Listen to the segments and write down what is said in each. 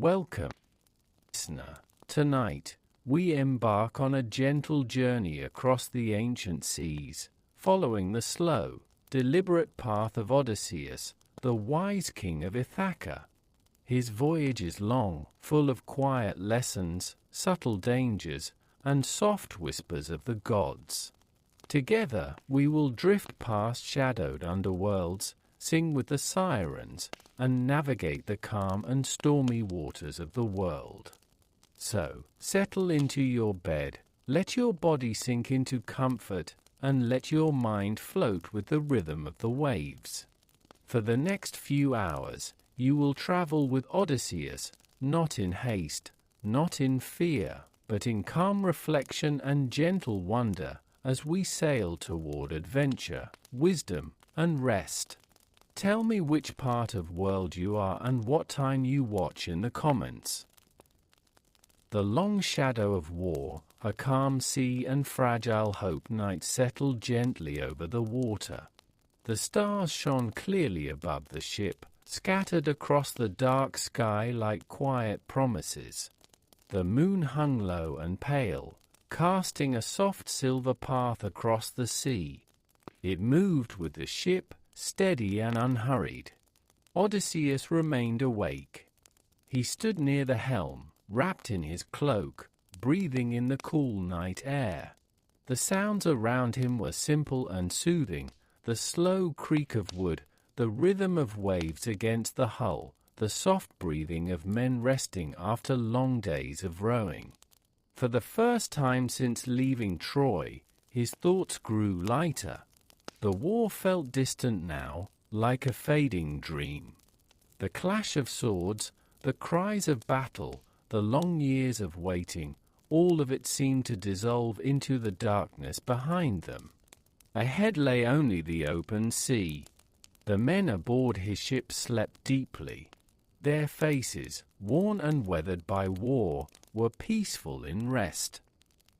Welcome, listener. Tonight, we embark on a gentle journey across the ancient seas, following the slow, deliberate path of Odysseus, the wise king of Ithaca. His voyage is long, full of quiet lessons, subtle dangers, and soft whispers of the gods. Together, we will drift past shadowed underworlds, sing with the sirens, and navigate the calm and stormy waters of the world. So, settle into your bed, let your body sink into comfort, and let your mind float with the rhythm of the waves. For the next few hours, you will travel with Odysseus, not in haste, not in fear, but in calm reflection and gentle wonder, as we sail toward adventure, wisdom, and rest. Tell me which part of world you are and what time you watch in the comments. The long shadow of war, a calm sea and fragile hope night settled gently over the water. The stars shone clearly above the ship, scattered across the dark sky like quiet promises. The moon hung low and pale, casting a soft silver path across the sea. It moved with the ship, steady and unhurried. Odysseus remained awake. He stood near the helm, wrapped in his cloak, breathing in the cool night air. The sounds around him were simple and soothing, the slow creak of wood, the rhythm of waves against the hull, the soft breathing of men resting after long days of rowing. For the first time since leaving Troy, his thoughts grew lighter. The war felt distant now, like a fading dream. The clash of swords, the cries of battle, the long years of waiting, all of it seemed to dissolve into the darkness behind them. Ahead lay only the open sea. The men aboard his ship slept deeply. Their faces, worn and weathered by war, were peaceful in rest.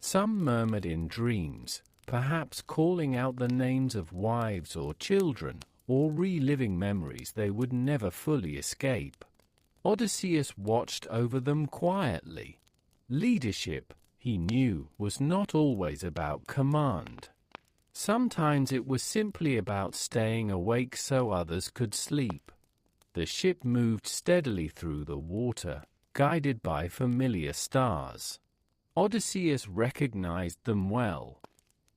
Some murmured in dreams, perhaps calling out the names of wives or children, or reliving memories they would never fully escape. Odysseus watched over them quietly. Leadership, he knew, was not always about command. Sometimes it was simply about staying awake so others could sleep. The ship moved steadily through the water, guided by familiar stars. Odysseus recognized them well.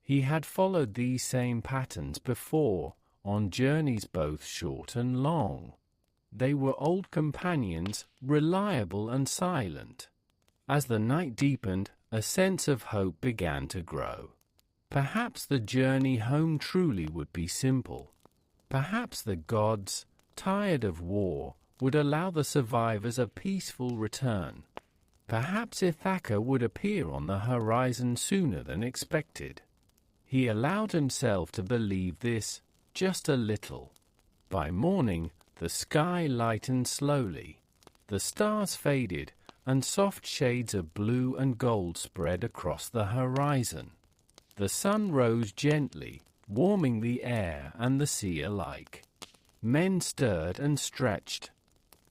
He had followed these same patterns before, on journeys both short and long. They were old companions, reliable and silent. As the night deepened, a sense of hope began to grow. Perhaps the journey home truly would be simple. Perhaps the gods, tired of war, would allow the survivors a peaceful return. Perhaps Ithaca would appear on the horizon sooner than expected. He allowed himself to believe this, just a little. By morning, the sky lightened slowly. The stars faded, and soft shades of blue and gold spread across the horizon. The sun rose gently, warming the air and the sea alike. Men stirred and stretched.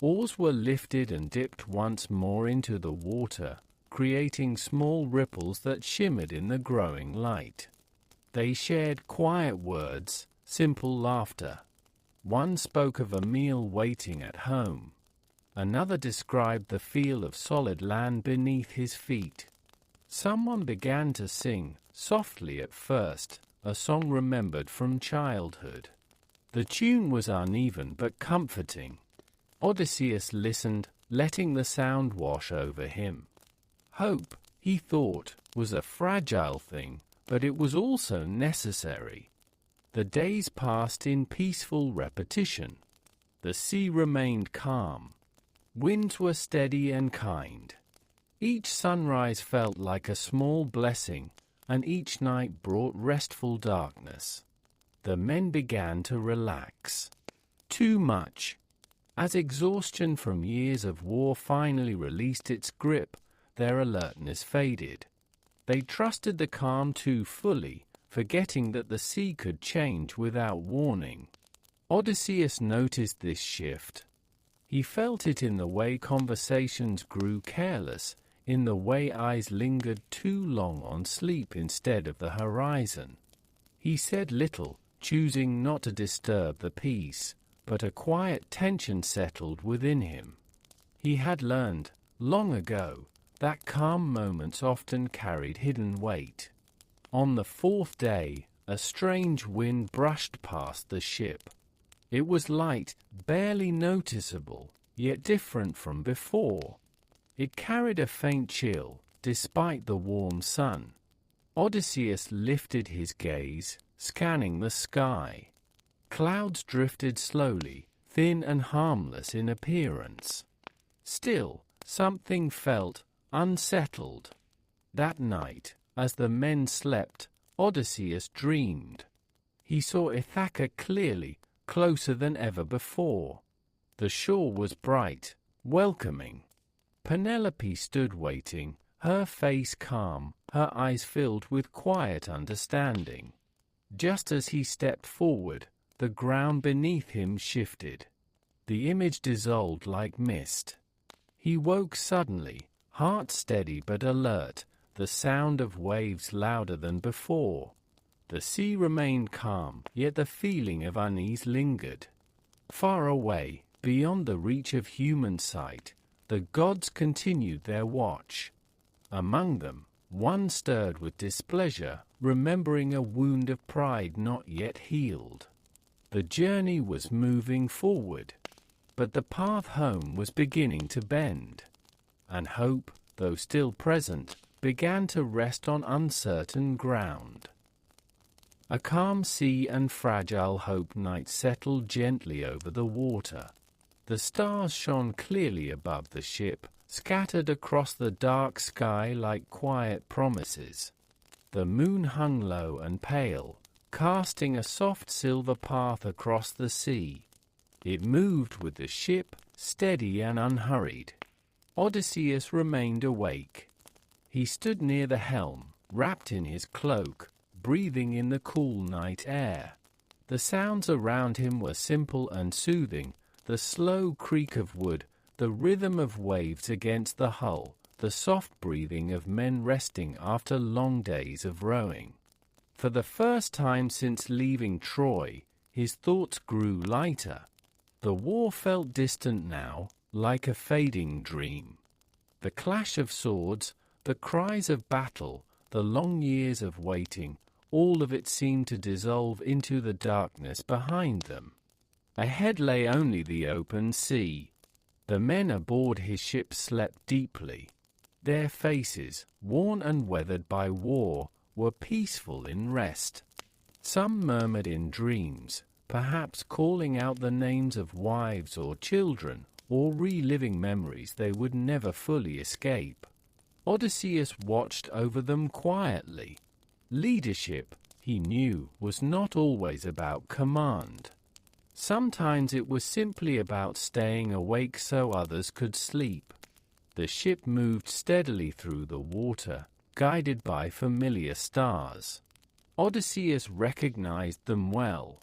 Oars were lifted and dipped once more into the water, creating small ripples that shimmered in the growing light. They shared quiet words, simple laughter. One spoke of a meal waiting at home. Another described the feel of solid land beneath his feet. Someone began to sing, softly at first, a song remembered from childhood. The tune was uneven but comforting. Odysseus listened, letting the sound wash over him. Hope, he thought, was a fragile thing, but it was also necessary. The days passed in peaceful repetition. The sea remained calm. Winds were steady and kind. Each sunrise felt like a small blessing, and each night brought restful darkness. The men began to relax. Too much. As exhaustion from years of war finally released its grip, their alertness faded. They trusted the calm too fully, forgetting that the sea could change without warning. Odysseus noticed this shift. He felt it in the way conversations grew careless, in the way eyes lingered too long on sleep instead of the horizon. He said little, choosing not to disturb the peace, but a quiet tension settled within him. He had learned, long ago, that calm moments often carried hidden weight. On the fourth day, a strange wind brushed past the ship. It was light, barely noticeable, yet different from before. It carried a faint chill, despite the warm sun. Odysseus lifted his gaze, scanning the sky. Clouds drifted slowly, thin and harmless in appearance. Still, something felt unsettled. That night, as the men slept, Odysseus dreamed. He saw Ithaca clearly, closer than ever before. The shore was bright, welcoming. Penelope stood waiting, her face calm, her eyes filled with quiet understanding. Just as he stepped forward, the ground beneath him shifted. The image dissolved like mist. He woke suddenly, heart steady but alert, the sound of waves louder than before. The sea remained calm, yet the feeling of unease lingered. Far away, beyond the reach of human sight, the gods continued their watch. Among them, one stirred with displeasure, remembering a wound of pride not yet healed. The journey was moving forward, but the path home was beginning to bend, and hope, though still present, began to rest on uncertain ground. A calm sea and fragile hope night settled gently over the water. The stars shone clearly above the ship, scattered across the dark sky like quiet promises. The moon hung low and pale, casting a soft silver path across the sea. It moved with the ship, steady and unhurried. Odysseus remained awake. He stood near the helm, wrapped in his cloak, breathing in the cool night air. The sounds around him were simple and soothing, the slow creak of wood, the rhythm of waves against the hull, the soft breathing of men resting after long days of rowing. For the first time since leaving Troy, his thoughts grew lighter. The war felt distant now, like a fading dream. The clash of swords, the cries of battle, the long years of waiting, all of it seemed to dissolve into the darkness behind them. Ahead lay only the open sea. The men aboard his ship slept deeply. Their faces, worn and weathered by war, were peaceful in rest. Some murmured in dreams, perhaps calling out the names of wives or children, or reliving memories they would never fully escape. Odysseus watched over them quietly. Leadership, he knew, was not always about command. Sometimes it was simply about staying awake so others could sleep. The ship moved steadily through the water, guided by familiar stars. Odysseus recognized them well.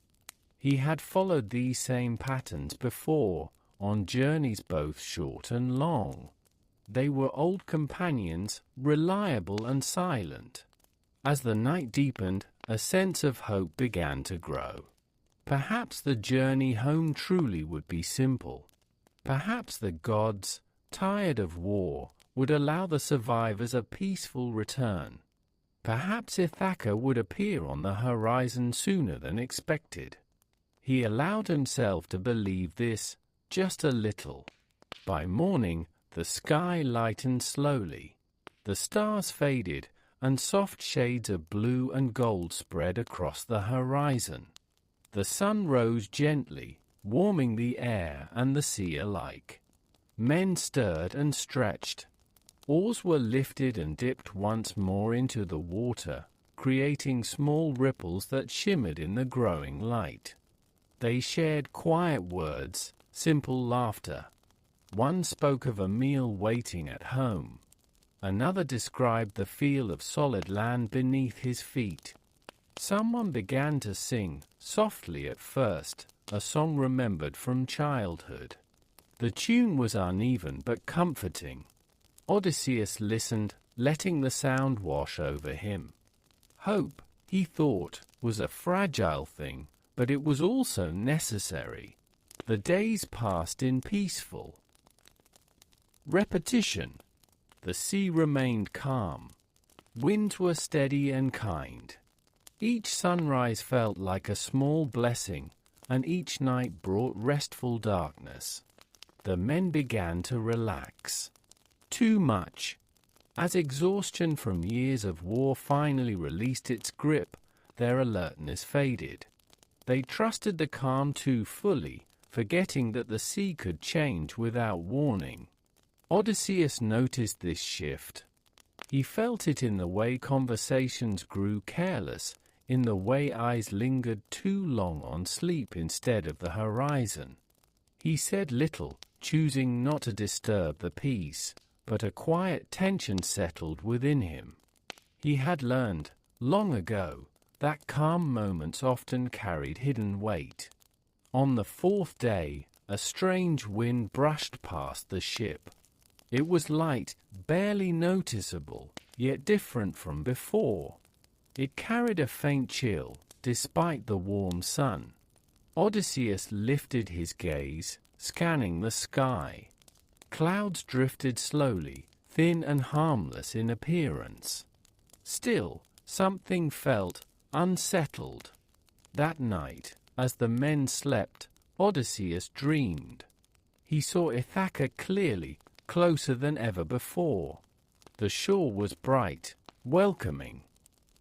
He had followed these same patterns before, on journeys both short and long. They were old companions, reliable and silent. As the night deepened, a sense of hope began to grow. Perhaps the journey home truly would be simple. Perhaps the gods, tired of war, would allow the survivors a peaceful return. Perhaps Ithaca would appear on the horizon sooner than expected. He allowed himself to believe this, just a little. By morning, the sky lightened slowly. The stars faded, and soft shades of blue and gold spread across the horizon. The sun rose gently, warming the air and the sea alike. Men stirred and stretched. Oars were lifted and dipped once more into the water, creating small ripples that shimmered in the growing light. They shared quiet words, simple laughter. One spoke of a meal waiting at home. Another described the feel of solid land beneath his feet. Someone began to sing, softly at first, a song remembered from childhood. The tune was uneven but comforting. Odysseus listened, letting the sound wash over him. Hope, he thought, was a fragile thing, but it was also necessary. The days passed in peaceful repetition. The sea remained calm. Winds were steady and kind. Each sunrise felt like a small blessing, and each night brought restful darkness. The men began to relax. Too much. As exhaustion from years of war finally released its grip, their alertness faded. They trusted the calm too fully, forgetting that the sea could change without warning. Odysseus noticed this shift. He felt it in the way conversations grew careless, in the way eyes lingered too long on sleep instead of the horizon. He said little, choosing not to disturb the peace, but a quiet tension settled within him. He had learned, long ago, that calm moments often carried hidden weight. On the fourth day, a strange wind brushed past the ship. It was light, barely noticeable, yet different from before. It carried a faint chill, despite the warm sun. Odysseus lifted his gaze, scanning the sky. Clouds drifted slowly, thin and harmless in appearance. Still, something felt unsettled. That night, as the men slept, Odysseus dreamed. He saw Ithaca clearly, closer than ever before. The shore was bright, welcoming.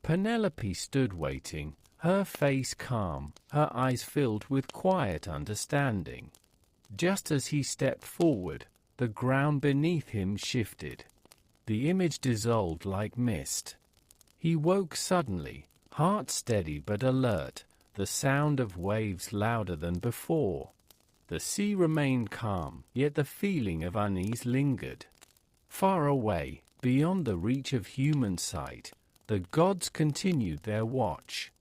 Penelope stood waiting, her face calm, her eyes filled with quiet understanding. Just as he stepped forward, the ground beneath him shifted. The image dissolved like mist. He woke suddenly, heart steady but alert, the sound of waves louder than before. The sea remained calm, yet the feeling of unease lingered. Far away, beyond the reach of human sight, the gods continued their watch.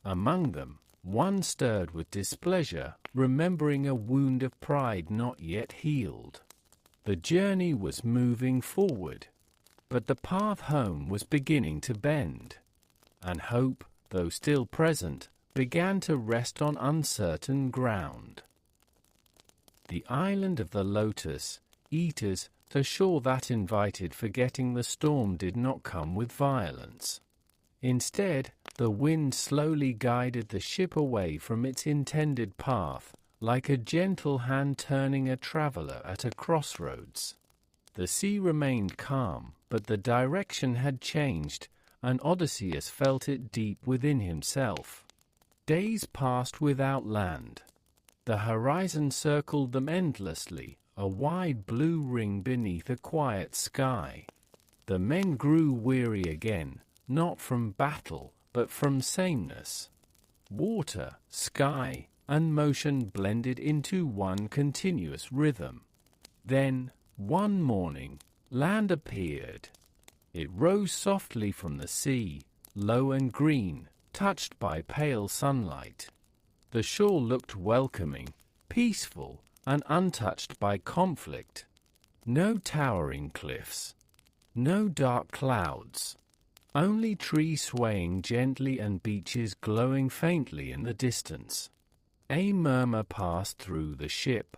Among them, one stirred with displeasure, remembering a wound of pride not yet healed. The journey was moving forward, but the path home was beginning to bend, and hope, though still present, began to rest on uncertain ground. The island of the lotus, eaters, the shore that invited forgetting the storm did not come with violence. Instead, the wind slowly guided the ship away from its intended path, like a gentle hand turning a traveler at a crossroads. The sea remained calm, but the direction had changed, and Odysseus felt it deep within himself. Days passed without land. The horizon circled them endlessly, a wide blue ring beneath a quiet sky. The men grew weary again, not from battle, but from sameness. Water, sky, and motion blended into one continuous rhythm. Then, one morning, land appeared. It rose softly from the sea, low and green, touched by pale sunlight. The shore looked welcoming, peaceful, and untouched by conflict. No towering cliffs, no dark clouds, only trees swaying gently and beaches glowing faintly in the distance. A murmur passed through the ship.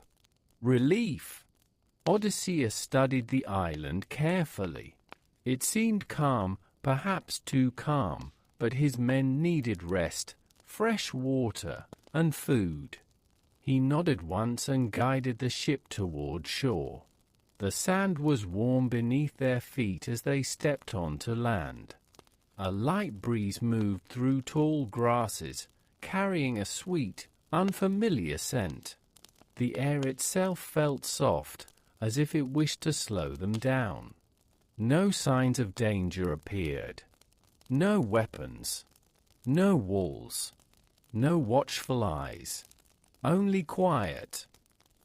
Relief! Odysseus studied the island carefully. It seemed calm, perhaps too calm, but his men needed rest, fresh water, and food. He nodded once and guided the ship toward shore. The sand was warm beneath their feet as they stepped onto land. A light breeze moved through tall grasses, carrying a sweet, unfamiliar scent. The air itself felt soft, as if it wished to slow them down. No signs of danger appeared. No weapons. No walls. No watchful eyes. Only quiet.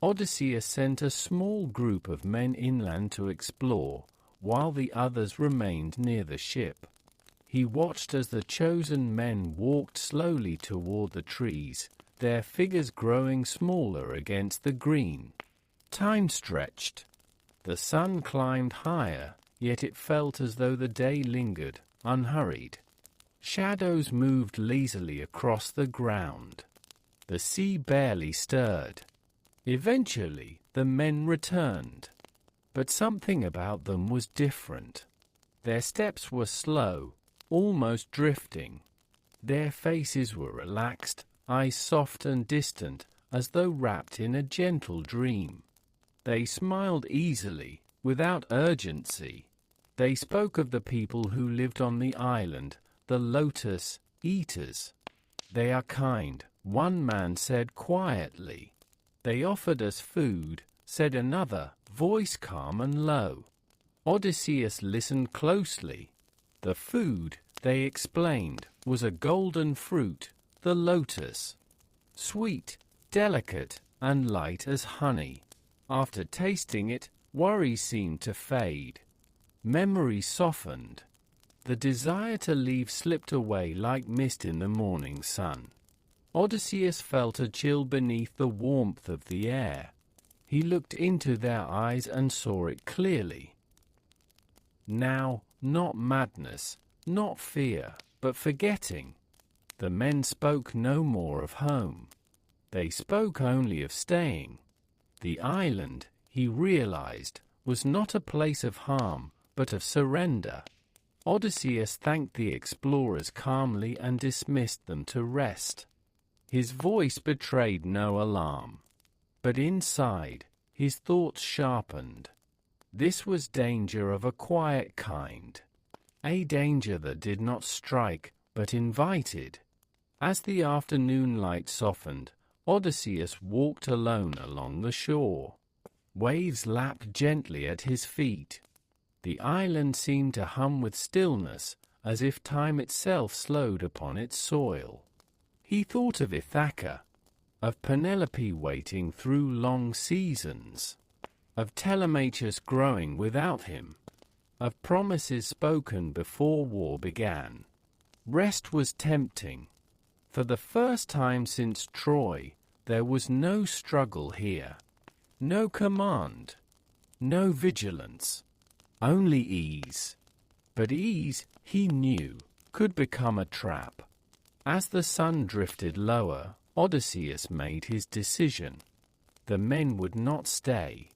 Odysseus sent a small group of men inland to explore, while the others remained near the ship. He watched as the chosen men walked slowly toward the trees, their figures growing smaller against the green. Time stretched. The sun climbed higher, yet it felt as though the day lingered, unhurried. Shadows moved lazily across the ground. The sea barely stirred. Eventually, the men returned. But something about them was different. Their steps were slow, almost drifting. Their faces were relaxed, eyes soft and distant, as though wrapped in a gentle dream. They smiled easily, without urgency. They spoke of the people who lived on the island, the lotus eaters. "They are kind," one man said quietly. "They offered us food," said another, voice calm and low. Odysseus listened closely. The food, they explained, was a golden fruit, the lotus. Sweet, delicate, and light as honey. After tasting it, worry seemed to fade. Memory softened. The desire to leave slipped away like mist in the morning sun. Odysseus felt a chill beneath the warmth of the air. He looked into their eyes and saw it clearly. Now, not madness, not fear, but forgetting. The men spoke no more of home. They spoke only of staying. The island, he realized, was not a place of harm, but of surrender. Odysseus thanked the explorers calmly and dismissed them to rest. His voice betrayed no alarm. But inside, his thoughts sharpened. This was danger of a quiet kind. A danger that did not strike, but invited. As the afternoon light softened, Odysseus walked alone along the shore. Waves lapped gently at his feet. The island seemed to hum with stillness, as if time itself slowed upon its soil. He thought of Ithaca, of Penelope waiting through long seasons, of Telemachus growing without him, of promises spoken before war began. Rest was tempting. For the first time since Troy, there was no struggle here, no command, no vigilance, only ease. But ease, he knew, could become a trap. As the sun drifted lower, Odysseus made his decision. The men would not stay,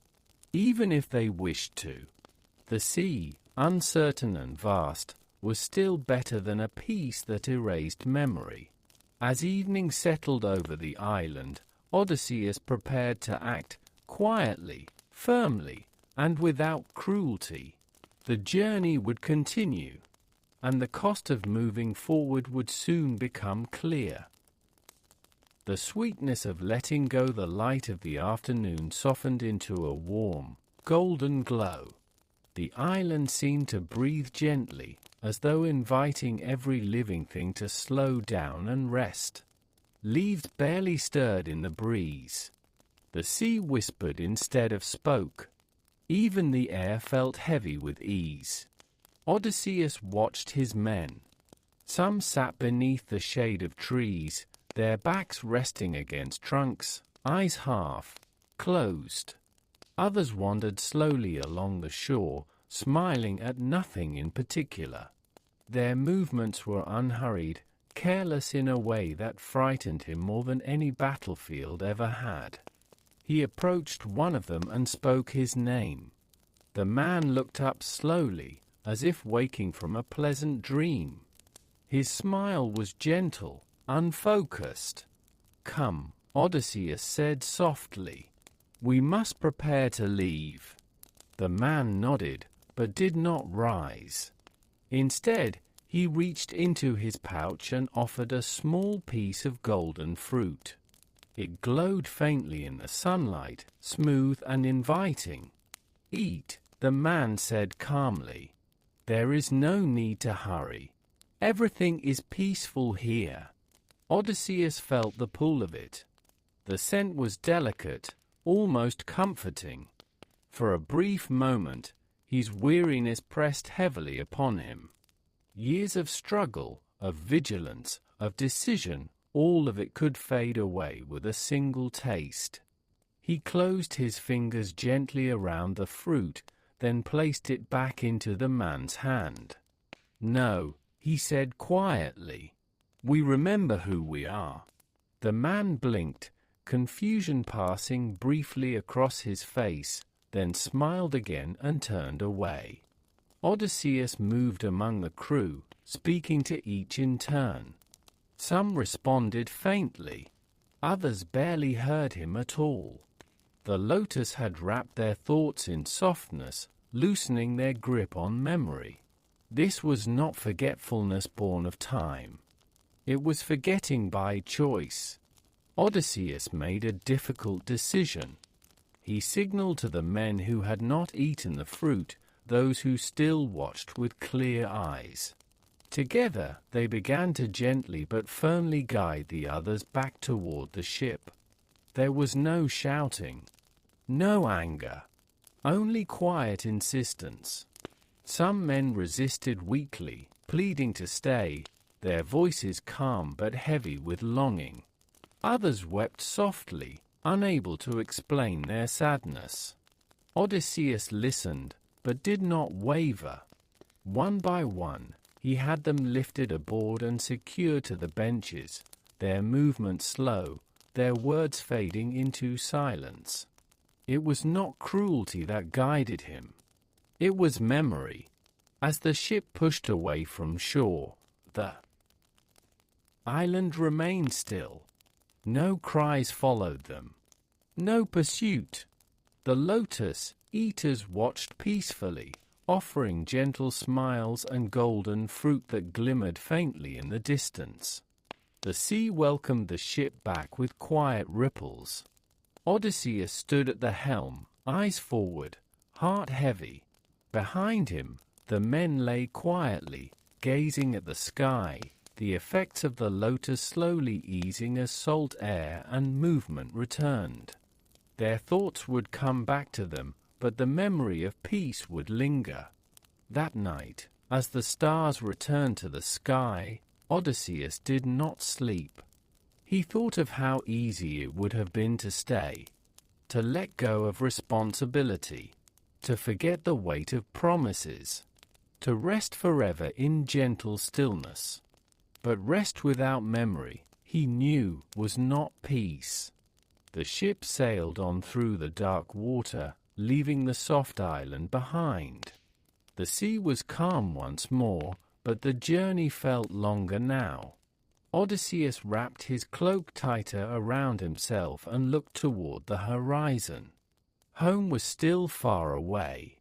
even if they wished to. The sea, uncertain and vast, was still better than a peace that erased memory. As evening settled over the island, Odysseus prepared to act quietly, firmly, and without cruelty. The journey would continue, and the cost of moving forward would soon become clear. The sweetness of letting go the light of the afternoon softened into a warm, golden glow. The island seemed to breathe gently, as though inviting every living thing to slow down and rest. Leaves barely stirred in the breeze. The sea whispered instead of spoke. Even the air felt heavy with ease. Odysseus watched his men. Some sat beneath the shade of trees, their backs resting against trunks, eyes half closed. Others wandered slowly along the shore, smiling at nothing in particular. Their movements were unhurried, careless in a way that frightened him more than any battlefield ever had. He approached one of them and spoke his name. The man looked up slowly, as if waking from a pleasant dream. His smile was gentle, unfocused. "Come," Odysseus said softly. "We must prepare to leave." The man nodded, but did not rise. Instead, he reached into his pouch and offered a small piece of golden fruit. It glowed faintly in the sunlight, smooth and inviting. "Eat," the man said calmly. "There is no need to hurry. Everything is peaceful here." Odysseus felt the pull of it. The scent was delicate, almost comforting. For a brief moment, his weariness pressed heavily upon him. Years of struggle, of vigilance, of decision, all of it could fade away with a single taste. He closed his fingers gently around the fruit, then placed it back into the man's hand. "No," he said quietly. "We remember who we are." The man blinked, confusion passing briefly across his face, then smiled again and turned away. Odysseus moved among the crew, speaking to each in turn. Some responded faintly. Others barely heard him at all. The lotus had wrapped their thoughts in softness, loosening their grip on memory. This was not forgetfulness born of time. It was forgetting by choice. Odysseus made a difficult decision. He signaled to the men who had not eaten the fruit, those who still watched with clear eyes. Together, they began to gently but firmly guide the others back toward the ship. There was no shouting, no anger, only quiet insistence. Some men resisted weakly, pleading to stay, their voices calm but heavy with longing. Others wept softly, unable to explain their sadness. Odysseus listened, but did not waver. One by one, he had them lifted aboard and secured to the benches, their movements slow, their words fading into silence. It was not cruelty that guided him. It was memory. As the ship pushed away from shore, the island remained still. No cries followed them. No pursuit. The lotus eaters watched peacefully, offering gentle smiles and golden fruit that glimmered faintly in the distance. The sea welcomed the ship back with quiet ripples. Odysseus stood at the helm, eyes forward, heart heavy. Behind him, the men lay quietly, gazing at the sky, the effects of the lotus slowly easing as salt air and movement returned. Their thoughts would come back to them, but the memory of peace would linger. That night, as the stars returned to the sky, Odysseus did not sleep. He thought of how easy it would have been to stay, to let go of responsibility, to forget the weight of promises, to rest forever in gentle stillness. But rest without memory, he knew, was not peace. The ship sailed on through the dark water, leaving the soft island behind. The sea was calm once more, but the journey felt longer now. Odysseus wrapped his cloak tighter around himself and looked toward the horizon. Home was still far away,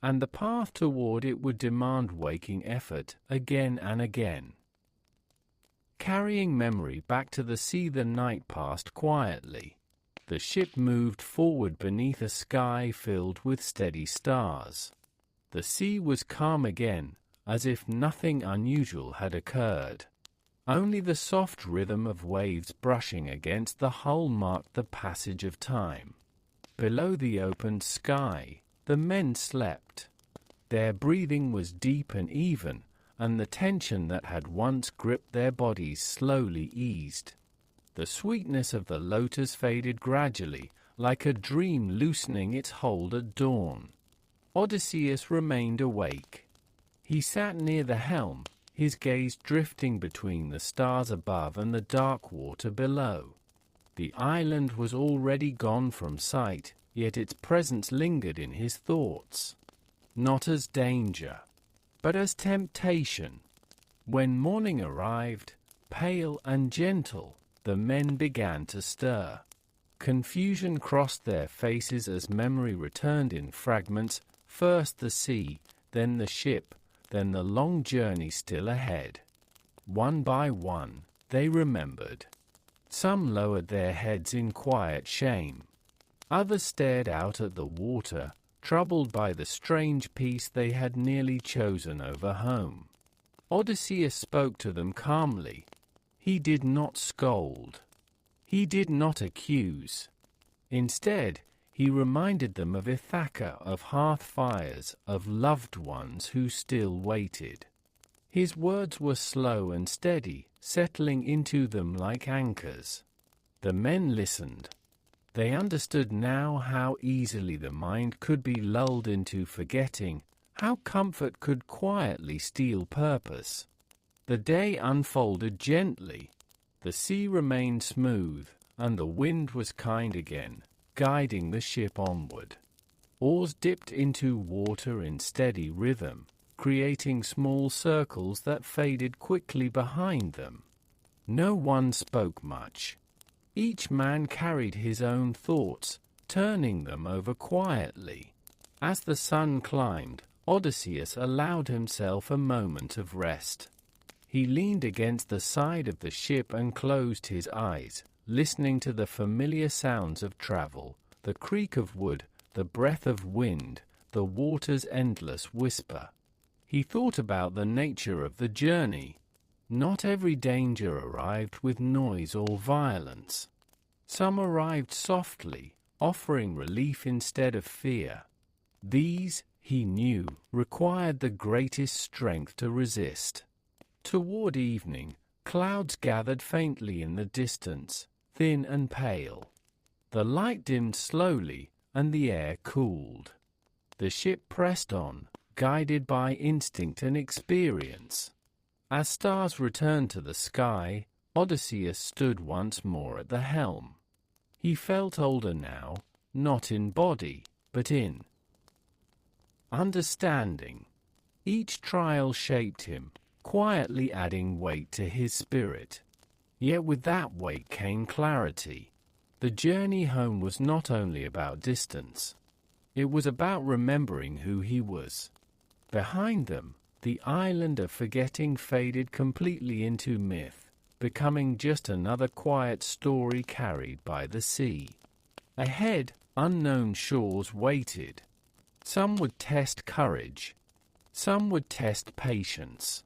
and the path toward it would demand waking effort again and again. Carrying memory back to the sea, the night passed quietly. The ship moved forward beneath a sky filled with steady stars. The sea was calm again, as if nothing unusual had occurred. Only the soft rhythm of waves brushing against the hull marked the passage of time. Below the opened sky, the men slept. Their breathing was deep and even, and the tension that had once gripped their bodies slowly eased. The sweetness of the lotus faded gradually, like a dream loosening its hold at dawn. Odysseus remained awake. He sat near the helm, his gaze drifting between the stars above and the dark water below. The island was already gone from sight, yet its presence lingered in his thoughts. Not as danger, but as temptation. When morning arrived, pale and gentle, the men began to stir. Confusion crossed their faces as memory returned in fragments, first the sea, then the ship, then the long journey still ahead. One by one, they remembered. Some lowered their heads in quiet shame. Others stared out at the water, troubled by the strange peace they had nearly chosen over home. Odysseus spoke to them calmly. He did not scold. He did not accuse. Instead, he reminded them of Ithaca, of hearth fires, of loved ones who still waited. His words were slow and steady, settling into them like anchors. The men listened. They understood now how easily the mind could be lulled into forgetting, how comfort could quietly steal purpose. The day unfolded gently. The sea remained smooth, and the wind was kind again, guiding the ship onward. Oars dipped into water in steady rhythm, creating small circles that faded quickly behind them. No one spoke much. Each man carried his own thoughts, turning them over quietly. As the sun climbed, Odysseus allowed himself a moment of rest. He leaned against the side of the ship and closed his eyes, listening to the familiar sounds of travel, the creak of wood, the breath of wind, the water's endless whisper. He thought about the nature of the journey. Not every danger arrived with noise or violence. Some arrived softly, offering relief instead of fear. These, he knew, required the greatest strength to resist. Toward evening, clouds gathered faintly in the distance, thin and pale. The light dimmed slowly, and the air cooled. The ship pressed on, guided by instinct and experience. As stars returned to the sky, Odysseus stood once more at the helm. He felt older now, not in body, but in understanding. Each trial shaped him, quietly adding weight to his spirit. Yet with that weight came clarity. The journey home was not only about distance. It was about remembering who he was. Behind them, the island of forgetting faded completely into myth, becoming just another quiet story carried by the sea. Ahead, unknown shores waited. Some would test courage, some would test patience,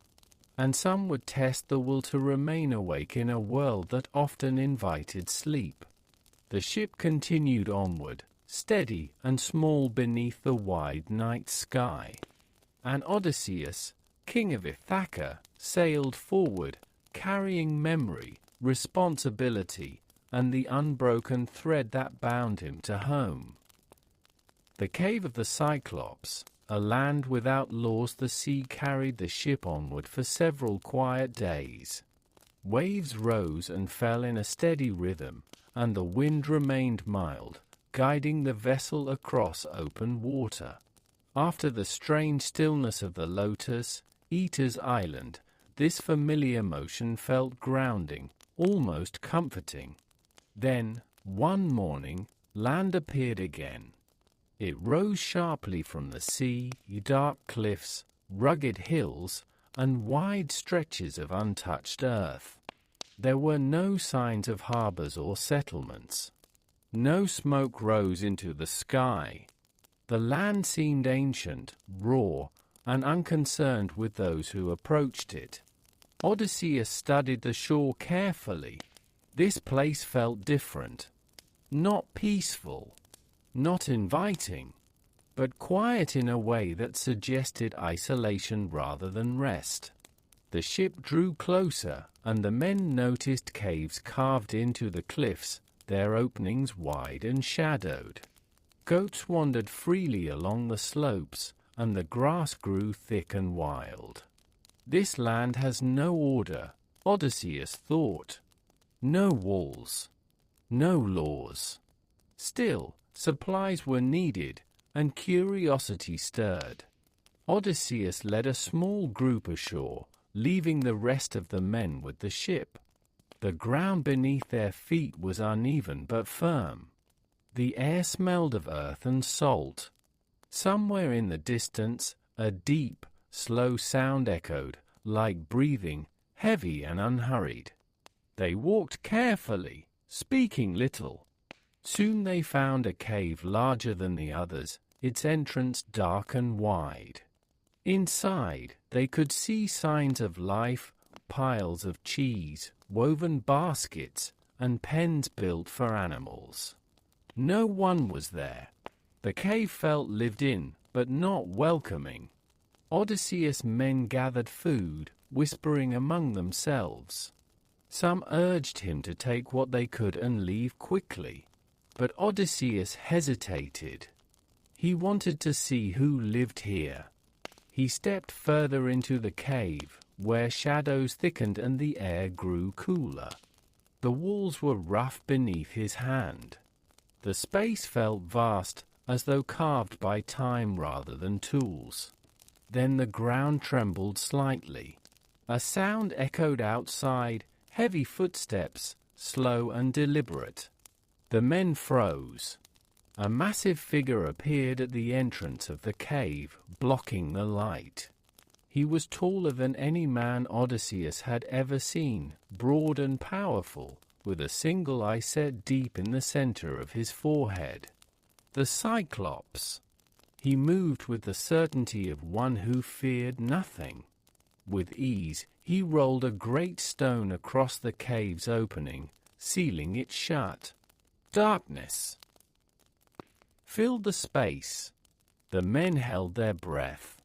and some would test the will to remain awake in a world that often invited sleep. The ship continued onward, steady and small beneath the wide night sky. And Odysseus, king of Ithaca, sailed forward, carrying memory, responsibility, and the unbroken thread that bound him to home. The cave of the Cyclops, a land without laws. The sea carried the ship onward for several quiet days. Waves rose and fell in a steady rhythm, and the wind remained mild, guiding the vessel across open water. After the strange stillness of the Lotus Eater's Island, this familiar motion felt grounding, almost comforting. Then, one morning, land appeared again. It rose sharply from the sea, dark cliffs, rugged hills, and wide stretches of untouched earth. There were no signs of harbors or settlements. No smoke rose into the sky. The land seemed ancient, raw, and unconcerned with those who approached it. Odysseus studied the shore carefully. This place felt different. Not peaceful, not inviting, but quiet in a way that suggested isolation rather than rest. The ship drew closer, and the men noticed caves carved into the cliffs, their openings wide and shadowed. Goats wandered freely along the slopes, and the grass grew thick and wild. This land has no order, Odysseus thought. No walls, no laws. Still, supplies were needed, and curiosity stirred. Odysseus led a small group ashore, leaving the rest of the men with the ship. The ground beneath their feet was uneven but firm. The air smelled of earth and salt. Somewhere in the distance, a deep, slow sound echoed, like breathing, heavy and unhurried. They walked carefully, speaking little. Soon they found a cave larger than the others, its entrance dark and wide. Inside, they could see signs of life, piles of cheese, woven baskets, and pens built for animals. No one was there. The cave felt lived in, but not welcoming. Odysseus' men gathered food, whispering among themselves. Some urged him to take what they could and leave quickly. But Odysseus hesitated. He wanted to see who lived here. He stepped further into the cave, where shadows thickened and the air grew cooler. The walls were rough beneath his hand. The space felt vast, as though carved by time rather than tools. Then the ground trembled slightly. A sound echoed outside, heavy footsteps, slow and deliberate. The men froze. A massive figure appeared at the entrance of the cave, blocking the light. He was taller than any man Odysseus had ever seen, broad and powerful, with a single eye set deep in the center of his forehead. The Cyclops. He moved with the certainty of one who feared nothing. With ease, he rolled a great stone across the cave's opening, sealing it shut. Darkness filled the space. The men held their breath.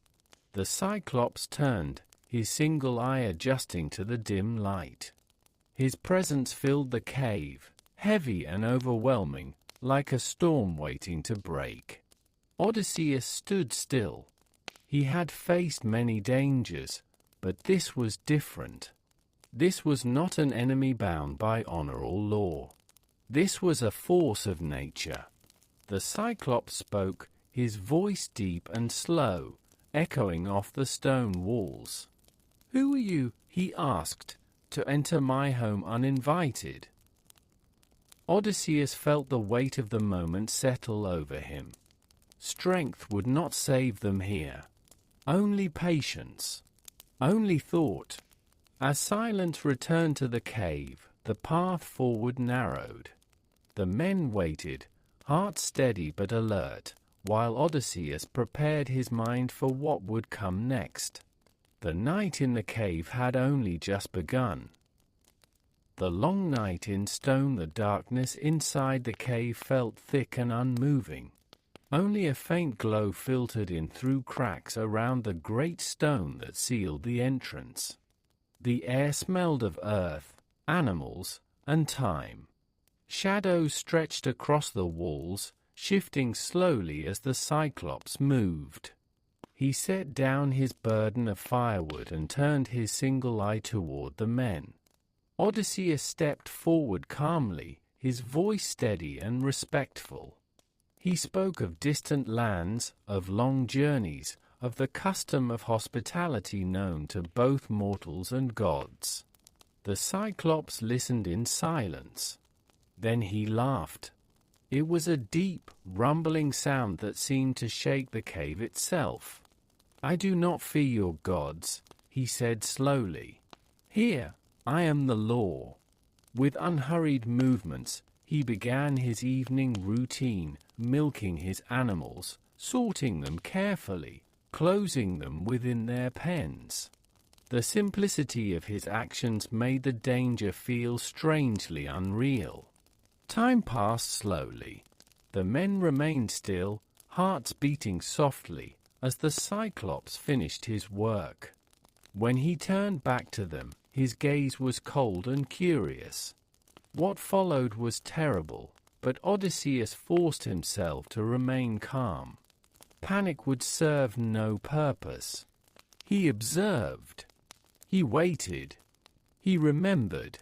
The Cyclops turned, his single eye adjusting to the dim light. His presence filled the cave, heavy and overwhelming, like a storm waiting to break. Odysseus stood still. He had faced many dangers, but this was different. This was not an enemy bound by honor or law. This was a force of nature. The Cyclops spoke, his voice deep and slow, echoing off the stone walls. "Who are you," he asked, "to enter my home uninvited?" Odysseus felt the weight of the moment settle over him. Strength would not save them here. Only patience. Only thought. As silence returned to the cave, the path forward narrowed. The men waited, heart steady but alert, while Odysseus prepared his mind for what would come next. The night in the cave had only just begun. The long night in stone, the darkness inside the cave felt thick and unmoving. Only a faint glow filtered in through cracks around the great stone that sealed the entrance. The air smelled of earth, animals, and time. Shadows stretched across the walls, shifting slowly as the Cyclops moved. He set down his burden of firewood and turned his single eye toward the men. Odysseus stepped forward calmly, his voice steady and respectful. He spoke of distant lands, of long journeys, of the custom of hospitality known to both mortals and gods. The Cyclops listened in silence. Then he laughed. It was a deep, rumbling sound that seemed to shake the cave itself. "I do not fear your gods," he said slowly. "Here, I am the law." With unhurried movements, he began his evening routine, milking his animals, sorting them carefully, closing them within their pens. The simplicity of his actions made the danger feel strangely unreal. Time passed slowly. The men remained still, hearts beating softly, as the Cyclops finished his work. When he turned back to them, his gaze was cold and curious. What followed was terrible, but Odysseus forced himself to remain calm. Panic would serve no purpose. He observed. He waited. He remembered.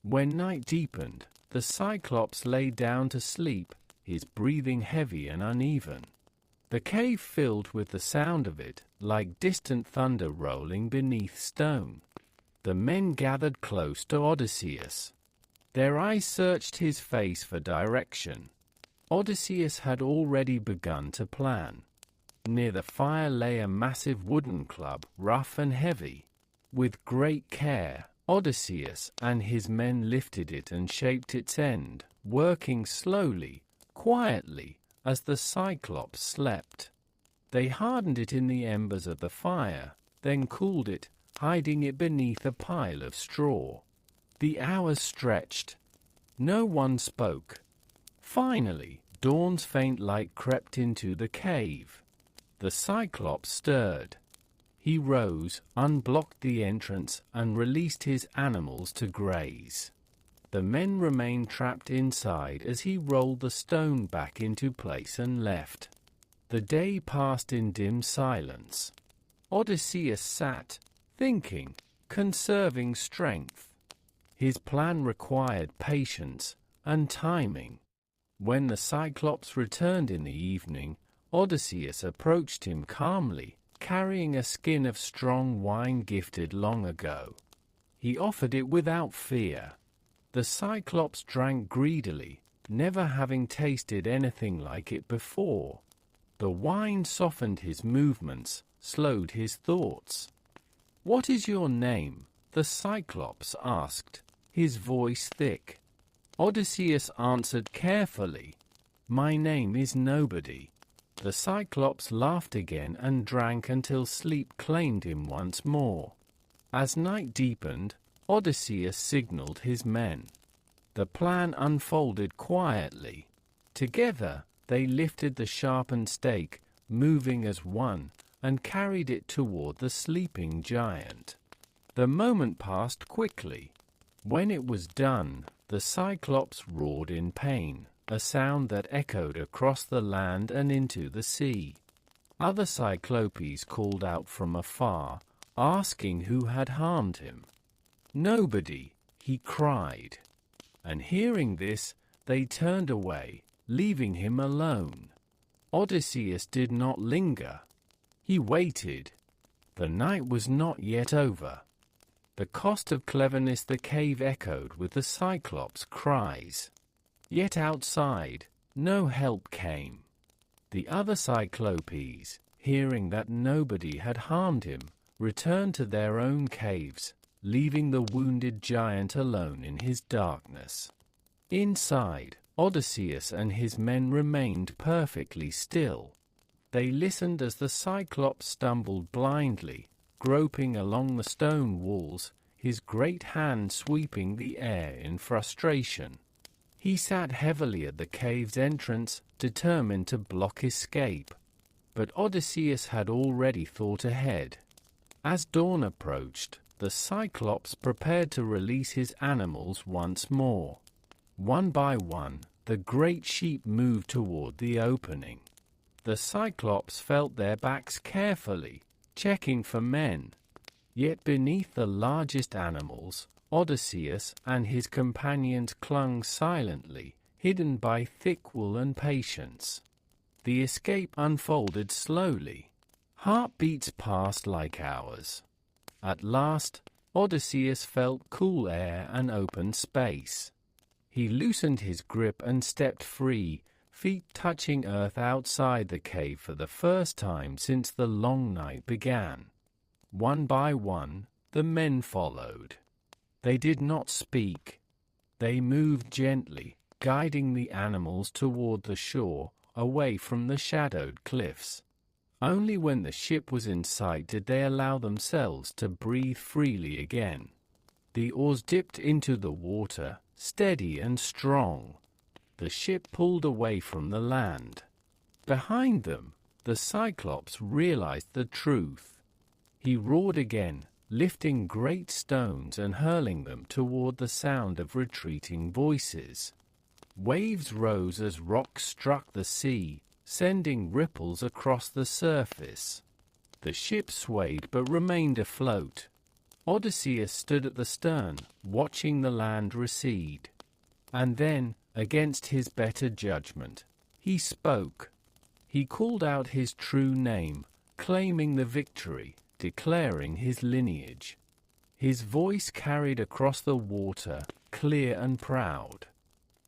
When night deepened, the Cyclops lay down to sleep, his breathing heavy and uneven. The cave filled with the sound of it, like distant thunder rolling beneath stone. The men gathered close to Odysseus. Their eyes searched his face for direction. Odysseus had already begun to plan. Near the fire lay a massive wooden club, rough and heavy. With great care, Odysseus and his men lifted it and shaped its end, working slowly, quietly, as the Cyclops slept. They hardened it in the embers of the fire, then cooled it, hiding it beneath a pile of straw. The hours stretched. No one spoke. Finally, dawn's faint light crept into the cave. The Cyclops stirred. He rose, unblocked the entrance, and released his animals to graze. The men remained trapped inside as he rolled the stone back into place and left. The day passed in dim silence. Odysseus sat, thinking, conserving strength. His plan required patience and timing. When the Cyclops returned in the evening, Odysseus approached him calmly, carrying a skin of strong wine gifted long ago. He offered it without fear. The Cyclops drank greedily, never having tasted anything like it before. The wine softened his movements, slowed his thoughts. "What is your name?" the Cyclops asked, his voice thick. Odysseus answered carefully, "My name is Nobody." The Cyclops laughed again and drank until sleep claimed him once more. As night deepened, Odysseus signaled his men. The plan unfolded quietly. Together, they lifted the sharpened stake, moving as one, and carried it toward the sleeping giant. The moment passed quickly. When it was done, the Cyclops roared in pain, a sound that echoed across the land and into the sea. Other Cyclopes called out from afar, asking who had harmed him. "Nobody," he cried. And hearing this, they turned away, leaving him alone. Odysseus did not linger. He waited. The night was not yet over. The cost of cleverness, the cave echoed with the Cyclops' cries. Yet outside, no help came. The other Cyclopes, hearing that nobody had harmed him, returned to their own caves, leaving the wounded giant alone in his darkness. Inside, Odysseus and his men remained perfectly still. They listened as the Cyclops stumbled blindly, groping along the stone walls, his great hand sweeping the air in frustration. He sat heavily at the cave's entrance, determined to block escape. But Odysseus had already thought ahead. As dawn approached, the Cyclops prepared to release his animals once more. One by one, the great sheep moved toward the opening. The Cyclops felt their backs carefully, checking for men. Yet beneath the largest animals, Odysseus and his companions clung silently, hidden by thick wool and patience. The escape unfolded slowly. Heartbeats passed like hours. At last, Odysseus felt cool air and open space. He loosened his grip and stepped free, feet touching earth outside the cave for the first time since the long night began. One by one, the men followed. They did not speak. They moved gently, guiding the animals toward the shore, away from the shadowed cliffs. Only when the ship was in sight did they allow themselves to breathe freely again. The oars dipped into the water, steady and strong. The ship pulled away from the land. Behind them, the Cyclops realized the truth. He roared again, lifting great stones and hurling them toward the sound of retreating voices. Waves rose as rocks struck the sea, sending ripples across the surface. The ship swayed but remained afloat. Odysseus stood at the stern, watching the land recede. And then, against his better judgment, he spoke. He called out his true name, claiming the victory, declaring his lineage. His voice carried across the water, clear and proud.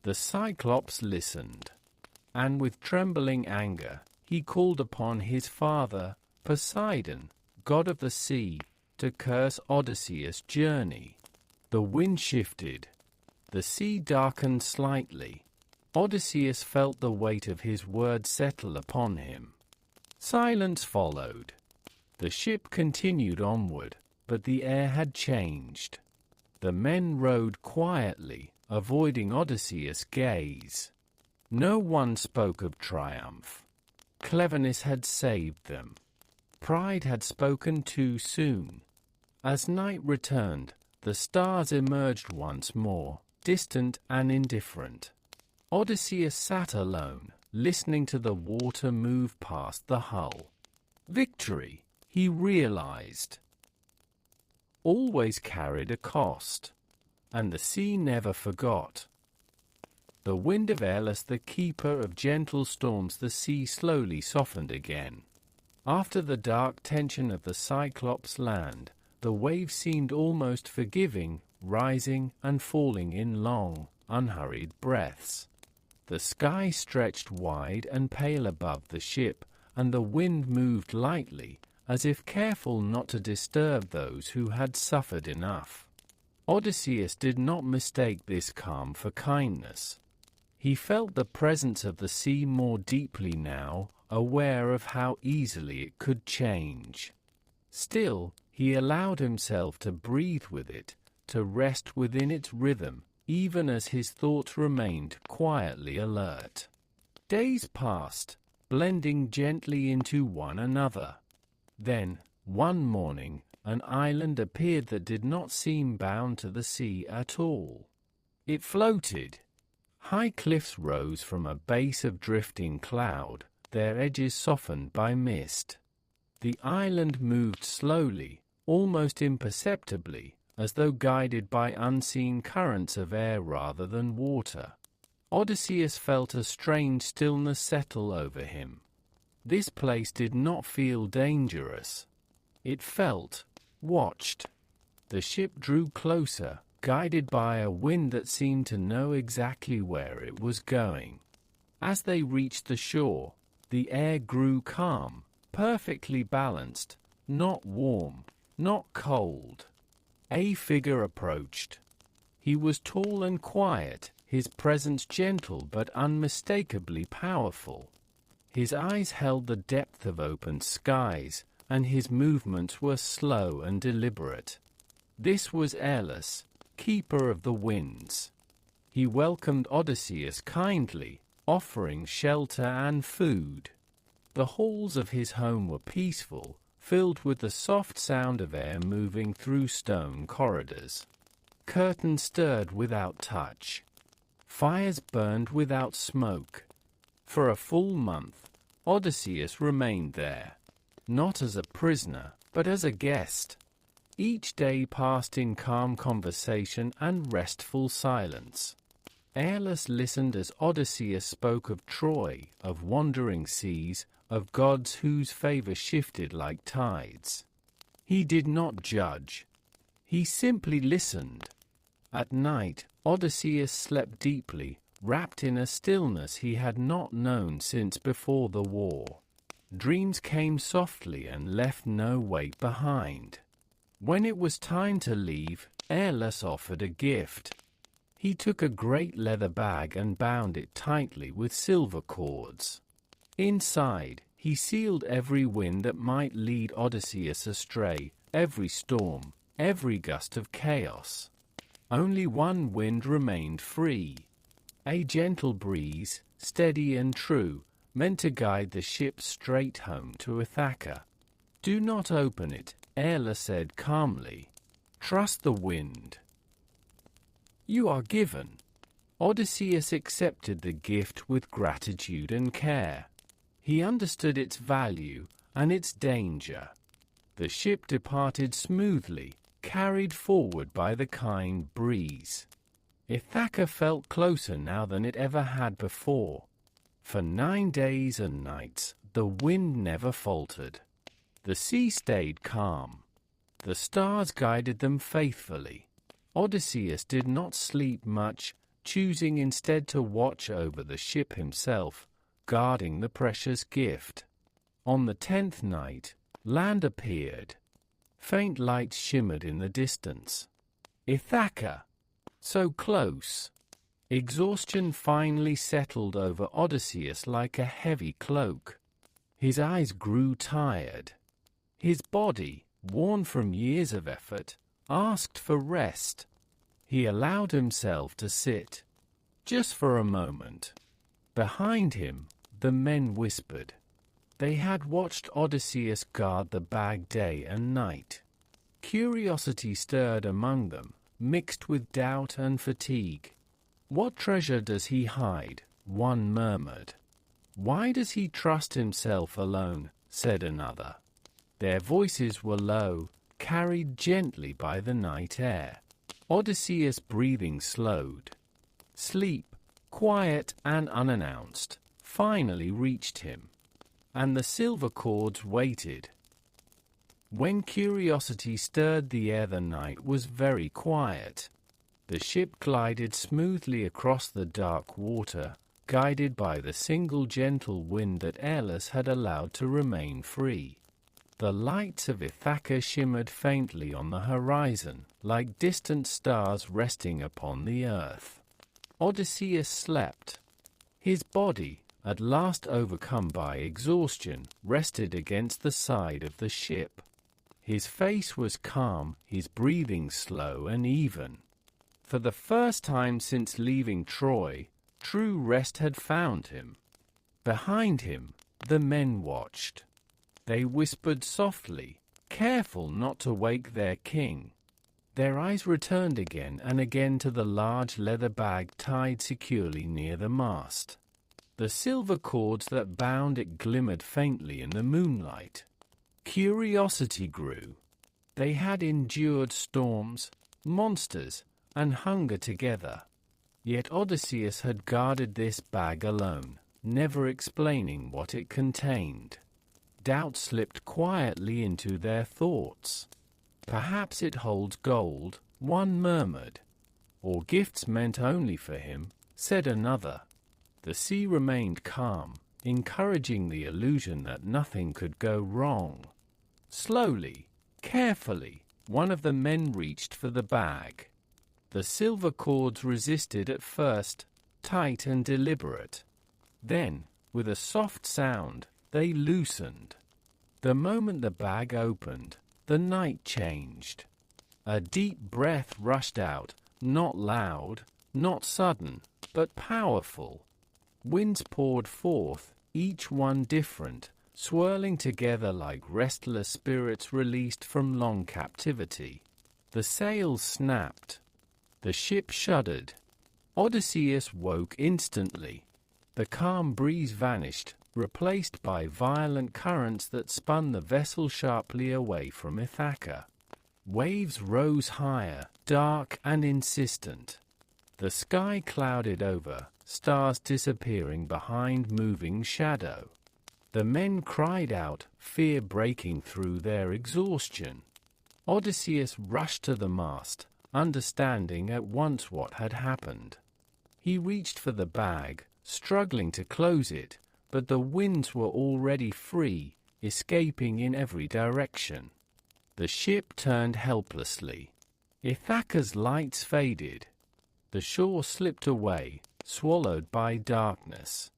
The Cyclops listened, and with trembling anger, he called upon his father, Poseidon, god of the sea, to curse Odysseus' journey. The wind shifted. The sea darkened slightly. Odysseus felt the weight of his words settle upon him. Silence followed. The ship continued onward, but the air had changed. The men rowed quietly, avoiding Odysseus' gaze. No one spoke of triumph. Cleverness had saved them. Pride had spoken too soon. As night returned, the stars emerged once more, distant and indifferent. Odysseus sat alone, listening to the water move past the hull. Victory, he realized, always carried a cost, and the sea never forgot. The wind of Aeolus, the keeper of gentle storms, the sea slowly softened again. After the dark tension of the Cyclops land, the waves seemed almost forgiving, rising and falling in long, unhurried breaths. The sky stretched wide and pale above the ship, and the wind moved lightly, as if careful not to disturb those who had suffered enough. Odysseus did not mistake this calm for kindness. He felt the presence of the sea more deeply now, aware of how easily it could change. Still, he allowed himself to breathe with it, to rest within its rhythm, even as his thoughts remained quietly alert. Days passed, blending gently into one another. Then, one morning, an island appeared that did not seem bound to the sea at all. It floated. High cliffs rose from a base of drifting cloud, their edges softened by mist. The island moved slowly, almost imperceptibly, as though guided by unseen currents of air rather than water. Odysseus felt a strange stillness settle over him. This place did not feel dangerous. It felt watched. The ship drew closer, guided by a wind that seemed to know exactly where it was going. As they reached the shore, the air grew calm, perfectly balanced, not warm, not cold. A figure approached. He was tall and quiet, his presence gentle but unmistakably powerful. His eyes held the depth of open skies, and his movements were slow and deliberate. This was Aeolus, keeper of the winds. He welcomed Odysseus kindly, offering shelter and food. The halls of his home were peaceful, filled with the soft sound of air moving through stone corridors. Curtains stirred without touch. Fires burned without smoke. For a full month, Odysseus remained there, not as a prisoner, but as a guest. Each day passed in calm conversation and restful silence. Aeolus listened as Odysseus spoke of Troy, of wandering seas, of gods whose favor shifted like tides. He did not judge. He simply listened. At night, Odysseus slept deeply, wrapped in a stillness he had not known since before the war. Dreams came softly and left no weight behind. When it was time to leave, Aeolus offered a gift. He took a great leather bag and bound it tightly with silver cords. Inside, he sealed every wind that might lead Odysseus astray, every storm, every gust of chaos. Only one wind remained free. A gentle breeze, steady and true, meant to guide the ship straight home to Ithaca. "Do not open it," Aeolus said calmly. "Trust the wind. You are given." Odysseus accepted the gift with gratitude and care. He understood its value and its danger. The ship departed smoothly, carried forward by the kind breeze. Ithaca felt closer now than it ever had before. For 9 days and nights, the wind never faltered. The sea stayed calm. The stars guided them faithfully. Odysseus did not sleep much, choosing instead to watch over the ship himself, guarding the precious gift. On the 10th night, land appeared. Faint lights shimmered in the distance. Ithaca! So close! Exhaustion finally settled over Odysseus like a heavy cloak. His eyes grew tired. His body, worn from years of effort, asked for rest. He allowed himself to sit, just for a moment. Behind him, the men whispered. They had watched Odysseus guard the bag day and night. Curiosity stirred among them, mixed with doubt and fatigue. "What treasure does he hide?" one murmured. "Why does he trust himself alone?" said another. Their voices were low, carried gently by the night air. Odysseus' breathing slowed. Sleep, quiet and unannounced, finally reached him, and the silver chords waited. When curiosity stirred the air, the night was very quiet. The ship glided smoothly across the dark water, guided by the single gentle wind that Aeolus had allowed to remain free. The lights of Ithaca shimmered faintly on the horizon, like distant stars resting upon the earth. Odysseus slept. His body, at last overcome by exhaustion, rested against the side of the ship. His face was calm, his breathing slow and even. For the first time since leaving Troy, true rest had found him. Behind him, the men watched. They whispered softly, careful not to wake their king. Their eyes returned again and again to the large leather bag tied securely near the mast. The silver cords that bound it glimmered faintly in the moonlight. Curiosity grew. They had endured storms, monsters, and hunger together. Yet Odysseus had guarded this bag alone, never explaining what it contained. Doubt slipped quietly into their thoughts. "Perhaps it holds gold," one murmured. "Or gifts meant only for him," said another. The sea remained calm, encouraging the illusion that nothing could go wrong. Slowly, carefully, one of the men reached for the bag. The silver cords resisted at first, tight and deliberate. Then, with a soft sound, they loosened. The moment the bag opened, the night changed. A deep breath rushed out, not loud, not sudden, but powerful. Winds poured forth, each one different, swirling together like restless spirits released from long captivity. The sails snapped. The ship shuddered. Odysseus woke instantly. The calm breeze vanished, replaced by violent currents that spun the vessel sharply away from Ithaca. Waves rose higher, dark and insistent. The sky clouded over, stars disappearing behind moving shadow. The men cried out, fear breaking through their exhaustion. Odysseus rushed to the mast, understanding at once what had happened. He reached for the bag, struggling to close it, but the winds were already free, escaping in every direction. The ship turned helplessly. Ithaca's lights faded. The shore slipped away, swallowed by darkness.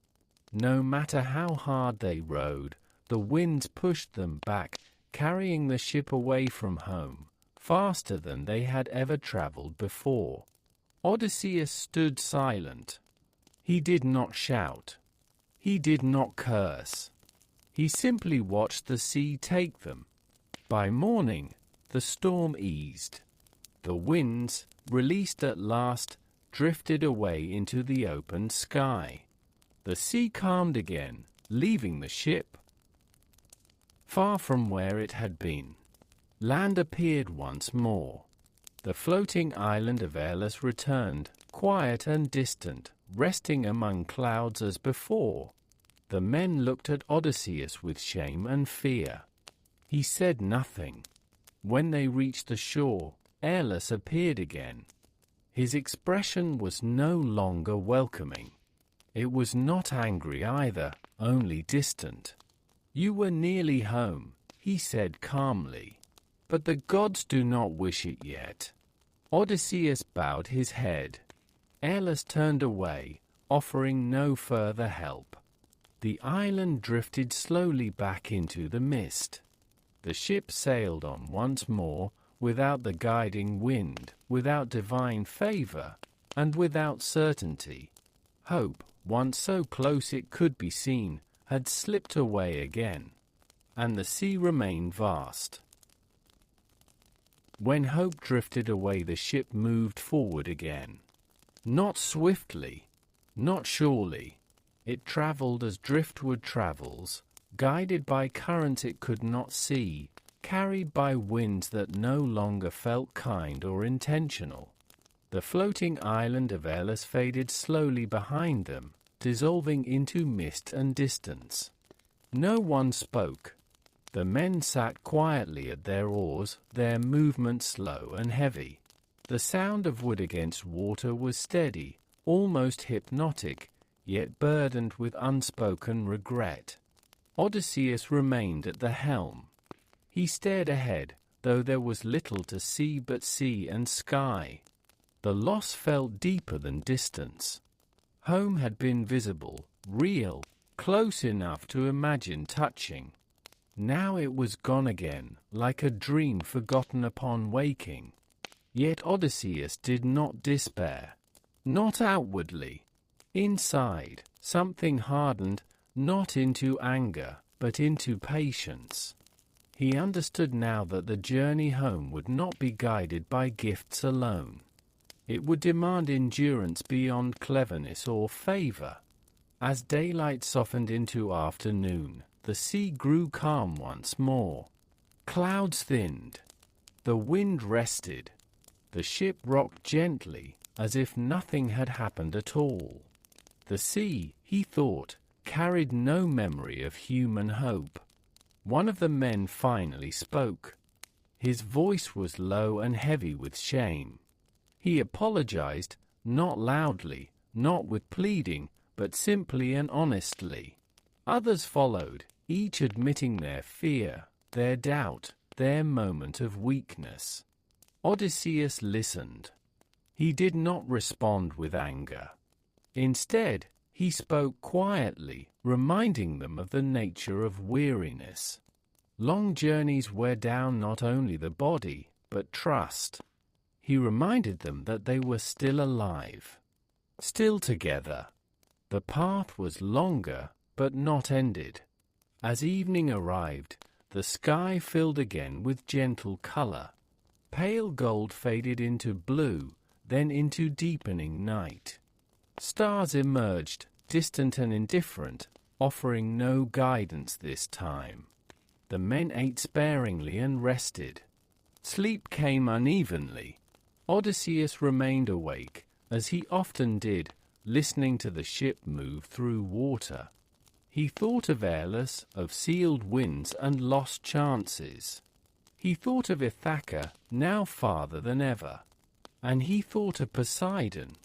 No matter how hard they rowed, the winds pushed them back, carrying the ship away from home, faster than they had ever traveled before. Odysseus stood silent. He did not shout. He did not curse. He simply watched the sea take them. By morning, the storm eased. The winds, released at last, drifted away into the open sky. The sea calmed again, leaving the ship far from where it had been. Land appeared once more. The floating island of Aeolus returned, quiet and distant, resting among clouds as before. The men looked at Odysseus with shame and fear. He said nothing. When they reached the shore, Aeolus appeared again. His expression was no longer welcoming. It was not angry either, only distant. "You were nearly home," he said calmly. "But the gods do not wish it yet." Odysseus bowed his head. Aeolus turned away, offering no further help. The island drifted slowly back into the mist. The ship sailed on once more, without the guiding wind, without divine favor, and without certainty. Hope, once so close it could be seen, had slipped away again, and the sea remained vast. When hope drifted away, the ship moved forward again. Not swiftly, not surely. It traveled as driftwood travels, guided by currents it could not see, carried by winds that no longer felt kind or intentional. The floating island of Hellas faded slowly behind them, dissolving into mist and distance. No one spoke. The men sat quietly at their oars, their movements slow and heavy. The sound of wood against water was steady, almost hypnotic, yet burdened with unspoken regret. Odysseus remained at the helm. He stared ahead, though there was little to see but sea and sky. The loss felt deeper than distance. Home had been visible, real, close enough to imagine touching. Now it was gone again, like a dream forgotten upon waking. Yet Odysseus did not despair. Not outwardly. Inside, something hardened, not into anger, but into patience. He understood now that the journey home would not be guided by gifts alone. It would demand endurance beyond cleverness or favor. As daylight softened into afternoon, the sea grew calm once more. Clouds thinned. The wind rested. The ship rocked gently, as if nothing had happened at all. The sea, he thought, carried no memory of human hope. One of the men finally spoke. His voice was low and heavy with shame. He apologized, not loudly, not with pleading, but simply and honestly. Others followed, each admitting their fear, their doubt, their moment of weakness. Odysseus listened. He did not respond with anger. Instead, he spoke quietly, reminding them of the nature of weariness. Long journeys wear down not only the body, but trust. He reminded them that they were still alive, still together. The path was longer, but not ended. As evening arrived, the sky filled again with gentle color. Pale gold faded into blue, then into deepening night. Stars emerged, distant and indifferent, offering no guidance this time. The men ate sparingly and rested. Sleep came unevenly. Odysseus remained awake, as he often did, listening to the ship move through water. He thought of Hellas, of sealed winds and lost chances. He thought of Ithaca, now farther than ever. And he thought of Poseidon.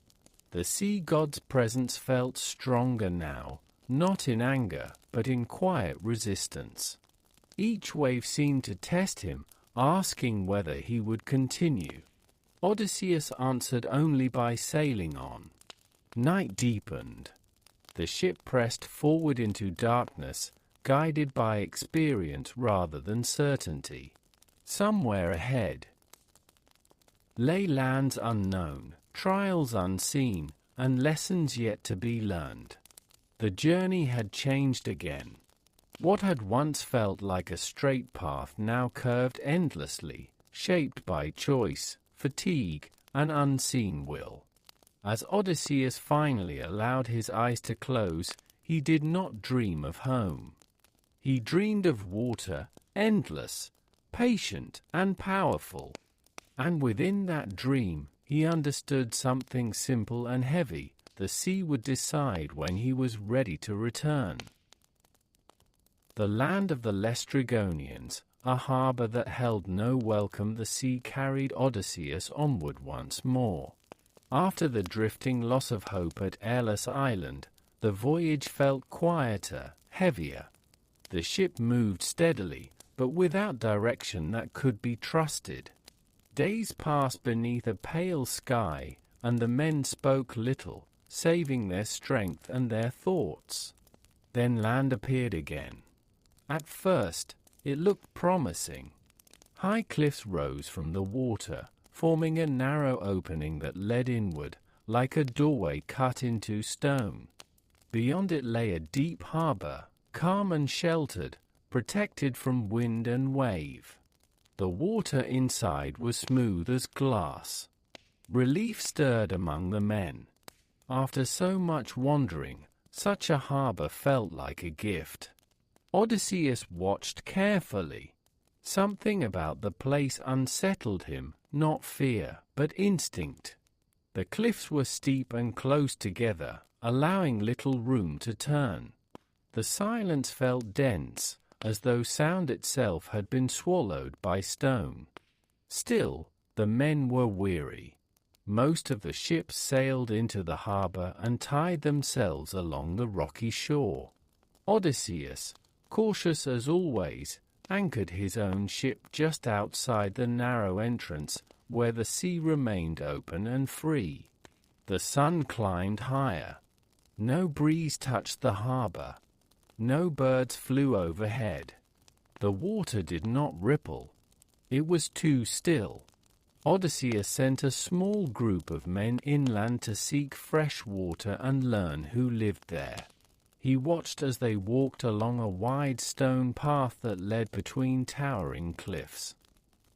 The sea god's presence felt stronger now, not in anger, but in quiet resistance. Each wave seemed to test him, asking whether he would continue. Odysseus answered only by sailing on. Night deepened. The ship pressed forward into darkness, guided by experience rather than certainty. Somewhere ahead lay lands unknown, trials unseen, and lessons yet to be learned. The journey had changed again. What had once felt like a straight path now curved endlessly, shaped by choice, fatigue, and unseen will. As Odysseus finally allowed his eyes to close, he did not dream of home. He dreamed of water, endless, patient, and powerful. And within that dream, he understood something simple and heavy. The sea would decide when he was ready to return. The land of the Laestrygonians, a harbor that held no welcome, the sea carried Odysseus onward once more. After the drifting loss of hope at Hellas Island, the voyage felt quieter, heavier. The ship moved steadily, but without direction that could be trusted. Days passed beneath a pale sky, and the men spoke little, saving their strength and their thoughts. Then land appeared again. At first, it looked promising. High cliffs rose from the water, forming a narrow opening that led inward, like a doorway cut into stone. Beyond it lay a deep harbor, calm and sheltered, protected from wind and wave. The water inside was smooth as glass. Relief stirred among the men. After so much wandering, such a harbor felt like a gift. Odysseus watched carefully. Something about the place unsettled him, not fear, but instinct. The cliffs were steep and close together, allowing little room to turn. The silence felt dense, as though sound itself had been swallowed by stone. Still, the men were weary. Most of the ships sailed into the harbor and tied themselves along the rocky shore. Odysseus, cautious as always, anchored his own ship just outside the narrow entrance where the sea remained open and free. The sun climbed higher. No breeze touched the harbor. No birds flew overhead. The water did not ripple. It was too still. Odysseus sent a small group of men inland to seek fresh water and learn who lived there. He watched as they walked along a wide stone path that led between towering cliffs.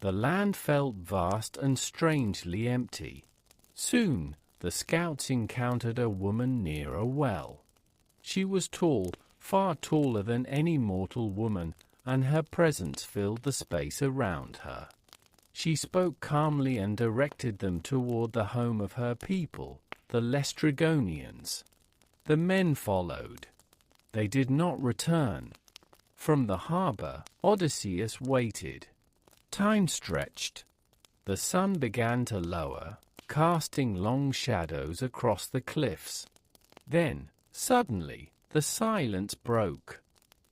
The land felt vast and strangely empty. Soon, the scouts encountered a woman near a well. She was tall, far taller than any mortal woman, and her presence filled the space around her. She spoke calmly and directed them toward the home of her people, the Laestrygonians. The men followed. They did not return. From the harbor, Odysseus waited. Time stretched. The sun began to lower, casting long shadows across the cliffs. Then, suddenly, the silence broke.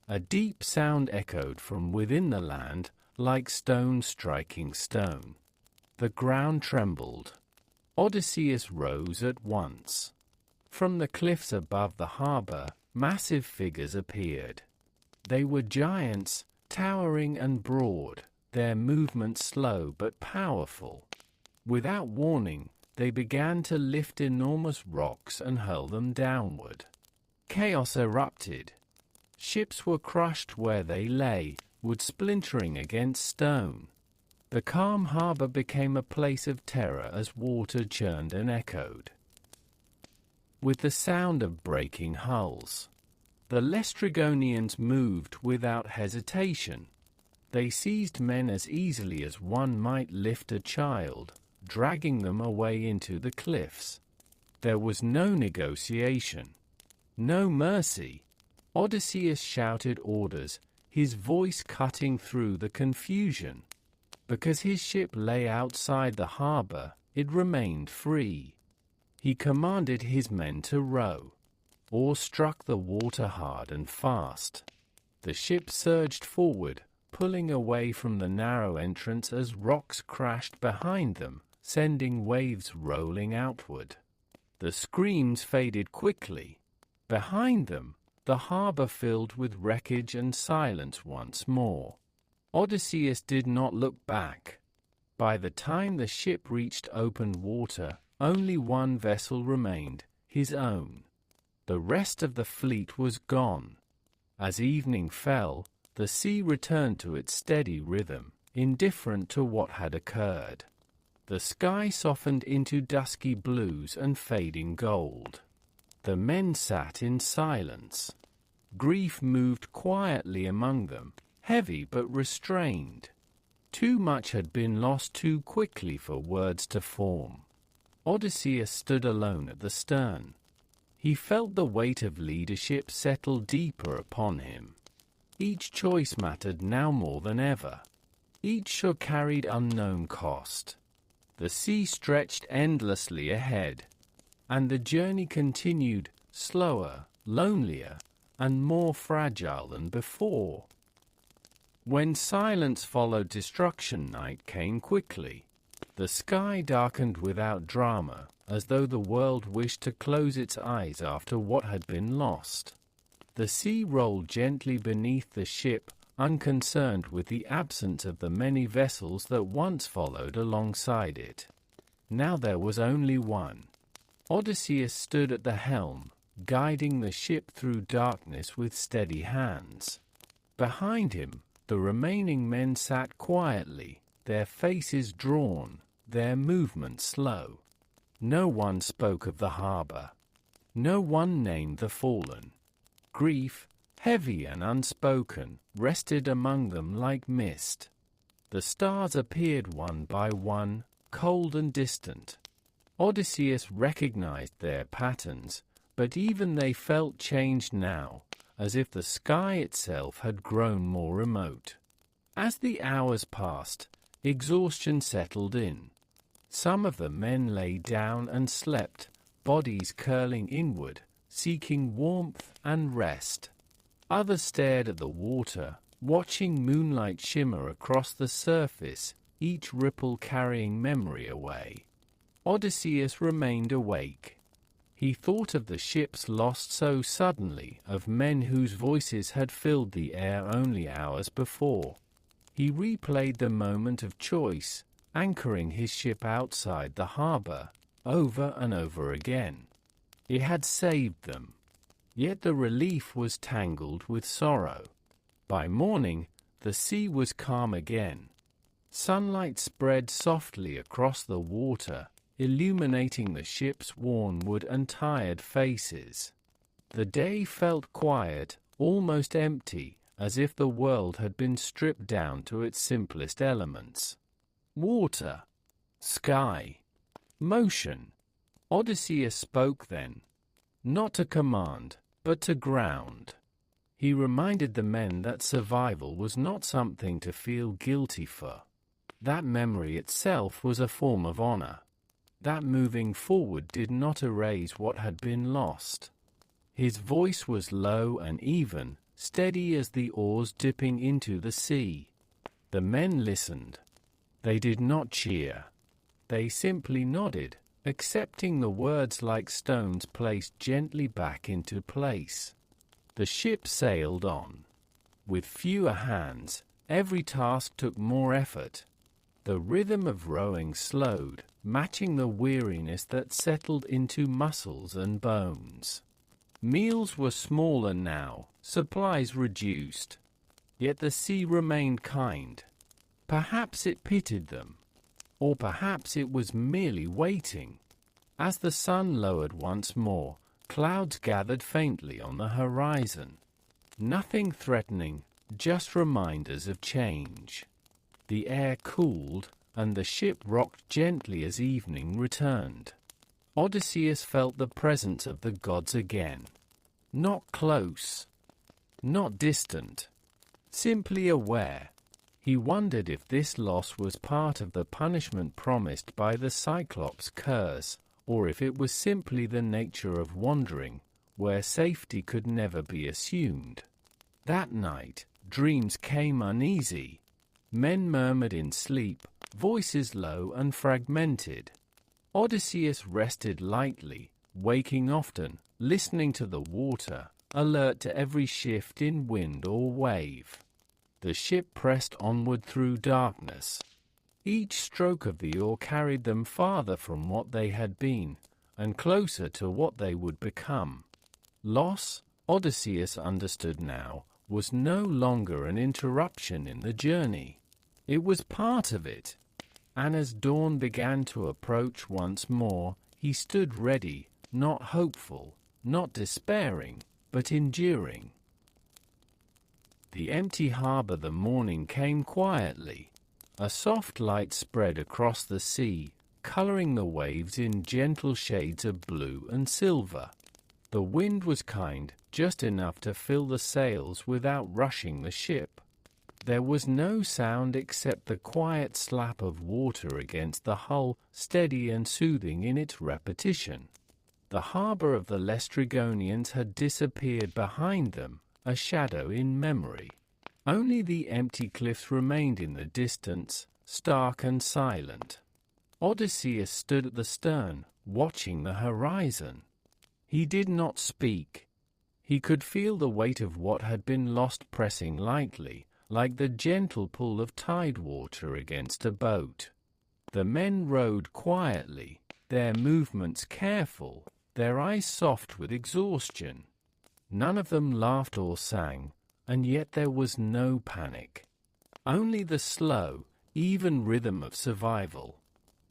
A deep sound echoed from within the land, like stone striking stone. The ground trembled. Odysseus rose at once. From the cliffs above the harbor, massive figures appeared. They were giants, towering and broad, their movements slow but powerful. Without warning, they began to lift enormous rocks and hurl them downward. Chaos erupted. Ships were crushed where they lay, wood splintering against stone. The calm harbor became a place of terror as water churned and echoed. With the sound of breaking hulls, the Laestrygonians moved without hesitation. They seized men as easily as one might lift a child, dragging them away into the cliffs. There was no negotiation, no mercy. Odysseus shouted orders, his voice cutting through the confusion. Because his ship lay outside the harbor, it remained free. He commanded his men to row. Oars struck the water hard and fast. The ship surged forward, pulling away from the narrow entrance as rocks crashed behind them, sending waves rolling outward. The screams faded quickly. Behind them, the harbor filled with wreckage and silence once more. Odysseus did not look back. By the time the ship reached open water, only one vessel remained, his own. The rest of the fleet was gone. As evening fell, the sea returned to its steady rhythm, indifferent to what had occurred. The sky softened into dusky blues and fading gold. The men sat in silence. Grief moved quietly among them, heavy but restrained. Too much had been lost too quickly for words to form. Odysseus stood alone at the stern. He felt the weight of leadership settle deeper upon him. Each choice mattered now more than ever. Each shore carried unknown cost. The sea stretched endlessly ahead, and the journey continued, slower, lonelier, and more fragile than before. When silence followed destruction, night came quickly. The sky darkened without drama, as though the world wished to close its eyes after what had been lost. The sea rolled gently beneath the ship, unconcerned with the absence of the many vessels that once followed alongside it. Now there was only one. Odysseus stood at the helm, guiding the ship through darkness with steady hands. Behind him, the remaining men sat quietly, their faces drawn, their movements slow. No one spoke of the harbor. No one named the fallen. Grief, heavy and unspoken, rested among them like mist. The stars appeared one by one, cold and distant. Odysseus recognized their patterns, but even they felt changed now, as if the sky itself had grown more remote. As the hours passed, exhaustion settled in. Some of the men lay down and slept, bodies curling inward, seeking warmth and rest. Others stared at the water, watching moonlight shimmer across the surface, each ripple carrying memory away. Odysseus remained awake. He thought of the ships lost so suddenly, of men whose voices had filled the air only hours before. He replayed the moment of choice, anchoring his ship outside the harbor, over and over again. It had saved them. Yet the relief was tangled with sorrow. By morning, the sea was calm again. Sunlight spread softly across the water, illuminating the ship's worn wood and tired faces. The day felt quiet, almost empty, as if the world had been stripped down to its simplest elements. Water, sky, motion. Odysseus spoke then, not to command, but to ground. He reminded the men that survival was not something to feel guilty for. That memory itself was a form of honor. That moving forward did not erase what had been lost. His voice was low and even, steady as the oars dipping into the sea. The men listened. They did not cheer. They simply nodded, accepting the words like stones placed gently back into place. The ship sailed on. With fewer hands, every task took more effort. The rhythm of rowing slowed, matching the weariness that settled into muscles and bones. Meals were smaller now, supplies reduced. Yet the sea remained kind. Perhaps it pitied them. Or perhaps it was merely waiting. As the sun lowered once more, clouds gathered faintly on the horizon. Nothing threatening, just reminders of change. The air cooled, and the ship rocked gently as evening returned. Odysseus felt the presence of the gods again. Not close, not distant, simply aware. He wondered if this loss was part of the punishment promised by the Cyclops' curse, or if it was simply the nature of wandering, where safety could never be assumed. That night, dreams came uneasy. Men murmured in sleep, voices low and fragmented. Odysseus rested lightly, waking often, listening to the water, alert to every shift in wind or wave. The ship pressed onward through darkness. Each stroke of the oar carried them farther from what they had been, and closer to what they would become. Loss, Odysseus understood now, was no longer an interruption in the journey. It was part of it. And as dawn began to approach once more, he stood ready, not hopeful, not despairing, but enduring. The empty harbor the morning came quietly. A soft light spread across the sea, coloring the waves in gentle shades of blue and silver. The wind was kind, just enough to fill the sails without rushing the ship. There was no sound except the quiet slap of water against the hull, steady and soothing in its repetition. The harbor of the Laestrygonians had disappeared behind them, a shadow in memory. Only the empty cliffs remained in the distance, stark and silent. Odysseus stood at the stern, watching the horizon. He did not speak. He could feel the weight of what had been lost pressing lightly, like the gentle pull of tide water against a boat. The men rowed quietly, their movements careful, their eyes soft with exhaustion. None of them laughed or sang, and yet there was no panic. Only the slow, even rhythm of survival.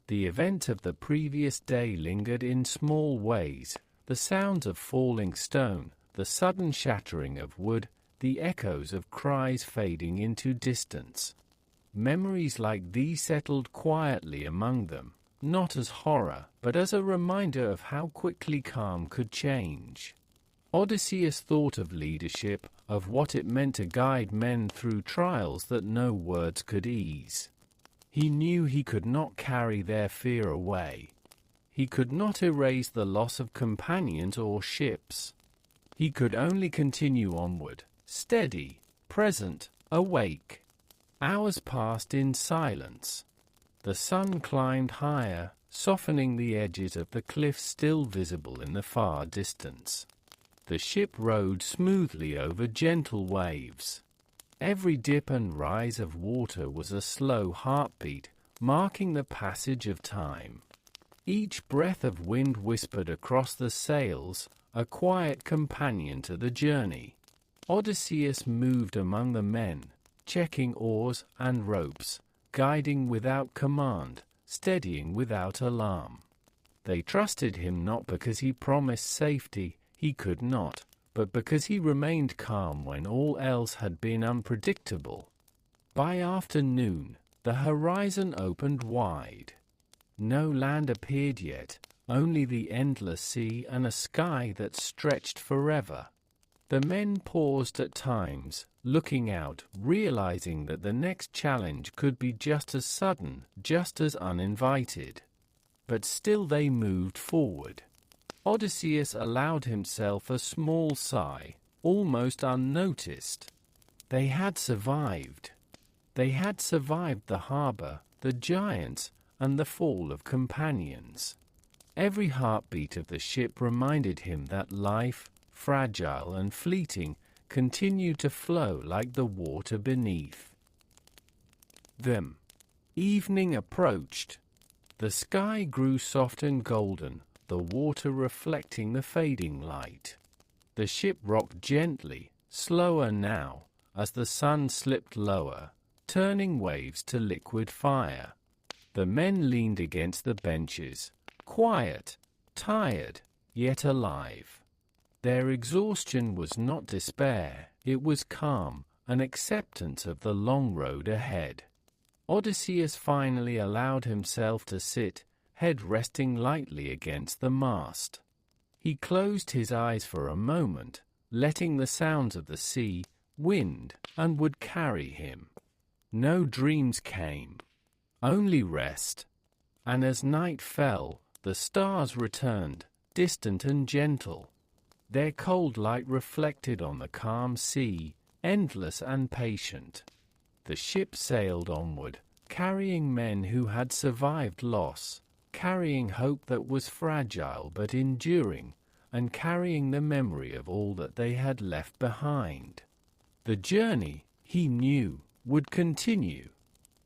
The event of the previous day lingered in small ways, the sounds of falling stone, the sudden shattering of wood, the echoes of cries fading into distance. Memories like these settled quietly among them, not as horror, but as a reminder of how quickly calm could change. Odysseus thought of leadership, of what it meant to guide men through trials that no words could ease. He knew he could not carry their fear away. He could not erase the loss of companions or ships. He could only continue onward, steady, present, awake. Hours passed in silence. The sun climbed higher, softening the edges of the cliffs still visible in the far distance. The ship rode smoothly over gentle waves. Every dip and rise of water was a slow heartbeat, marking the passage of time. Each breath of wind whispered across the sails, a quiet companion to the journey. Odysseus moved among the men, checking oars and ropes, guiding without command, steadying without alarm. They trusted him not because he promised safety, he could not, but because he remained calm when all else had been unpredictable. By afternoon, the horizon opened wide. No land appeared yet, only the endless sea and a sky that stretched forever. The men paused at times, looking out, realizing that the next challenge could be just as sudden, just as uninvited. But still they moved forward. Odysseus allowed himself a small sigh, almost unnoticed. They had survived. They had survived the harbor, the giants, and the fall of companions. Every heartbeat of the ship reminded him that life, fragile and fleeting, continued to flow like the water beneath them. Evening approached. The sky grew soft and golden, the water reflecting the fading light. The ship rocked gently, slower now, as the sun slipped lower, turning waves to liquid fire. The men leaned against the benches, quiet, tired, yet alive. Their exhaustion was not despair, it was calm, an acceptance of the long road ahead. Odysseus finally allowed himself to sit, head resting lightly against the mast. He closed his eyes for a moment, letting the sounds of the sea, wind, and wood carry him. No dreams came, only rest. And as night fell, the stars returned, distant and gentle. Their cold light reflected on the calm sea, endless and patient. The ship sailed onward, carrying men who had survived loss, carrying hope that was fragile but enduring, and carrying the memory of all that they had left behind. The journey, he knew, would continue,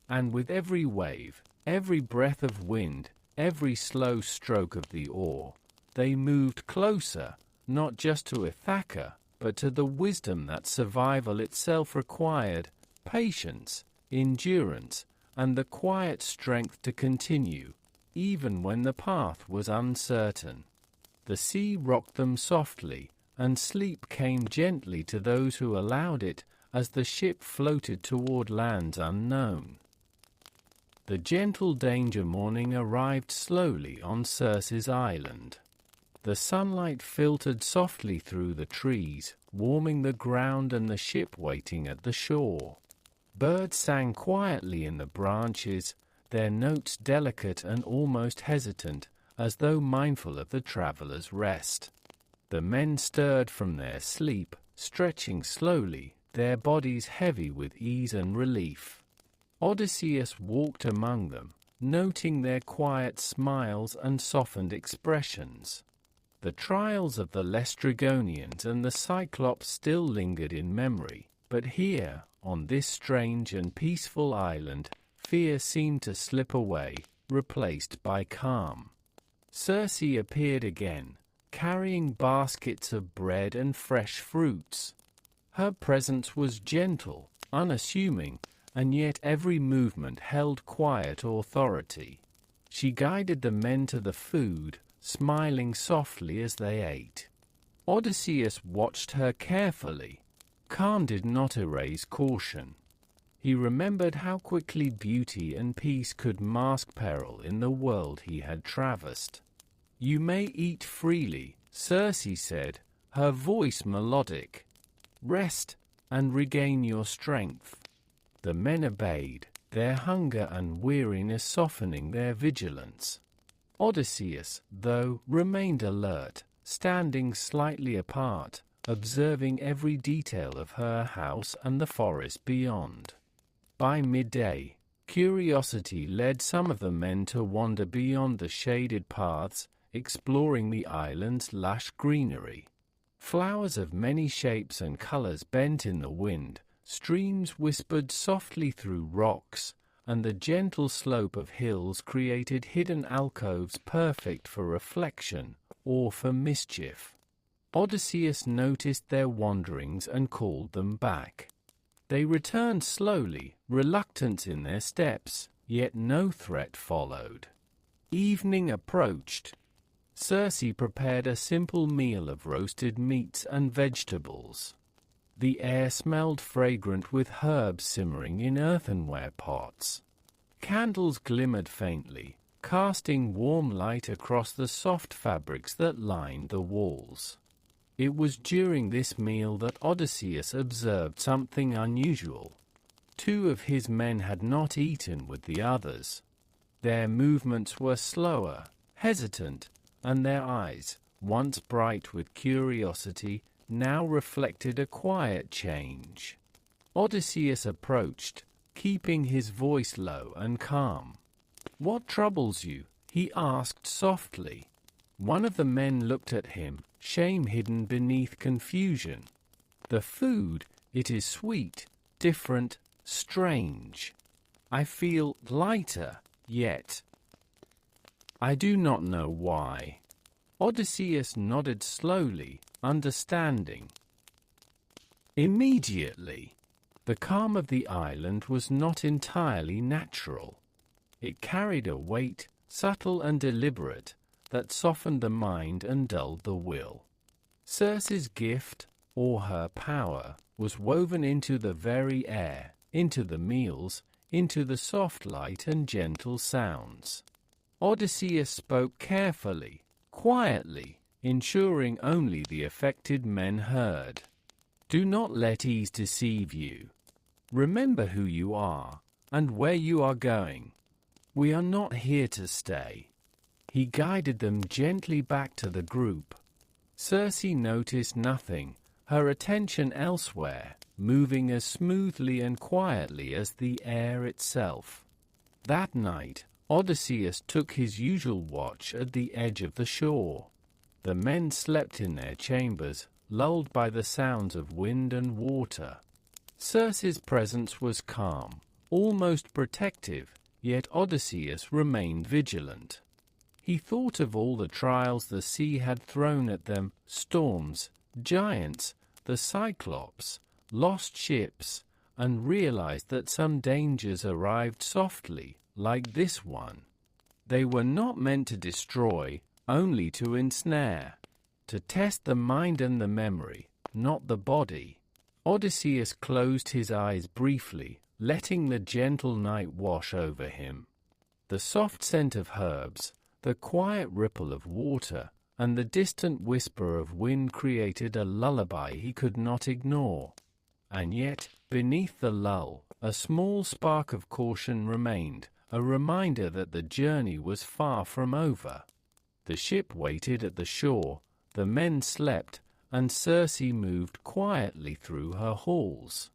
and with every wave, every breath of wind, every slow stroke of the oar, they moved closer, not just to Ithaca, but to the wisdom that survival itself required, patience, endurance, and the quiet strength to continue, even when the path was uncertain. The sea rocked them softly, and sleep came gently to those who allowed it as the ship floated toward lands unknown. The gentle danger morning arrived slowly on Circe's island. The sunlight filtered softly through the trees, warming the ground and the ship waiting at the shore. Birds sang quietly in the branches, their notes delicate and almost hesitant, as though mindful of the traveler's rest. The men stirred from their sleep, stretching slowly, their bodies heavy with ease and relief. Odysseus walked among them, noting their quiet smiles and softened expressions. The trials of the Laestrygonians and the Cyclops still lingered in memory, but here, on this strange and peaceful island, fear seemed to slip away, replaced by calm. Circe appeared again, carrying baskets of bread and fresh fruits. Her presence was gentle, unassuming, and yet every movement held quiet authority. She guided the men to the food, smiling softly as they ate. Odysseus watched her carefully. Calm did not erase caution. He remembered how quickly beauty and peace could mask peril in the world he had traversed. "You may eat freely," Circe said, her voice melodic. "Rest and regain your strength." The men obeyed, their hunger and weariness softening their vigilance. Odysseus, though, remained alert, standing slightly apart, observing every detail of her house and the forest beyond. By midday, curiosity led some of the men to wander beyond the shaded paths, exploring the island's lush greenery. Flowers of many shapes and colors bent in the wind, streams whispered softly through rocks, and the gentle slope of hills created hidden alcoves perfect for reflection or for mischief. Odysseus noticed their wanderings and called them back. They returned slowly, reluctant in their steps, yet no threat followed. Evening approached. Circe prepared a simple meal of roasted meats and vegetables. The air smelled fragrant with herbs simmering in earthenware pots. Candles glimmered faintly, casting warm light across the soft fabrics that lined the walls. It was during this meal that Odysseus observed something unusual. 2 of his men had not eaten with the others. Their movements were slower, hesitant, and their eyes, once bright with curiosity, now reflected a quiet change. Odysseus approached, keeping his voice low and calm. "What troubles you?" he asked softly. One of the men looked at him, shame hidden beneath confusion. "The food, it is sweet, different, strange. I feel lighter, yet I do not know why." Odysseus nodded slowly, understanding. Immediately, the calm of the island was not entirely natural. It carried a weight, subtle and deliberate, that softened the mind and dulled the will. Circe's gift, or her power, was woven into the very air, into the meals, into the soft light and gentle sounds. Odysseus spoke carefully, quietly, ensuring only the affected men heard. "Do not let ease deceive you. Remember who you are, and where you are going. We are not here to stay." He guided them gently back to the group. Circe noticed nothing, her attention elsewhere, moving as smoothly and quietly as the air itself. That night, Odysseus took his usual watch at the edge of the shore. The men slept in their chambers, lulled by the sounds of wind and water. Circe's presence was calm, almost protective, yet Odysseus remained vigilant. He thought of all the trials the sea had thrown at them, storms, giants, the Cyclops, lost ships, and realized that some dangers arrived softly, like this one. They were not meant to destroy, only to ensnare, to test the mind and the memory, not the body. Odysseus closed his eyes briefly, letting the gentle night wash over him. The soft scent of herbs, the quiet ripple of water, and the distant whisper of wind created a lullaby he could not ignore. And yet, beneath the lull, a small spark of caution remained, a reminder that the journey was far from over. The ship waited at the shore, the men slept, and Circe moved quietly through her halls.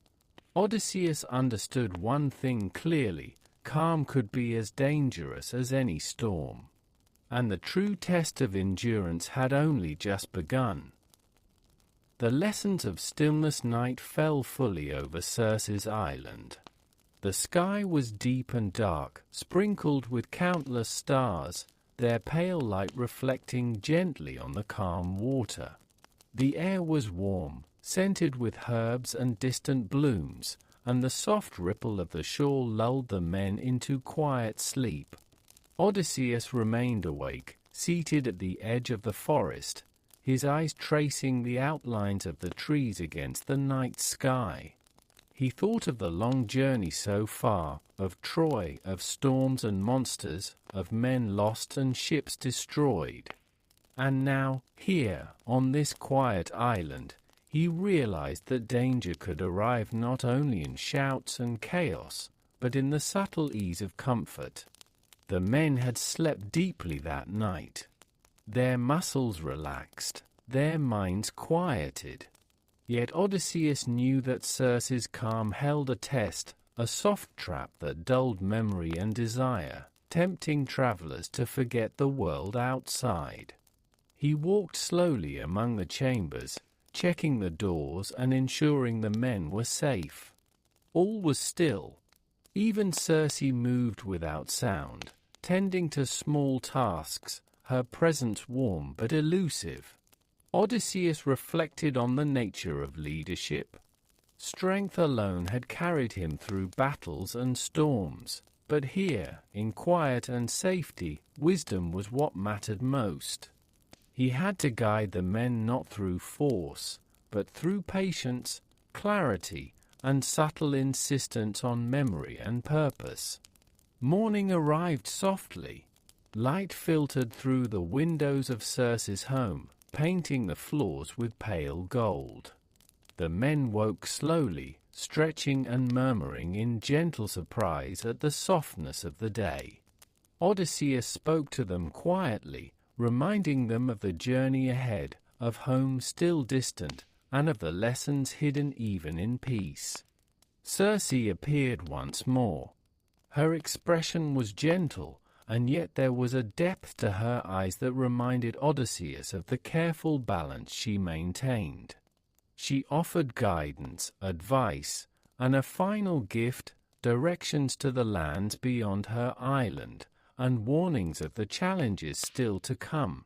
Odysseus understood one thing clearly: calm could be as dangerous as any storm. And the true test of endurance had only just begun. The lessons of stillness night fell fully over Circe's island. The sky was deep and dark, sprinkled with countless stars, their pale light reflecting gently on the calm water. The air was warm, scented with herbs and distant blooms, and the soft ripple of the shore lulled the men into quiet sleep. Odysseus remained awake, seated at the edge of the forest, his eyes tracing the outlines of the trees against the night sky. He thought of the long journey so far, of Troy, of storms and monsters, of men lost and ships destroyed. And now, here, on this quiet island, he realized that danger could arrive not only in shouts and chaos, but in the subtle ease of comfort. The men had slept deeply that night. Their muscles relaxed, their minds quieted. Yet Odysseus knew that Circe's calm held a test, a soft trap that dulled memory and desire, tempting travelers to forget the world outside. He walked slowly among the chambers, checking the doors and ensuring the men were safe. All was still. Even Circe moved without sound, tending to small tasks, her presence warm but elusive. Odysseus reflected on the nature of leadership. Strength alone had carried him through battles and storms, but here, in quiet and safety, wisdom was what mattered most. He had to guide the men not through force, but through patience, clarity, and subtle insistence on memory and purpose. Morning arrived softly. Light filtered through the windows of Circe's home, painting the floors with pale gold. The men woke slowly, stretching and murmuring in gentle surprise at the softness of the day. Odysseus spoke to them quietly, reminding them of the journey ahead, of home still distant, and of the lessons hidden even in peace. Circe appeared once more. Her expression was gentle, and yet there was a depth to her eyes that reminded Odysseus of the careful balance she maintained. She offered guidance, advice, and a final gift, directions to the lands beyond her island, and warnings of the challenges still to come.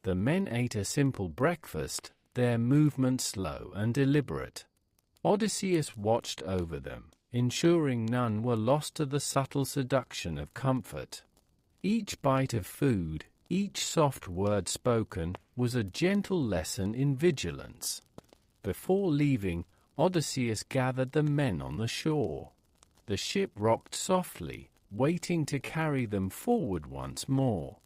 The men ate a simple breakfast, their movements slow and deliberate. Odysseus watched over them, ensuring none were lost to the subtle seduction of comfort. Each bite of food, each soft word spoken, was a gentle lesson in vigilance. Before leaving, Odysseus gathered the men on the shore. The ship rocked softly, waiting to carry them forward once more.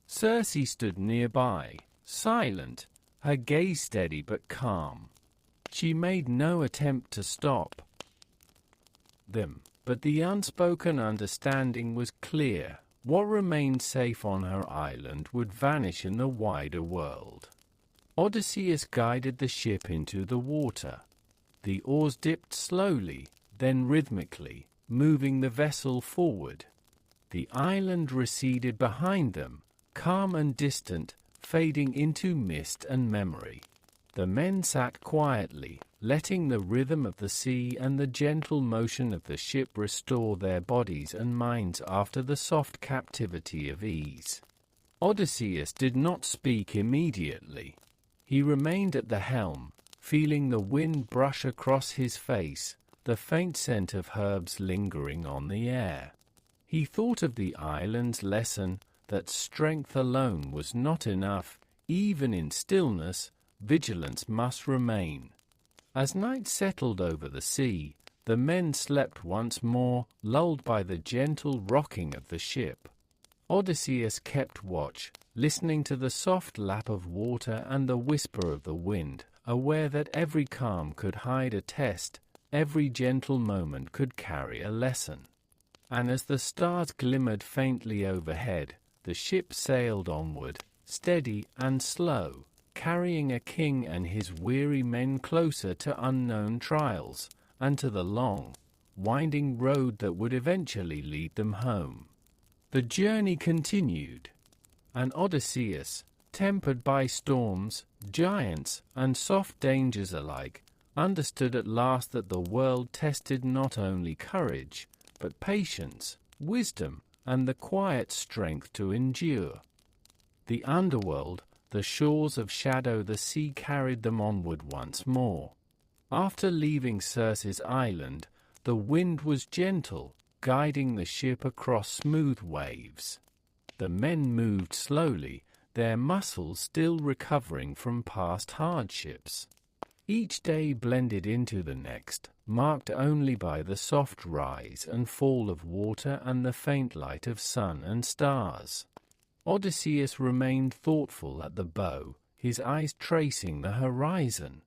Circe stood nearby, silent, her gaze steady but calm. She made no attempt to stop them, but the unspoken understanding was clear. What remained safe on her island would vanish in the wider world. Odysseus guided the ship into the water. The oars dipped slowly, then rhythmically, moving the vessel forward. The island receded behind them, calm and distant, fading into mist and memory. The men sat quietly, letting the rhythm of the sea and the gentle motion of the ship restore their bodies and minds after the soft captivity of ease. Odysseus did not speak immediately. He remained at the helm, feeling the wind brush across his face, the faint scent of herbs lingering on the air. He thought of the island's lesson, that strength alone was not enough. Even in stillness, vigilance must remain. As night settled over the sea, the men slept once more, lulled by the gentle rocking of the ship. Odysseus kept watch, listening to the soft lap of water and the whisper of the wind, aware that every calm could hide a test, every gentle moment could carry a lesson. And as the stars glimmered faintly overhead, the ship sailed onward, steady and slow, carrying a king and his weary men closer to unknown trials, and to the long, winding road that would eventually lead them home. The journey continued, and Odysseus, tempered by storms, giants, and soft dangers alike, understood at last that the world tested not only courage, but patience, wisdom, and the quiet strength to endure. The underworld, the shores of shadow, the sea carried them onward once more. After leaving Circe's island, the wind was gentle, guiding the ship across smooth waves. The men moved slowly, their muscles still recovering from past hardships. Each day blended into the next, marked only by the soft rise and fall of water and the faint light of sun and stars. Odysseus remained thoughtful at the bow, his eyes tracing the horizon.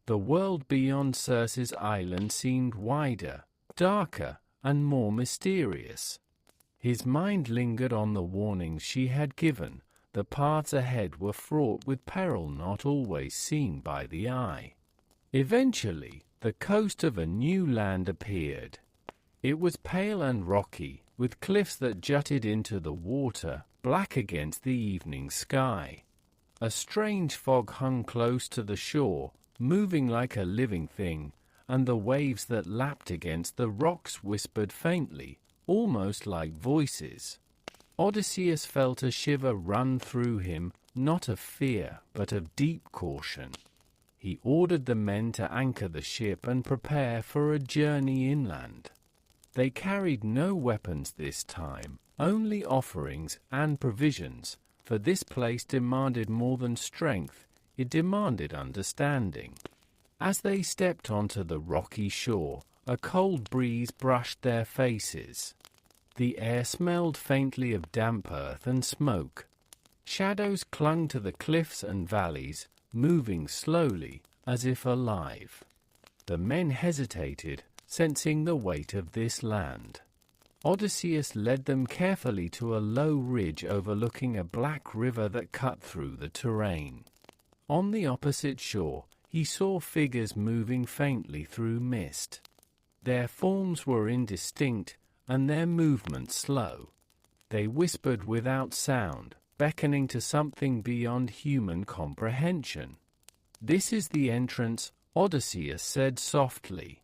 The world beyond Circe's island seemed wider, darker, and more mysterious. His mind lingered on the warnings she had given. The paths ahead were fraught with peril not always seen by the eye. Eventually, the coast of a new land appeared. It was pale and rocky, with cliffs that jutted into the water, black against the evening sky. A strange fog hung close to the shore, moving like a living thing, and the waves that lapped against the rocks whispered faintly, almost like voices. Odysseus felt a shiver run through him, not of fear, but of deep caution. He ordered the men to anchor the ship and prepare for a journey inland. They carried no weapons this time, only offerings and provisions, for this place demanded more than strength, it demanded understanding. As they stepped onto the rocky shore, a cold breeze brushed their faces. The air smelled faintly of damp earth and smoke. Shadows clung to the cliffs and valleys, moving slowly, as if alive. The men hesitated, sensing the weight of this land. Odysseus led them carefully to a low ridge overlooking a black river that cut through the terrain. On the opposite shore, he saw figures moving faintly through mist. Their forms were indistinct, and their movements slow. They whispered without sound, beckoning to something beyond human comprehension. "This is the entrance," Odysseus said softly.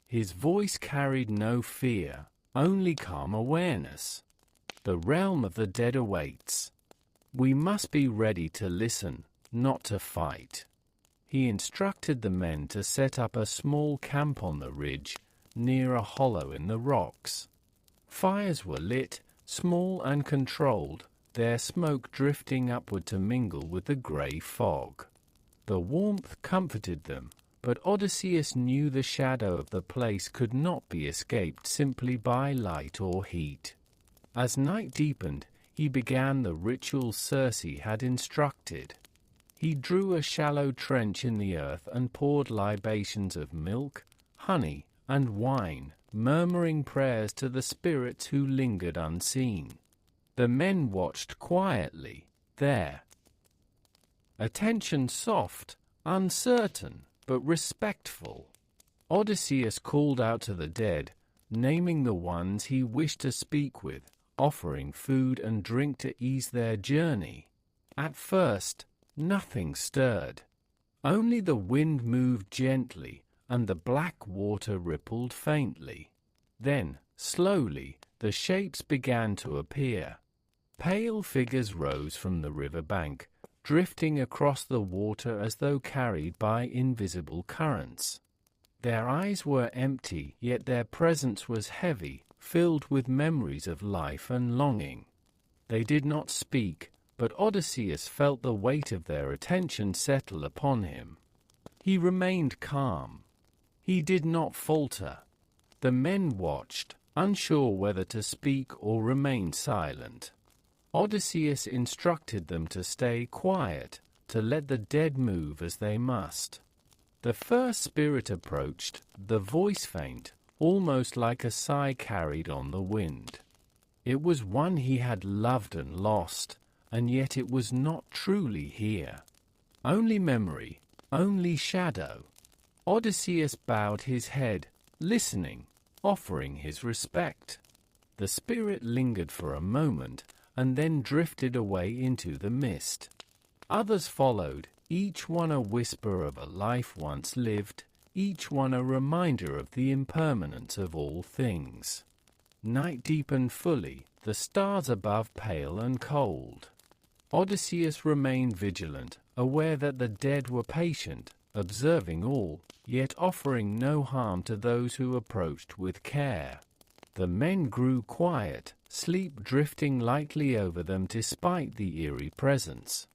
His voice carried no fear, only calm awareness. "The realm of the dead awaits. We must be ready to listen, not to fight." He instructed the men to set up a small camp on the ridge, near a hollow in the rocks. Fires were lit, small and controlled, their smoke drifting upward to mingle with the grey fog. The warmth comforted them, but Odysseus knew the shadow of the place could not be escaped simply by light or heat. As night deepened, he began the ritual Circe had instructed. He drew a shallow trench in the earth and poured libations of milk, honey, and wine, murmuring prayers to the spirits who lingered unseen. The men watched quietly, there. Attention soft, uncertain, but respectful. Odysseus called out to the dead, naming the ones he wished to speak with, offering food and drink to ease their journey. At first, nothing stirred. Only the wind moved gently, and the black water rippled faintly. Then, slowly, the shapes began to appear. Pale figures rose from the river bank, drifting across the water as though carried by invisible currents. Their eyes were empty, yet their presence was heavy, filled with memories of life and longing. They did not speak, but Odysseus felt the weight of their attention settle upon him. He remained calm. He did not falter. The men watched, unsure whether to speak or remain silent. Odysseus instructed them to stay quiet, to let the dead move as they must. The first spirit approached, the voice faint, almost like a sigh carried on the wind. It was one he had loved and lost, and yet it was not truly here. Only memory, only shadow. Odysseus bowed his head, listening, offering his respect. The spirit lingered for a moment, and then drifted away into the mist. Others followed, each one a whisper of a life once lived, each one a reminder of the impermanence of all things. Night deepened fully, the stars above pale and cold. Odysseus remained vigilant, aware that the dead were patient, observing all, yet offering no harm to those who approached with care. The men grew quiet, sleep drifting lightly over them despite the eerie presence.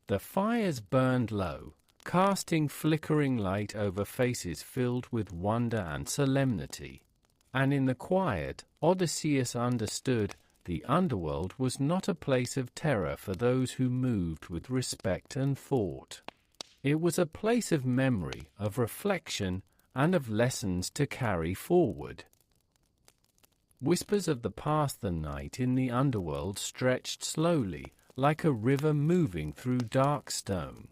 The fires burned low, casting flickering light over faces filled with wonder and solemnity. And in the quiet, Odysseus understood the underworld was not a place of terror for those who moved with respect and thought. It was a place of memory, of reflection, and of lessons to carry forward. Whispers of the past. The night in the underworld stretched slowly, like a river moving through dark stone.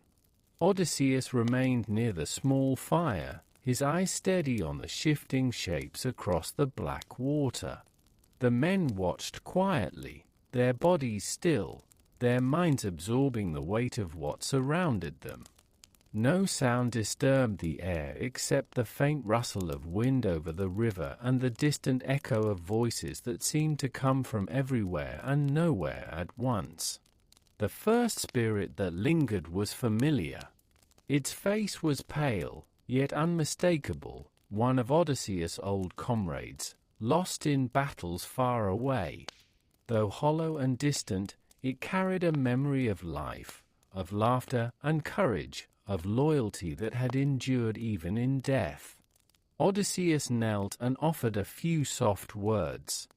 Odysseus remained near the small fire, his eyes steady on the shifting shapes across the black water. The men watched quietly, their bodies still, their minds absorbing the weight of what surrounded them. No sound disturbed the air except the faint rustle of wind over the river and the distant echo of voices that seemed to come from everywhere and nowhere at once. The first spirit that lingered was familiar. Its face was pale, yet unmistakable, one of Odysseus' old comrades, lost in battles far away. Though hollow and distant, it carried a memory of life, of laughter and courage, of loyalty that had endured even in death. Odysseus knelt and offered a few soft words.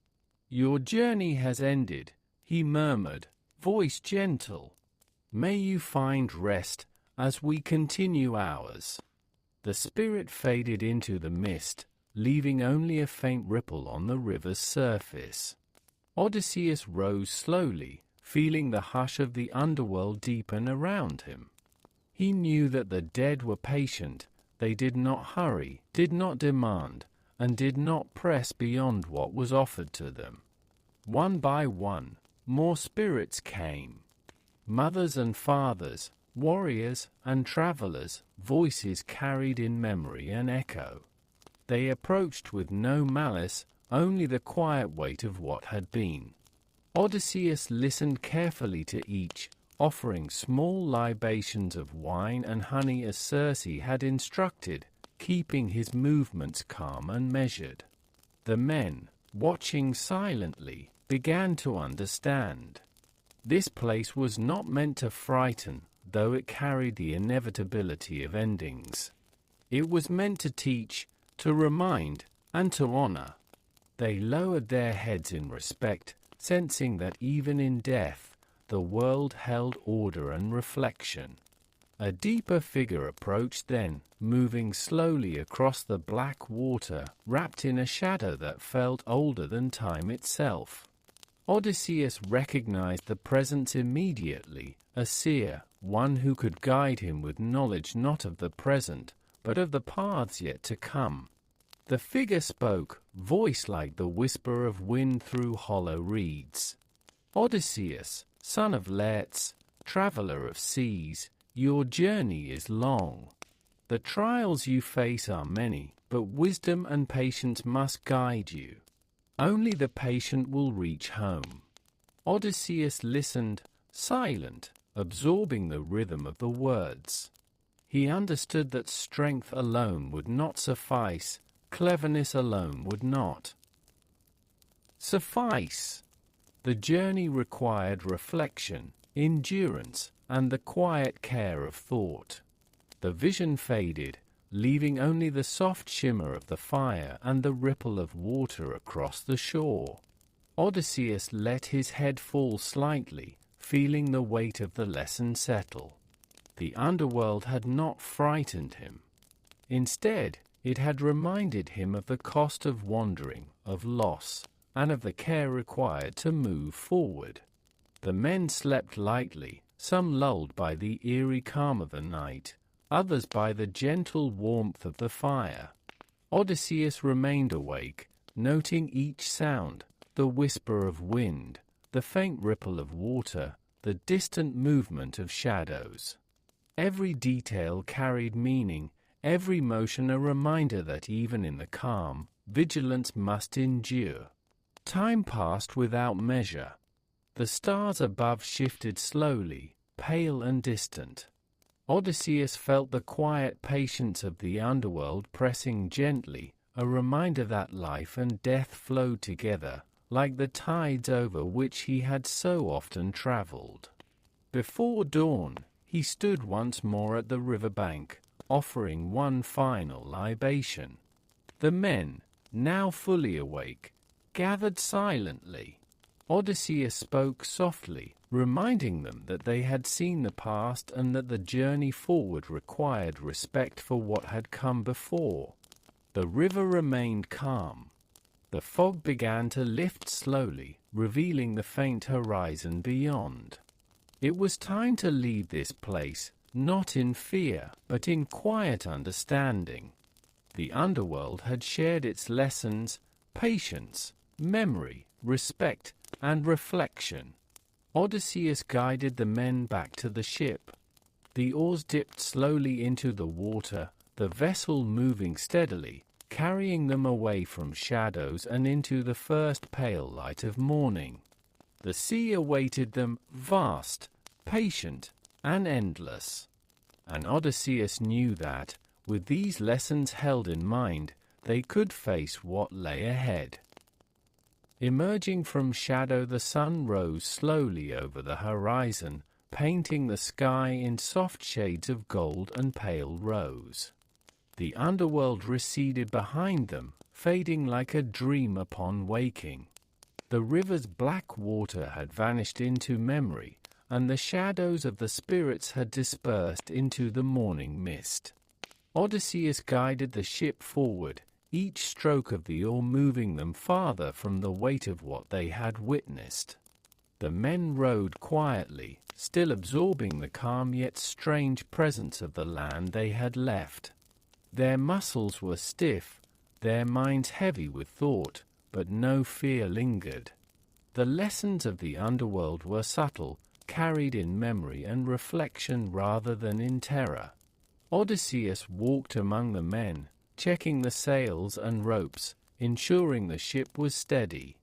"Your journey has ended," he murmured, voice gentle. "May you find rest as we continue ours." The spirit faded into the mist, leaving only a faint ripple on the river's surface. Odysseus rose slowly, feeling the hush of the underworld deepen around him. He knew that the dead were patient. They did not hurry, did not demand, and did not press beyond what was offered to them. One by one, more spirits came. Mothers and fathers, warriors and travelers, voices carried in memory and echo. They approached with no malice, only the quiet weight of what had been. Odysseus listened carefully to each, offering small libations of wine and honey as Circe had instructed, keeping his movements calm and measured. The men, watching silently, began to understand. This place was not meant to frighten, though it carried the inevitability of endings. It was meant to teach, to remind, and to honor. They lowered their heads in respect, sensing that even in death, the world held order and reflection. A deeper figure approached then, moving slowly across the black water, wrapped in a shadow that felt older than time itself. Odysseus recognized the presence immediately, a seer, one who could guide him with knowledge not of the present, but of the paths yet to come. The figure spoke, voice like the whisper of wind through hollow reeds. "Odysseus, son of Laertes, traveler of seas, your journey is long. The trials you face are many, but wisdom and patience must guide you. Only the patient will reach home." Odysseus listened, silent, absorbing the rhythm of the words. He understood that strength alone would not suffice, cleverness alone would not suffice. The journey required reflection, endurance, and the quiet care of thought. The vision faded, leaving only the soft shimmer of the fire and the ripple of water across the shore. Odysseus let his head fall slightly, feeling the weight of the lesson settle. The underworld had not frightened him. Instead, it had reminded him of the cost of wandering, of loss, and of the care required to move forward. The men slept lightly, some lulled by the eerie calm of the night, others by the gentle warmth of the fire. Odysseus remained awake, noting each sound, the whisper of wind, the faint ripple of water, the distant movement of shadows. Every detail carried meaning, every motion a reminder that even in the calm, vigilance must endure. Time passed without measure. The stars above shifted slowly, pale and distant. Odysseus felt the quiet patience of the underworld pressing gently, a reminder that life and death flowed together, like the tides over which he had so often traveled. Before dawn, he stood once more at the riverbank, offering one final libation. The men, now fully awake, gathered silently. Odysseus spoke softly, reminding them that they had seen the past and that the journey forward required respect for what had come before. The river remained calm. The fog began to lift slowly, revealing the faint horizon beyond. It was time to leave this place, not in fear, but in quiet understanding. The underworld had shared its lessons: patience, memory, respect, and reflection. Odysseus guided the men back to the ship. The oars dipped slowly into the water, the vessel moving steadily, carrying them away from shadows and into the first pale light of morning. The sea awaited them, vast, patient, and endless. And Odysseus knew that, with these lessons held in mind, they could face what lay ahead. Emerging from shadow, the sun rose slowly over the horizon, painting the sky in soft shades of gold and pale rose. The underworld receded behind them, fading like a dream upon waking. The river's black water had vanished into memory, and the shadows of the spirits had dispersed into the morning mist. Odysseus guided the ship forward, each stroke of the oar moving them farther from the weight of what they had witnessed. The men rowed quietly, still absorbing the calm yet strange presence of the land they had left. Their muscles were stiff, their minds heavy with thought, but no fear lingered. The lessons of the underworld were subtle, carried in memory and reflection rather than in terror. Odysseus walked among the men, checking the sails and ropes, ensuring the ship was steady.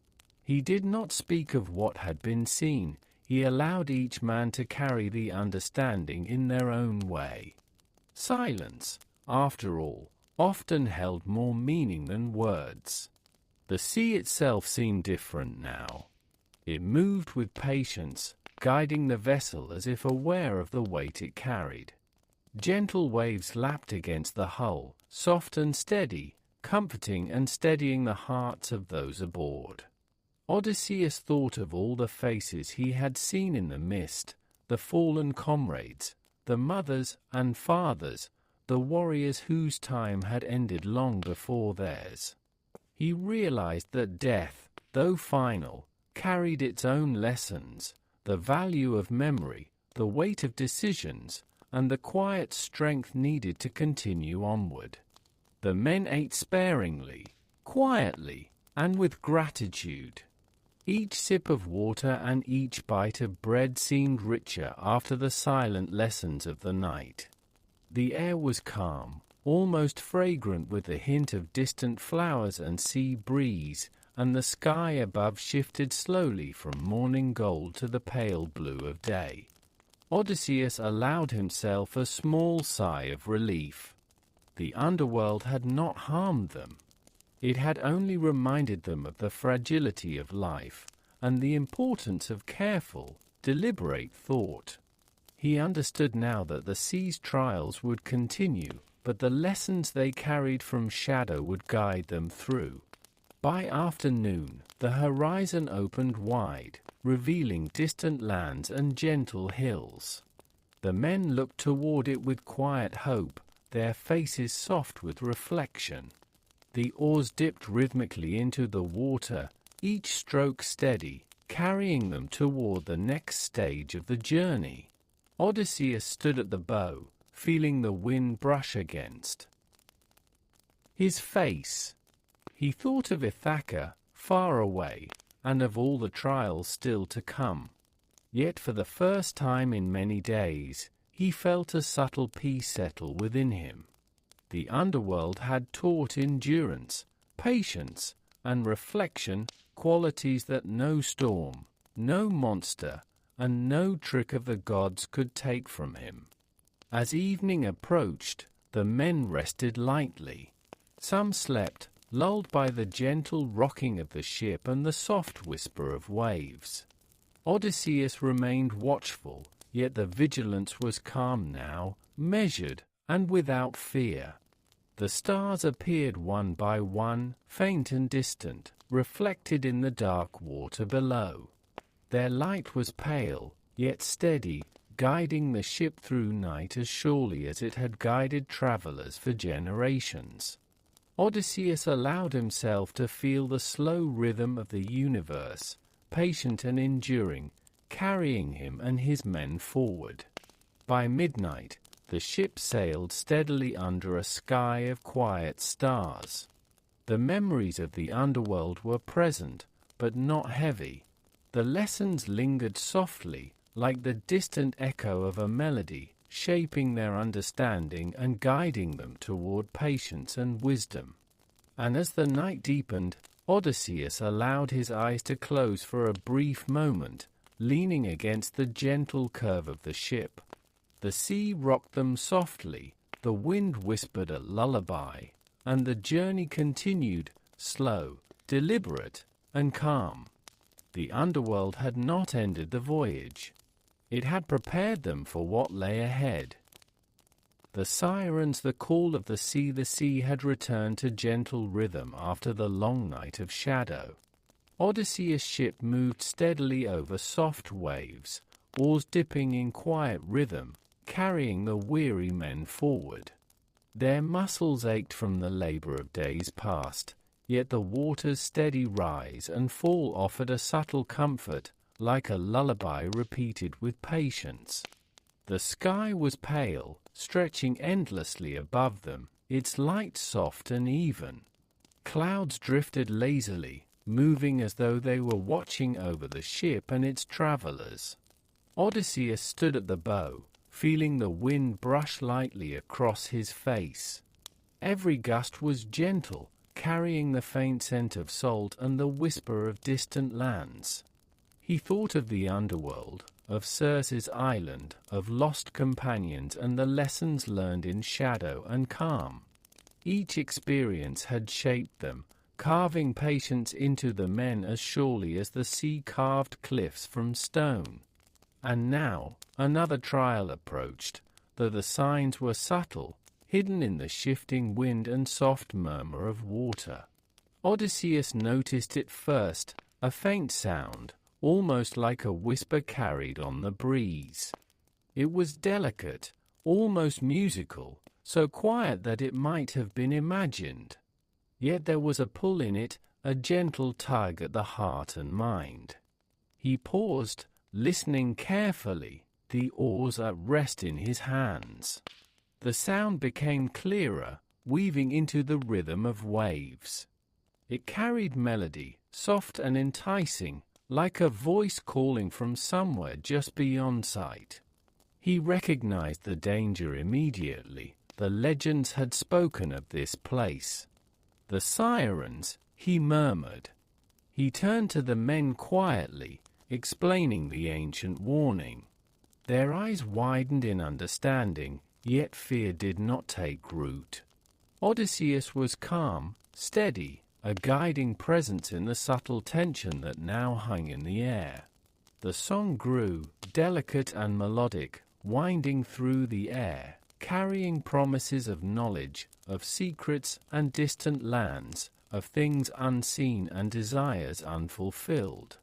He did not speak of what had been seen. He allowed each man to carry the understanding in their own way. Silence, after all, often held more meaning than words. The sea itself seemed different now. It moved with patience, guiding the vessel as if aware of the weight it carried. Gentle waves lapped against the hull, soft and steady, comforting and steadying the hearts of those aboard. Odysseus thought of all the faces he had seen in the mist, the fallen comrades, the mothers and fathers, the warriors whose time had ended long before theirs. He realized that death, though final, carried its own lessons, the value of memory, the weight of decisions, and the quiet strength needed to continue onward. The men ate sparingly, quietly, and with gratitude. Each sip of water and each bite of bread seemed richer after the silent lessons of the night. The air was calm, almost fragrant with the hint of distant flowers and sea breeze, and the sky above shifted slowly from morning gold to the pale blue of day. Odysseus allowed himself a small sigh of relief. The underworld had not harmed them. It had only reminded them of the fragility of life, and the importance of careful, deliberate thought. He understood now that the sea's trials would continue, but the lessons they carried from shadow would guide them through. By afternoon, the horizon opened wide, revealing distant lands and gentle hills. The men looked toward it with quiet hope, their faces soft with reflection. The oars dipped rhythmically into the water, each stroke steady, carrying them toward the next stage of the journey. Odysseus stood at the bow, feeling the wind brush against his face. He thought of Ithaca, far away, and of all the trials still to come. Yet for the first time in many days, he felt a subtle peace settle within him. The underworld had taught endurance, patience, and reflection, qualities that no storm, no monster, and no trick of the gods could take from him. As evening approached, the men rested lightly. Some slept, lulled by the gentle rocking of the ship and the soft whisper of waves. Odysseus remained watchful, yet the vigilance was calm now, measured, and without fear. The stars appeared one by one, faint and distant, reflected in the dark water below. Their light was pale, yet steady, guiding the ship through night as surely as it had guided travelers for generations. Odysseus allowed himself to feel the slow rhythm of the universe, patient and enduring, carrying him and his men forward. By midnight, the ship sailed steadily under a sky of quiet stars. The memories of the underworld were present, but not heavy. The lessons lingered softly, like the distant echo of a melody, shaping their understanding and guiding them toward patience and wisdom. And as the night deepened, Odysseus allowed his eyes to close for a brief moment, leaning against the gentle curve of the ship. The sea rocked them softly, the wind whispered a lullaby, and the journey continued, slow, deliberate, and calm. The underworld had not ended the voyage. It had prepared them for what lay ahead. The sirens, the call of the sea had returned to gentle rhythm after the long night of shadow. Odysseus' ship moved steadily over soft waves, oars dipping in quiet rhythm, carrying the weary men forward. Their muscles ached from the labor of days past, yet the water's steady rise and fall offered a subtle comfort, like a lullaby repeated with patience. The sky was pale, stretching endlessly above them, its light soft and even. Clouds drifted lazily, moving as though they were watching over the ship and its travelers. Odysseus stood at the bow, feeling the wind brush lightly across his face. Every gust was gentle, carrying the faint scent of salt and the whisper of distant lands. He thought of the underworld, of Circe's island, of lost companions and the lessons learned in shadow and calm. Each experience had shaped them, carving patience into the men as surely as the sea carved cliffs from stone. And now, another trial approached, though the signs were subtle, hidden in the shifting wind and soft murmur of water. Odysseus noticed it first, a faint sound, almost like a whisper carried on the breeze. It was delicate, almost musical, so quiet that it might have been imagined. Yet there was a pull in it, a gentle tug at the heart and mind. He paused, listening carefully, the oars at rest in his hands. The sound became clearer, weaving into the rhythm of waves. It carried melody, soft and enticing, like a voice calling from somewhere just beyond sight. He recognized the danger immediately. The legends had spoken of this place. The sirens, he murmured. He turned to the men quietly, explaining the ancient warning. Their eyes widened in understanding, yet fear did not take root. Odysseus was calm, steady, a guiding presence in the subtle tension that now hung in the air. The song grew, delicate and melodic, winding through the air, carrying promises of knowledge, of secrets and distant lands, of things unseen and desires unfulfilled.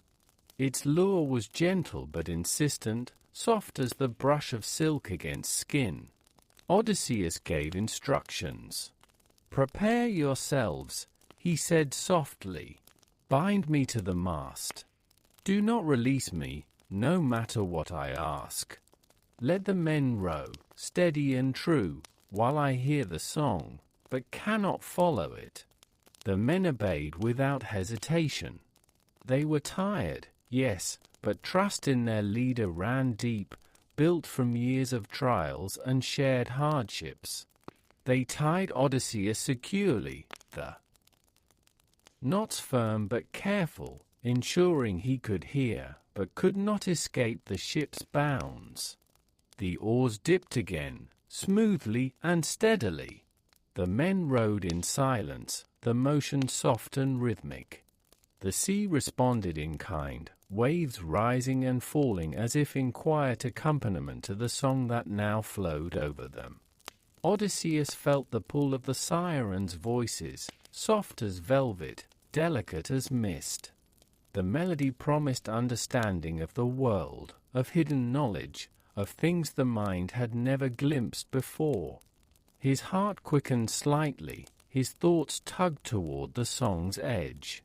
Its lure was gentle but insistent, soft as the brush of silk against skin. Odysseus gave instructions. "Prepare yourselves," he said softly. "Bind me to the mast. Do not release me, no matter what I ask. Let the men row, steady and true, while I hear the song, but cannot follow it." The men obeyed without hesitation. They were tired, yes, but trust in their leader ran deep, built from years of trials and shared hardships. They tied Odysseus securely, the knots firm but careful, ensuring he could hear, but could not escape the ship's bounds. The oars dipped again, smoothly and steadily. The men rowed in silence, the motion soft and rhythmic. The sea responded in kind, waves rising and falling as if in quiet accompaniment to the song that now flowed over them. Odysseus felt the pull of the sirens' voices, soft as velvet, delicate as mist. The melody promised understanding of the world, of hidden knowledge, of things the mind had never glimpsed before. His heart quickened slightly, his thoughts tugged toward the song's edge.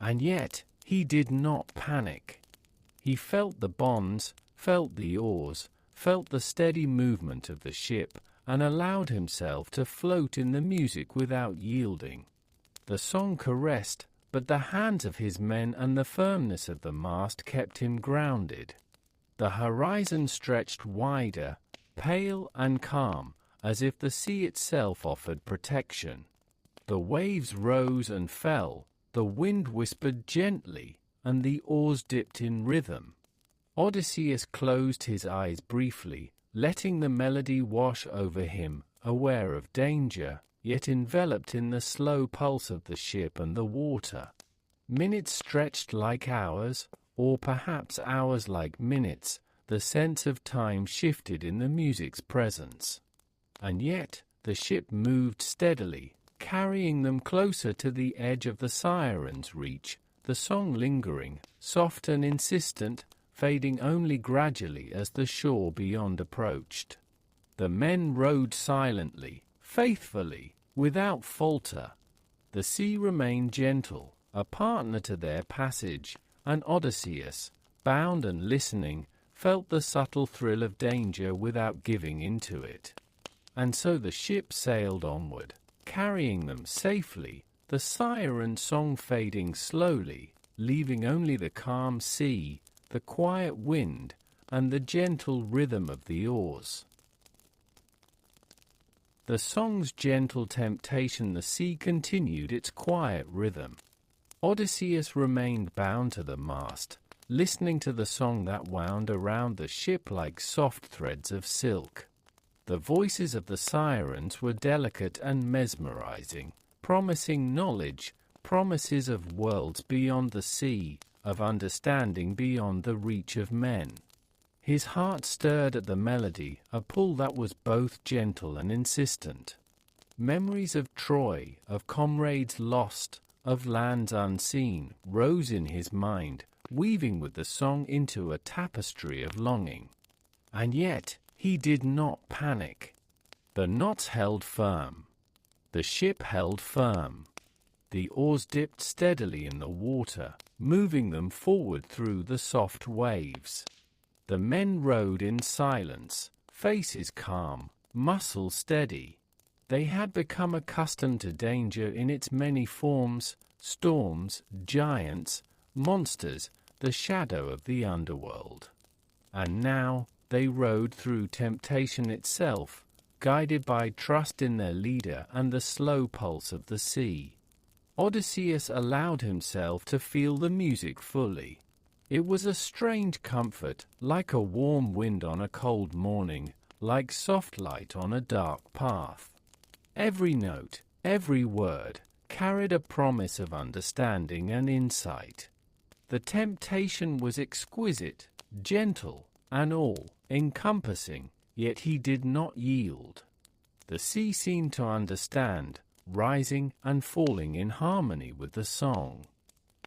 And yet, he did not panic. He felt the bonds, felt the oars, felt the steady movement of the ship, and allowed himself to float in the music without yielding. The song caressed, but the hands of his men and the firmness of the mast kept him grounded. The horizon stretched wider, pale and calm, as if the sea itself offered protection. The waves rose and fell, the wind whispered gently, and the oars dipped in rhythm. Odysseus closed his eyes briefly, letting the melody wash over him, aware of danger, yet enveloped in the slow pulse of the ship and the water. Minutes stretched like hours, or perhaps hours like minutes. The sense of time shifted in the music's presence. And yet, the ship moved steadily, carrying them closer to the edge of the siren's reach, the song lingering, soft and insistent, fading only gradually as the shore beyond approached. The men rowed silently, faithfully, without falter. The sea remained gentle, a partner to their passage, and Odysseus, bound and listening, felt the subtle thrill of danger without giving into it. And so the ship sailed onward, carrying them safely, the siren song fading slowly, leaving only the calm sea, the quiet wind, and the gentle rhythm of the oars. The song's gentle temptation, the sea continued its quiet rhythm. Odysseus remained bound to the mast, listening to the song that wound around the ship like soft threads of silk. The voices of the sirens were delicate and mesmerizing, promising knowledge, promises of worlds beyond the sea, of understanding beyond the reach of men. His heart stirred at the melody, a pull that was both gentle and insistent. Memories of Troy, of comrades lost, of lands unseen, rose in his mind, weaving with the song into a tapestry of longing. And yet, he did not panic. The knots held firm. The ship held firm. The oars dipped steadily in the water, moving them forward through the soft waves. The men rowed in silence, faces calm, muscles steady. They had become accustomed to danger in its many forms, storms, giants, monsters, the shadow of the underworld. And now they rode through temptation itself, guided by trust in their leader and the slow pulse of the sea. Odysseus allowed himself to feel the music fully. It was a strange comfort, like a warm wind on a cold morning, like soft light on a dark path. Every note, every word, carried a promise of understanding and insight. The temptation was exquisite, gentle, and all-encompassing, yet he did not yield. The sea seemed to understand, rising and falling in harmony with the song.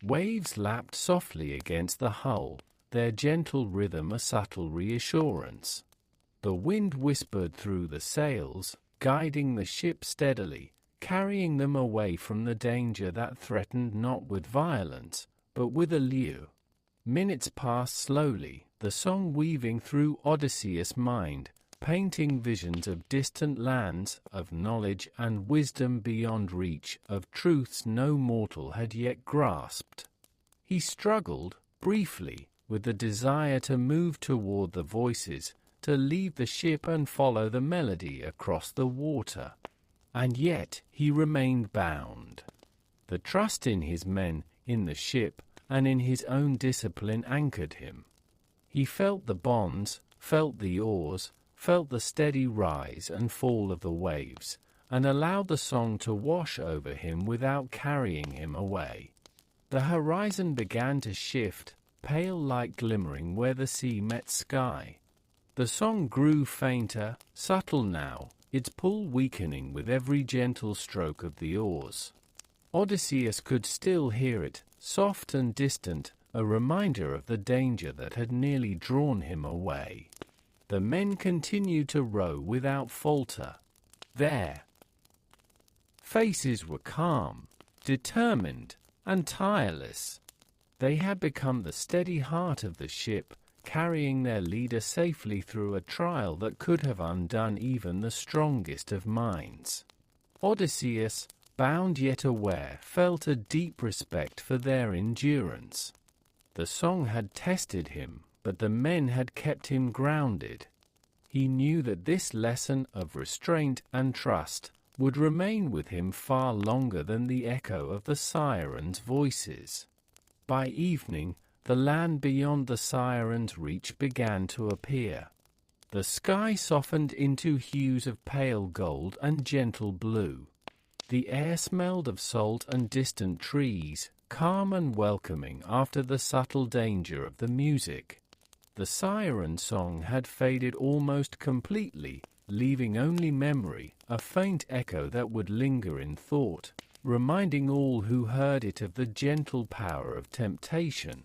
Waves lapped softly against the hull, their gentle rhythm a subtle reassurance. The wind whispered through the sails, guiding the ship steadily, carrying them away from the danger that threatened not with violence, but with a lure. Minutes passed slowly, the song weaving through Odysseus' mind, painting visions of distant lands, of knowledge and wisdom beyond reach, of truths no mortal had yet grasped. He struggled, briefly, with the desire to move toward the voices, to leave the ship and follow the melody across the water. And yet he remained bound. The trust in his men, in the ship, and in his own discipline anchored him. He felt the bonds, felt the oars, felt the steady rise and fall of the waves, and allowed the song to wash over him without carrying him away. The horizon began to shift, pale light glimmering where the sea met sky. The song grew fainter, subtle now, its pull weakening with every gentle stroke of the oars. Odysseus could still hear it, soft and distant, a reminder of the danger that had nearly drawn him away. The men continued to row without falter. Their faces were calm, determined, and tireless. They had become the steady heart of the ship, carrying their leader safely through a trial that could have undone even the strongest of minds. Odysseus, bound yet aware, felt a deep respect for their endurance. The song had tested him, but the men had kept him grounded. He knew that this lesson of restraint and trust would remain with him far longer than the echo of the sirens' voices. By evening, the land beyond the sirens' reach began to appear. The sky softened into hues of pale gold and gentle blue. The air smelled of salt and distant trees, calm and welcoming after the subtle danger of the music. The siren song had faded almost completely, leaving only memory, a faint echo that would linger in thought, reminding all who heard it of the gentle power of temptation.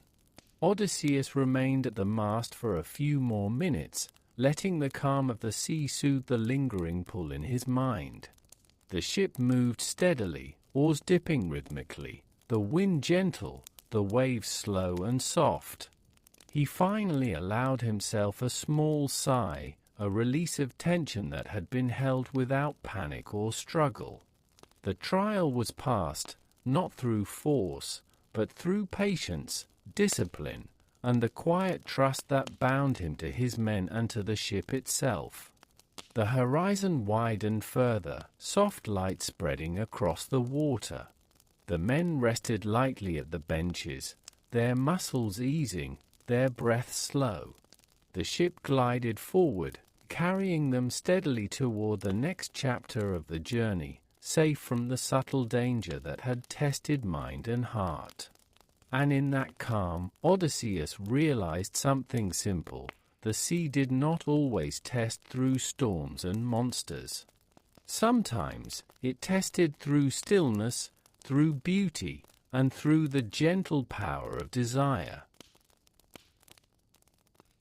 Odysseus remained at the mast for a few more minutes, letting the calm of the sea soothe the lingering pull in his mind. The ship moved steadily, oars dipping rhythmically, the wind gentle, the waves slow and soft. He finally allowed himself a small sigh, a release of tension that had been held without panic or struggle. The trial was passed, not through force, but through patience, discipline, and the quiet trust that bound him to his men and to the ship itself. The horizon widened further, soft light spreading across the water. The men rested lightly at the benches, their muscles easing, their breath slow. The ship glided forward, carrying them steadily toward the next chapter of the journey, safe from the subtle danger that had tested mind and heart. And in that calm, Odysseus realized something simple. The sea did not always test through storms and monsters. Sometimes it tested through stillness, through beauty, and through the gentle power of desire.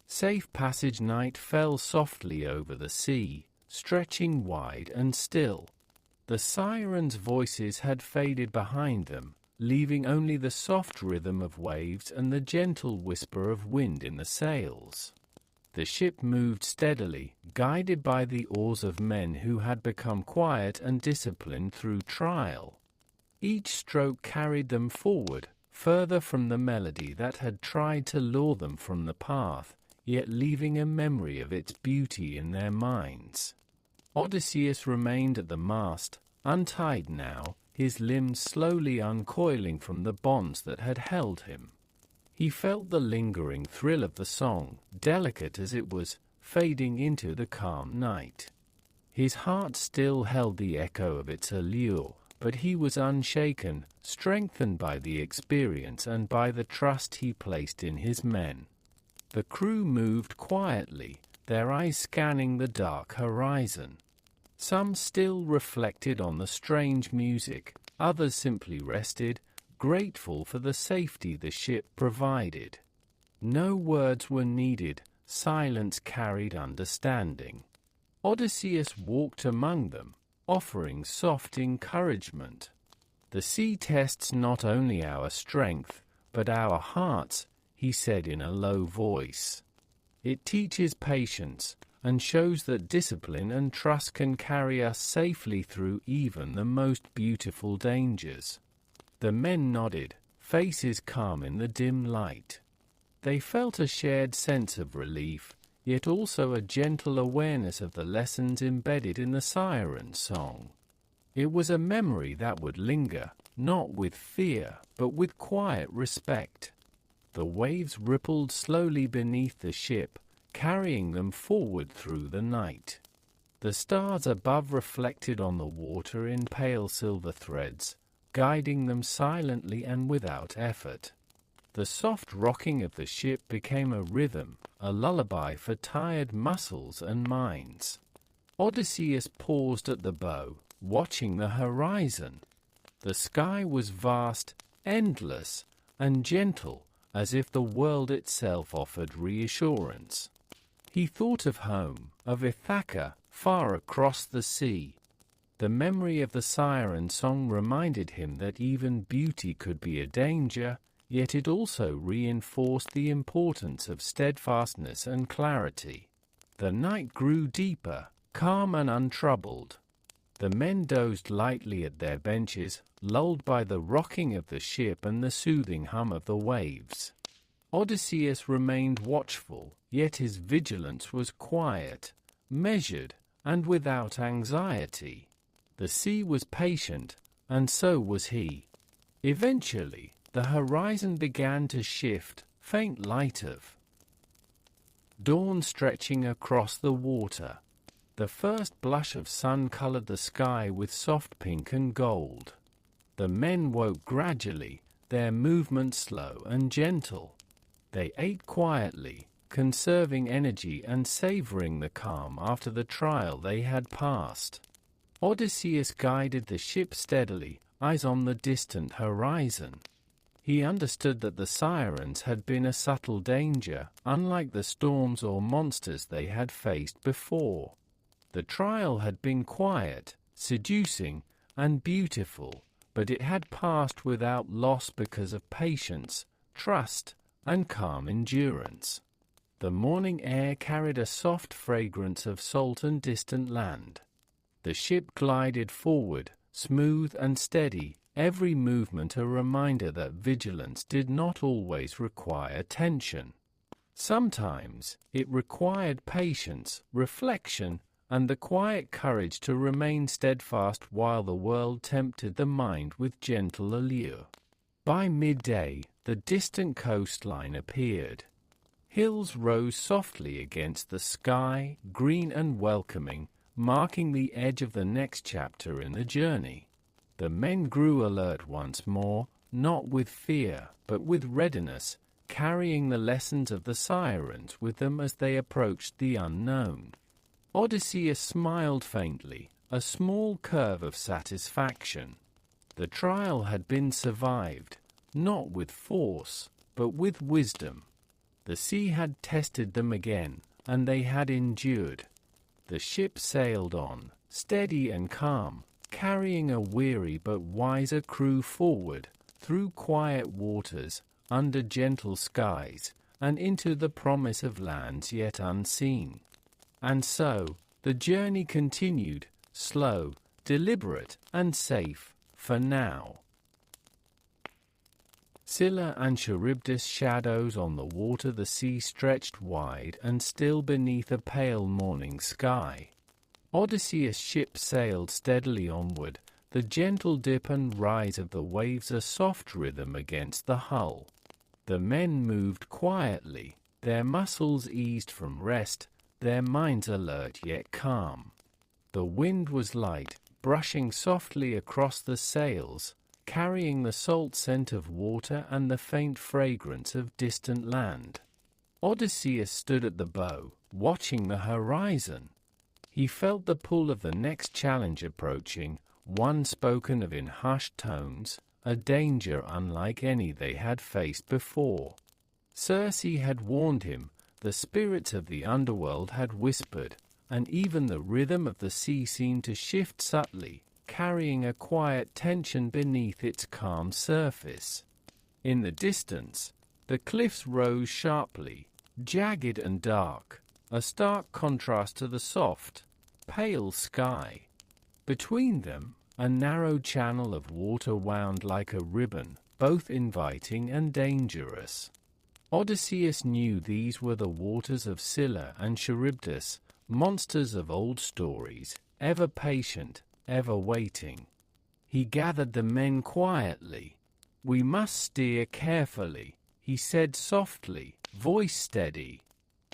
Safe passage night fell softly over the sea, stretching wide and still. The sirens' voices had faded behind them, leaving only the soft rhythm of waves and the gentle whisper of wind in the sails. The ship moved steadily, guided by the oars of men who had become quiet and disciplined through trial. Each stroke carried them forward, further from the melody that had tried to lure them from the path, yet leaving a memory of its beauty in their minds. Odysseus remained at the mast, untied now, his limbs slowly uncoiling from the bonds that had held him. He felt the lingering thrill of the song, delicate as it was, fading into the calm night. His heart still held the echo of its allure, but he was unshaken, strengthened by the experience and by the trust he placed in his men. The crew moved quietly, their eyes scanning the dark horizon. Some still reflected on the strange music, others simply rested, grateful for the safety the ship provided. No words were needed, silence carried understanding. Odysseus walked among them, offering soft encouragement. "The sea tests not only our strength, but our hearts," he said in a low voice. "It teaches patience, and shows that discipline and trust can carry us safely through even the most beautiful dangers." The men nodded, faces calm in the dim light. They felt a shared sense of relief, yet also a gentle awareness of the lessons embedded in the siren song. It was a memory that would linger, not with fear, but with quiet respect. The waves rippled slowly beneath the ship, carrying them forward through the night. The stars above reflected on the water in pale silver threads, guiding them silently and without effort. The soft rocking of the ship became a rhythm, a lullaby for tired muscles and minds. Odysseus paused at the bow, watching the horizon. The sky was vast, endless, and gentle, as if the world itself offered reassurance. He thought of home, of Ithaca, far across the sea. The memory of the siren song reminded him that even beauty could be a danger, yet it also reinforced the importance of steadfastness and clarity. The night grew deeper, calm and untroubled. The men dozed lightly at their benches, lulled by the rocking of the ship and the soothing hum of the waves. Odysseus remained watchful, yet his vigilance was quiet, measured, and without anxiety. The sea was patient, and so was he. Eventually, the horizon began to shift, faint light of dawn stretching across the water. The first blush of sun colored the sky with soft pink and gold. The men woke gradually, their movements slow and gentle. They ate quietly, conserving energy and savoring the calm after the trial they had passed. Odysseus guided the ship steadily, eyes on the distant horizon. He understood that the sirens had been a subtle danger, unlike the storms or monsters they had faced before. The trial had been quiet, seducing, and beautiful, but it had passed without loss because of patience, trust, and calm endurance. The morning air carried a soft fragrance of salt and distant land. The ship glided forward, smooth and steady, every movement a reminder that vigilance did not always require tension. Sometimes it required patience, reflection, and the quiet courage to remain steadfast while the world tempted the mind with gentle allure. By midday, the distant coastline appeared. Hills rose softly against the sky, green and welcoming, marking the edge of the next chapter in the journey. The men grew alert once more, not with fear, but with readiness, carrying the lessons of the sirens with them as they approached the unknown. Odysseus smiled faintly, a small curve of satisfaction. The trial had been survived, not with force, but with wisdom. The sea had tested them again, and they had endured. The ship sailed on, steady and calm, carrying a weary but wiser crew forward, through quiet waters, under gentle skies, and into the promise of lands yet unseen. And so, the journey continued, slow, deliberate, and safe, for now. Scylla and Charybdis shadows on the water, the sea stretched wide and still beneath a pale morning sky. Odysseus' ship sailed steadily onward, the gentle dip and rise of the waves a soft rhythm against the hull. The men moved quietly, their muscles eased from rest, their minds alert yet calm. The wind was light, brushing softly across the sails, carrying the salt scent of water and the faint fragrance of distant land. Odysseus stood at the bow, watching the horizon. He felt the pull of the next challenge approaching, one spoken of in hushed tones, a danger unlike any they had faced before. Circe had warned him, the spirits of the underworld had whispered, and even the rhythm of the sea seemed to shift subtly, carrying a quiet tension beneath its calm surface. In the distance, the cliffs rose sharply, jagged and dark, a stark contrast to the soft, pale sky. Between them, a narrow channel of water wound like a ribbon, both inviting and dangerous. Odysseus knew these were the waters of Scylla and Charybdis, monsters of old stories, ever patient, ever waiting. He gathered the men quietly. "We must steer carefully," he said softly, voice steady.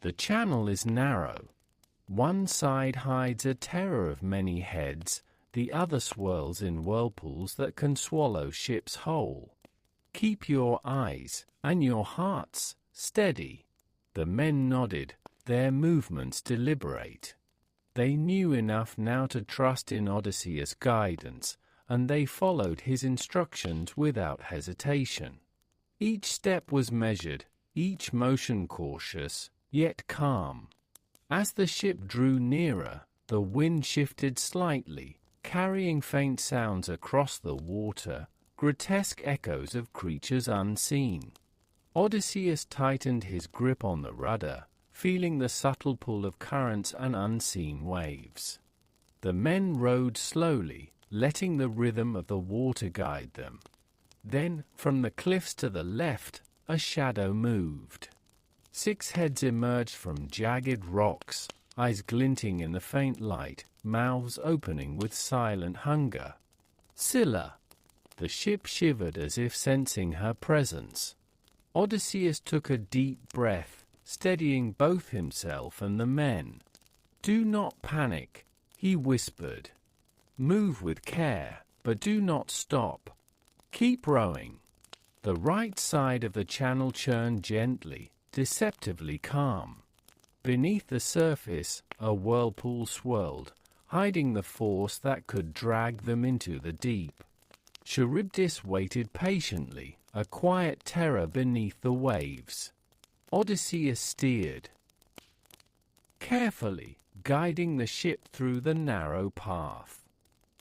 "The channel is narrow. One side hides a terror of many heads, the other swirls in whirlpools that can swallow ships whole. Keep your eyes, and your hearts, steady." The men nodded, their movements deliberate. They knew enough now to trust in Odysseus' guidance, and they followed his instructions without hesitation. Each step was measured, each motion cautious, yet calm. As the ship drew nearer, the wind shifted slightly, carrying faint sounds across the water, grotesque echoes of creatures unseen. Odysseus tightened his grip on the rudder, feeling the subtle pull of currents and unseen waves. The men rowed slowly, letting the rhythm of the water guide them. Then, from the cliffs to the left, a shadow moved. 6 heads emerged from jagged rocks, eyes glinting in the faint light, mouths opening with silent hunger. Scylla! The ship shivered as if sensing her presence. Odysseus took a deep breath, steadying both himself and the men. "Do not panic," he whispered. "Move with care, but do not stop. Keep rowing." The right side of the channel churned gently, deceptively calm. Beneath the surface, a whirlpool swirled, hiding the force that could drag them into the deep. Charybdis waited patiently, a quiet terror beneath the waves. Odysseus steered carefully, guiding the ship through the narrow path.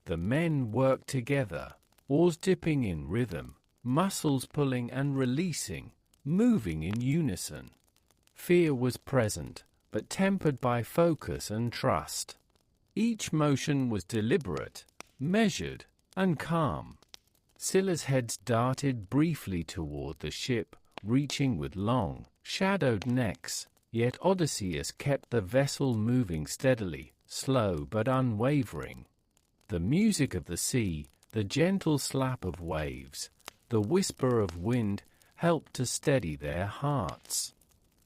The men worked together, oars dipping in rhythm, muscles pulling and releasing, moving in unison. Fear was present, but tempered by focus and trust. Each motion was deliberate, measured, and calm. Scylla's heads darted briefly toward the ship, reaching with long, shadowed necks, yet Odysseus kept the vessel moving steadily, slow but unwavering. The music of the sea, the gentle slap of waves, the whisper of wind helped to steady their hearts.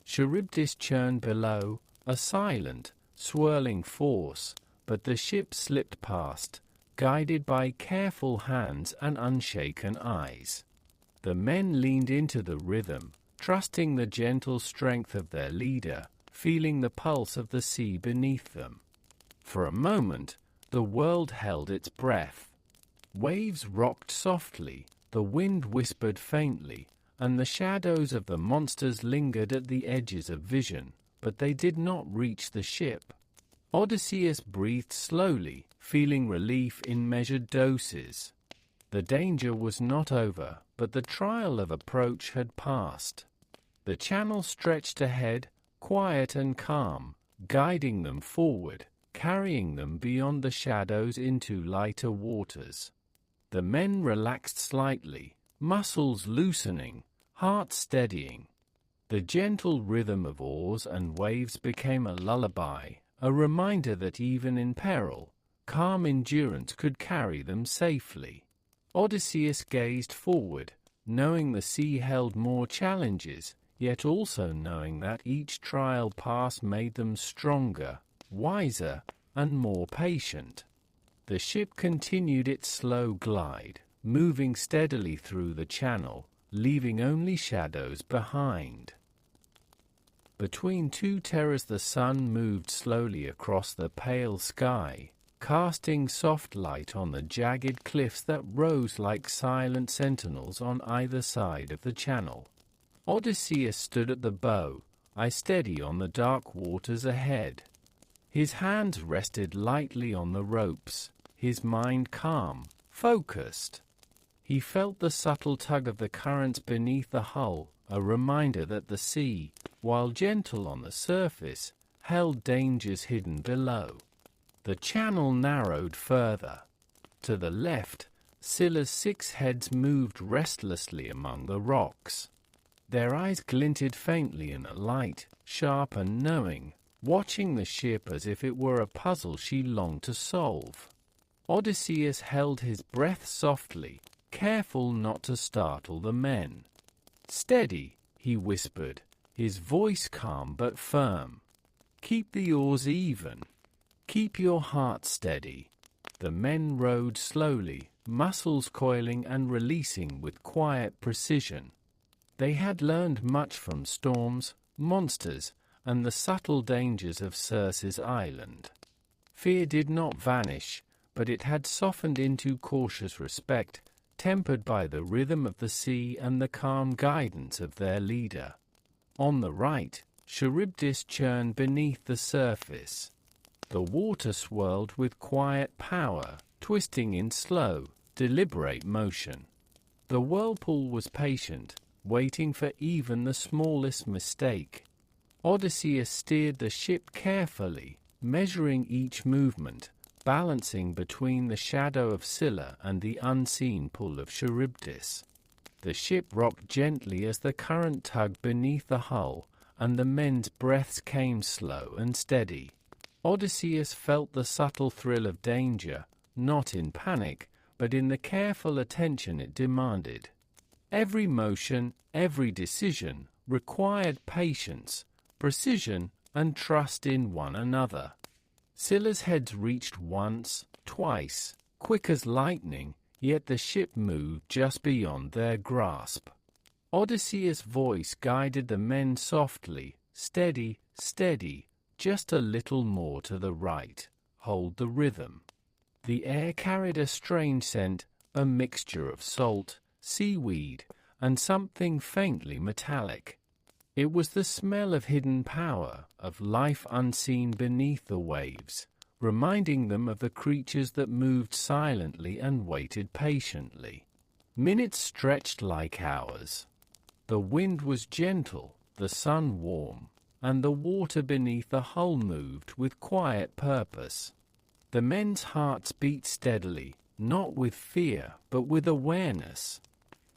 Charybdis churned below, a silent, swirling force, but the ship slipped past, guided by careful hands and unshaken eyes. The men leaned into the rhythm, trusting the gentle strength of their leader, feeling the pulse of the sea beneath them. For a moment, the world held its breath. Waves rocked softly, the wind whispered faintly, and the shadows of the monsters lingered at the edges of vision, but they did not reach the ship. Odysseus breathed slowly, feeling relief in measured doses. The danger was not over, but the trial of approach had passed. The channel stretched ahead, quiet and calm, guiding them forward, carrying them beyond the shadows into lighter waters. The men relaxed slightly, muscles loosening, hearts steadying. The gentle rhythm of oars and waves became a lullaby, a reminder that even in peril, calm endurance could carry them safely. Odysseus gazed forward, knowing the sea held more challenges, yet also knowing that each trial pass made them stronger, wiser, and more patient. The ship continued its slow glide, moving steadily through the channel, leaving only shadows behind. Between 2 terrors the sun moved slowly across the pale sky, casting soft light on the jagged cliffs that rose like silent sentinels on either side of the channel. Odysseus stood at the bow, eyes steady on the dark waters ahead. His hands rested lightly on the ropes, his mind calm, focused. He felt the subtle tug of the currents beneath the hull, a reminder that the sea, while gentle on the surface, held dangers hidden below. The channel narrowed further. To the left, Scylla's 6 heads moved restlessly among the rocks. Their eyes glinted faintly in the light, sharp and knowing, watching the ship as if it were a puzzle she longed to solve. Odysseus held his breath softly, careful not to startle the men. "Steady," he whispered, his voice calm but firm. Keep the oars even. Keep your heart steady. The men rowed slowly, muscles coiling and releasing with quiet precision. They had learned much from storms, monsters, and the subtle dangers of Circe's island. Fear did not vanish, but it had softened into cautious respect, tempered by the rhythm of the sea and the calm guidance of their leader. On the right, Charybdis churned beneath the surface. The water swirled with quiet power, twisting in slow, deliberate motion. The whirlpool was patient, waiting for even the smallest mistake. Odysseus steered the ship carefully, measuring each movement, balancing between the shadow of Scylla and the unseen pull of Charybdis. The ship rocked gently as the current tugged beneath the hull, and the men's breaths came slow and steady. Odysseus felt the subtle thrill of danger, not in panic, but in the careful attention it demanded. Every motion, every decision, required patience, precision, and trust in one another. Scylla's heads reached once, twice, quick as lightning, yet the ship moved just beyond their grasp. Odysseus' voice guided the men softly, steady, steady, just a little more to the right, hold the rhythm. The air carried a strange scent, a mixture of salt, seaweed, and something faintly metallic. It was the smell of hidden power, of life unseen beneath the waves, reminding them of the creatures that moved silently and waited patiently. Minutes stretched like hours. The wind was gentle, the sun warm, and the water beneath the hull moved with quiet purpose. The men's hearts beat steadily, not with fear, but with awareness.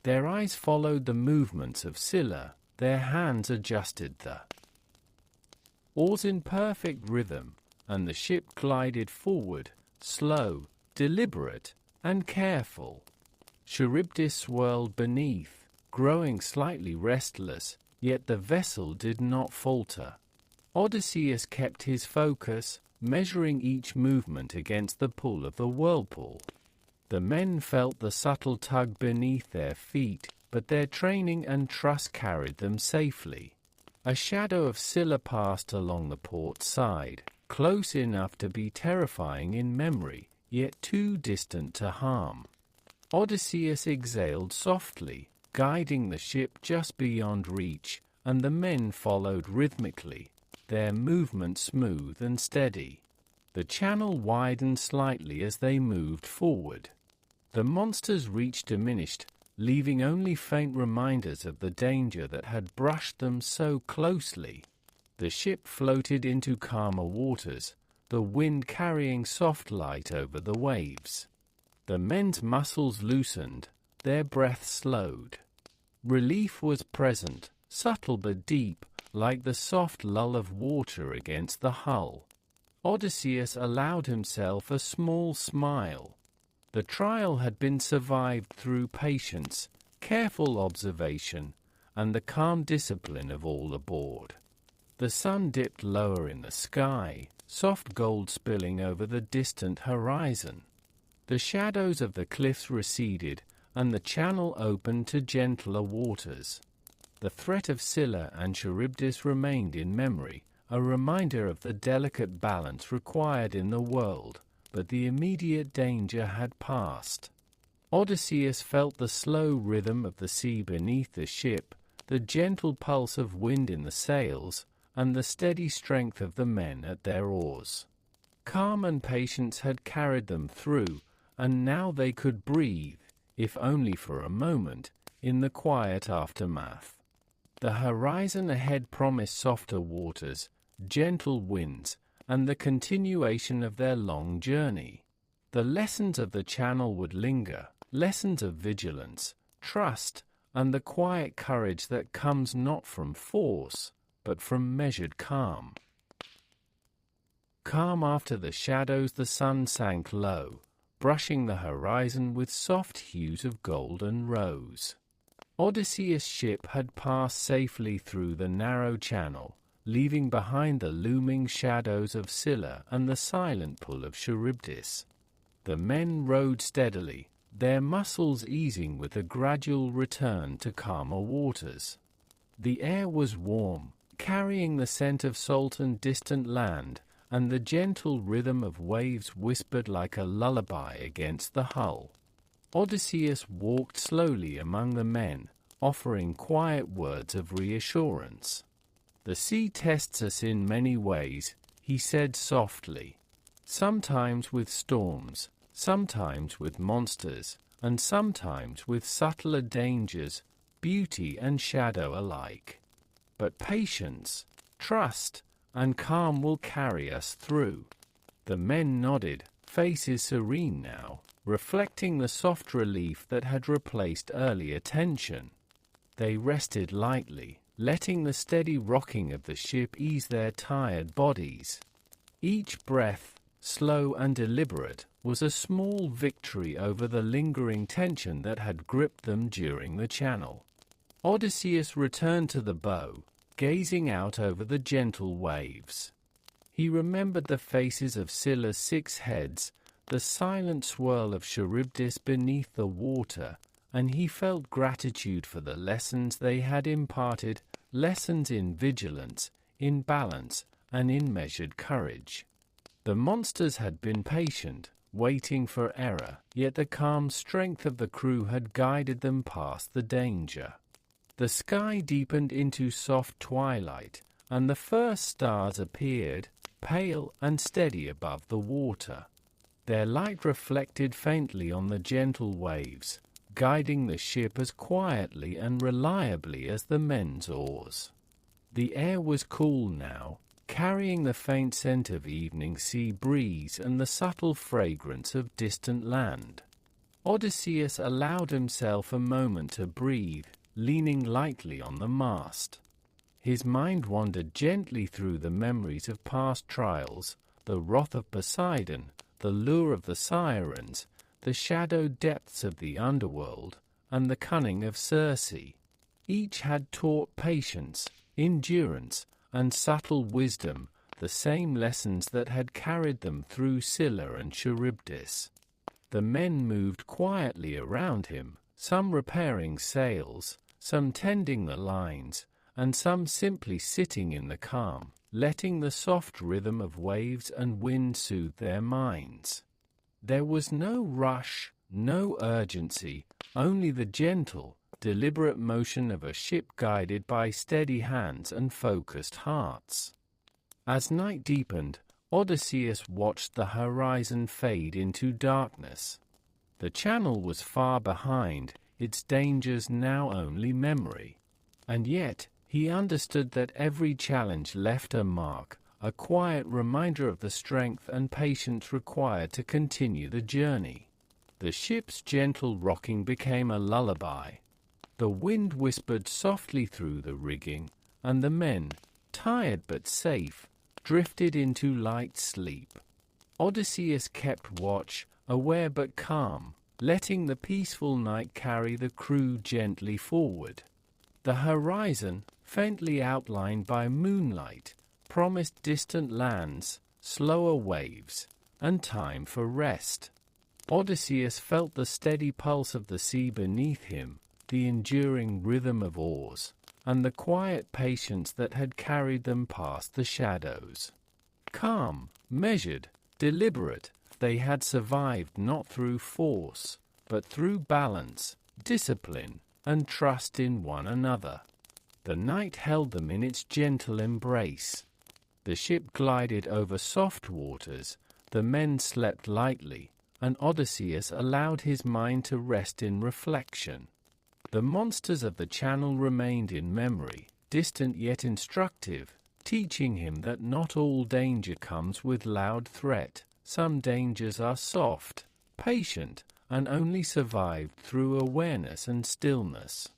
Their eyes followed the movements of Scylla, their hands adjusted the oars in perfect rhythm, and the ship glided forward, slow, deliberate, and careful. Charybdis swirled beneath, growing slightly restless, yet the vessel did not falter. Odysseus kept his focus, measuring each movement against the pull of the whirlpool. The men felt the subtle tug beneath their feet, but their training and trust carried them safely. A shadow of Scylla passed along the port side, close enough to be terrifying in memory, yet too distant to harm. Odysseus exhaled softly, guiding the ship just beyond reach, and the men followed rhythmically, their movement smooth and steady. The channel widened slightly as they moved forward. The monster's reach diminished, leaving only faint reminders of the danger that had brushed them so closely. The ship floated into calmer waters, the wind carrying soft light over the waves. The men's muscles loosened, their breath slowed. Relief was present, subtle but deep, like the soft lull of water against the hull. Odysseus allowed himself a small smile. The trial had been survived through patience, careful observation, and the calm discipline of all aboard. The sun dipped lower in the sky, soft gold spilling over the distant horizon. The shadows of the cliffs receded, and the channel opened to gentler waters. The threat of Scylla and Charybdis remained in memory, a reminder of the delicate balance required in the world, but the immediate danger had passed. Odysseus felt the slow rhythm of the sea beneath the ship, the gentle pulse of wind in the sails, and the steady strength of the men at their oars. Calm and patience had carried them through, and now they could breathe, if only for a moment, in the quiet aftermath. The horizon ahead promised softer waters, gentle winds, and the continuation of their long journey. The lessons of the channel would linger, lessons of vigilance, trust, and the quiet courage that comes not from force, but from measured calm. Calm after the shadows, the sun sank low, brushing the horizon with soft hues of gold and rose. Odysseus' ship had passed safely through the narrow channel, leaving behind the looming shadows of Scylla and the silent pull of Charybdis. The men rowed steadily, their muscles easing with a gradual return to calmer waters. The air was warm, carrying the scent of salt and distant land, and the gentle rhythm of waves whispered like a lullaby against the hull. Odysseus walked slowly among the men, offering quiet words of reassurance. "The sea tests us in many ways," he said softly. "Sometimes with storms, sometimes with monsters, and sometimes with subtler dangers, beauty and shadow alike. But patience, trust, and calm will carry us through." The men nodded, faces serene now, reflecting the soft relief that had replaced earlier tension. They rested lightly, letting the steady rocking of the ship ease their tired bodies. Each breath, slow and deliberate, was a small victory over the lingering tension that had gripped them during the channel. Odysseus returned to the bow, gazing out over the gentle waves. He remembered the faces of Scylla's 6 heads, the silent swirl of Charybdis beneath the water, and he felt gratitude for the lessons they had imparted, lessons in vigilance, in balance, and in measured courage. The monsters had been patient, waiting for error, yet the calm strength of the crew had guided them past the danger. The sky deepened into soft twilight, and the first stars appeared, pale and steady above the water. Their light reflected faintly on the gentle waves, guiding the ship as quietly and reliably as the men's oars. The air was cool now, carrying the faint scent of evening sea breeze and the subtle fragrance of distant land. Odysseus allowed himself a moment to breathe, leaning lightly on the mast. His mind wandered gently through the memories of past trials, the wrath of Poseidon, the lure of the sirens, the shadowed depths of the underworld, and the cunning of Circe. Each had taught patience, endurance, and subtle wisdom, the same lessons that had carried them through Scylla and Charybdis. The men moved quietly around him, some repairing sails, some tending the lines, and some simply sitting in the calm, letting the soft rhythm of waves and wind soothe their minds. There was no rush, no urgency, only the gentle, deliberate motion of a ship guided by steady hands and focused hearts. As night deepened, Odysseus watched the horizon fade into darkness. The channel was far behind, its dangers now only memory. And yet, he understood that every challenge left a mark, a quiet reminder of the strength and patience required to continue the journey. The ship's gentle rocking became a lullaby. The wind whispered softly through the rigging, and the men, tired but safe, drifted into light sleep. Odysseus kept watch, aware but calm, letting the peaceful night carry the crew gently forward. The horizon, faintly outlined by moonlight, promised distant lands, slower waves, and time for rest. Odysseus felt the steady pulse of the sea beneath him, the enduring rhythm of oars, and the quiet patience that had carried them past the shadows. Calm, measured, deliberate, they had survived not through force, but through balance, discipline, and trust in one another. The night held them in its gentle embrace. The ship glided over soft waters, the men slept lightly, and Odysseus allowed his mind to rest in reflection. The monsters of the channel remained in memory, distant yet instructive, teaching him that not all danger comes with loud threat. Some dangers are soft, patient, and only survived through awareness and stillness.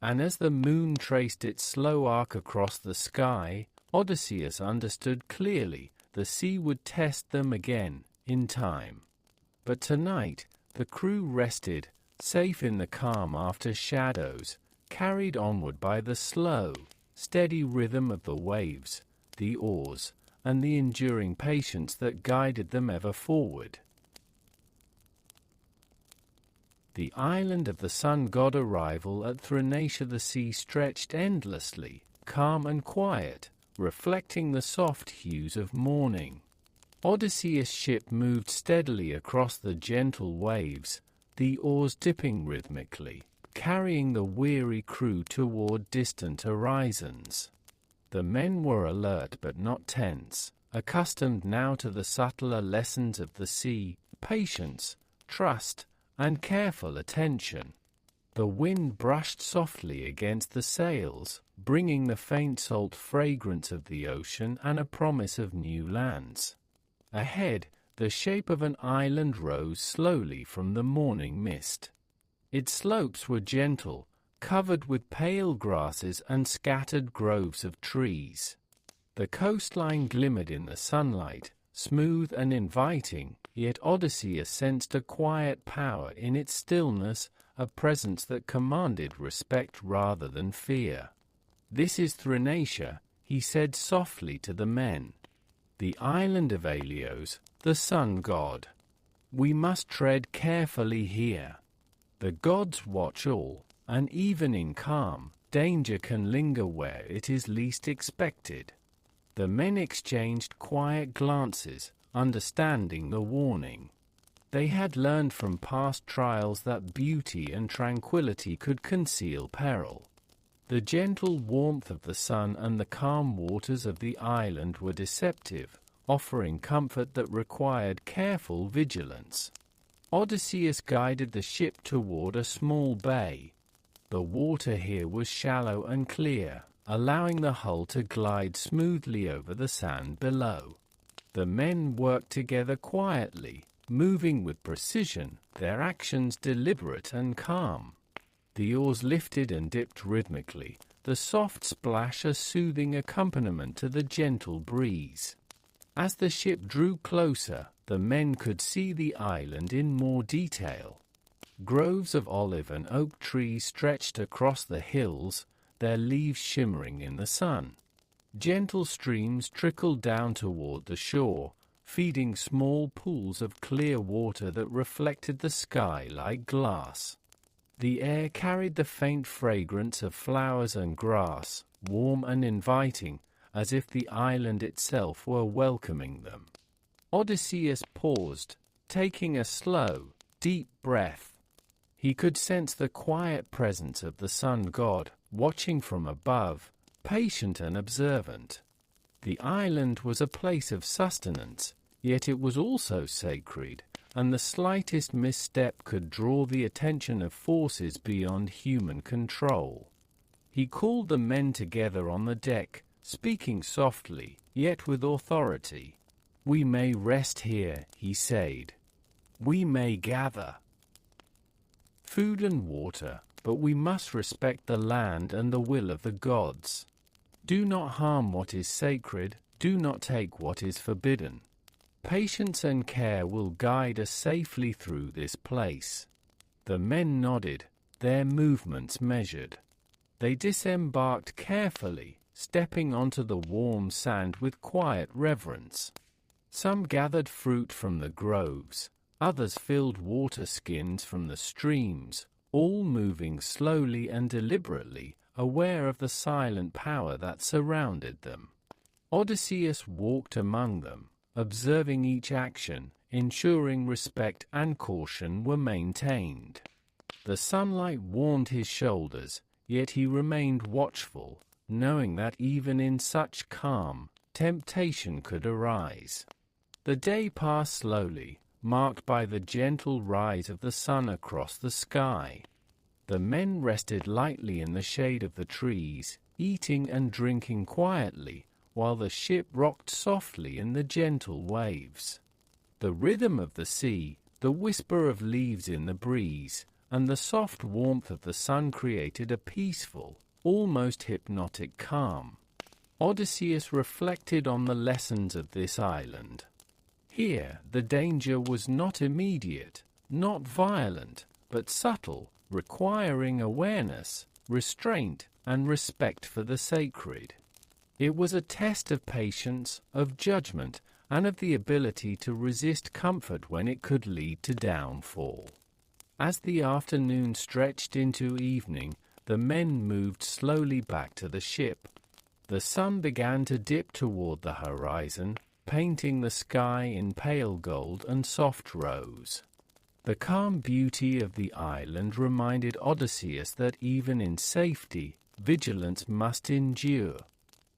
And as the moon traced its slow arc across the sky, Odysseus understood clearly the sea would test them again, in time. But tonight, the crew rested, safe in the calm after shadows, carried onward by the slow, steady rhythm of the waves, the oars, and the enduring patience that guided them ever forward. The island of the sun god arrival at Thrinacia. The sea stretched endlessly, calm and quiet, reflecting the soft hues of morning. Odysseus' ship moved steadily across the gentle waves, the oars dipping rhythmically, carrying the weary crew toward distant horizons. The men were alert but not tense, accustomed now to the subtler lessons of the sea: patience, trust, and careful attention. The wind brushed softly against the sails, bringing the faint salt fragrance of the ocean and a promise of new lands. Ahead, the shape of an island rose slowly from the morning mist. Its slopes were gentle, covered with pale grasses and scattered groves of trees. The coastline glimmered in the sunlight, smooth and inviting, yet Odysseus sensed a quiet power in its stillness, a presence that commanded respect rather than fear. "This is Thrinacia," he said softly to the men. "The island of Helios, the sun god. We must tread carefully here. The gods watch all, and even in calm, danger can linger where it is least expected." The men exchanged quiet glances, understanding the warning. They had learned from past trials that beauty and tranquility could conceal peril. The gentle warmth of the sun and the calm waters of the island were deceptive, offering comfort that required careful vigilance. Odysseus guided the ship toward a small bay. The water here was shallow and clear, allowing the hull to glide smoothly over the sand below. The men worked together quietly, moving with precision, their actions deliberate and calm. The oars lifted and dipped rhythmically, the soft splash a soothing accompaniment to the gentle breeze. As the ship drew closer, the men could see the island in more detail. Groves of olive and oak trees stretched across the hills, their leaves shimmering in the sun. Gentle streams trickled down toward the shore, feeding small pools of clear water that reflected the sky like glass. The air carried the faint fragrance of flowers and grass, warm and inviting, as if the island itself were welcoming them. Odysseus paused, taking a slow, deep breath. He could sense the quiet presence of the sun god, watching from above, patient and observant. The island was a place of sustenance, yet it was also sacred, and the slightest misstep could draw the attention of forces beyond human control. He called the men together on the deck, speaking softly, yet with authority. "We may rest here," he said. "We may gather food and water, but we must respect the land and the will of the gods. Do not harm what is sacred, do not take what is forbidden. Patience and care will guide us safely through this place." The men nodded, their movements measured. They disembarked carefully, stepping onto the warm sand with quiet reverence. Some gathered fruit from the groves, others filled water skins from the streams, all moving slowly and deliberately, aware of the silent power that surrounded them. Odysseus walked among them, observing each action, ensuring respect and caution were maintained. The sunlight warmed his shoulders, yet he remained watchful, knowing that even in such calm, temptation could arise. The day passed slowly, marked by the gentle rise of the sun across the sky. The men rested lightly in the shade of the trees, eating and drinking quietly, while the ship rocked softly in the gentle waves. The rhythm of the sea, the whisper of leaves in the breeze, and the soft warmth of the sun created a peaceful, almost hypnotic calm. Odysseus reflected on the lessons of this island. Here, the danger was not immediate, not violent, but subtle, requiring awareness, restraint, and respect for the sacred. It was a test of patience, of judgment, and of the ability to resist comfort when it could lead to downfall. As the afternoon stretched into evening, the men moved slowly back to the ship. The sun began to dip toward the horizon, painting the sky in pale gold and soft rose. The calm beauty of the island reminded Odysseus that even in safety, vigilance must endure.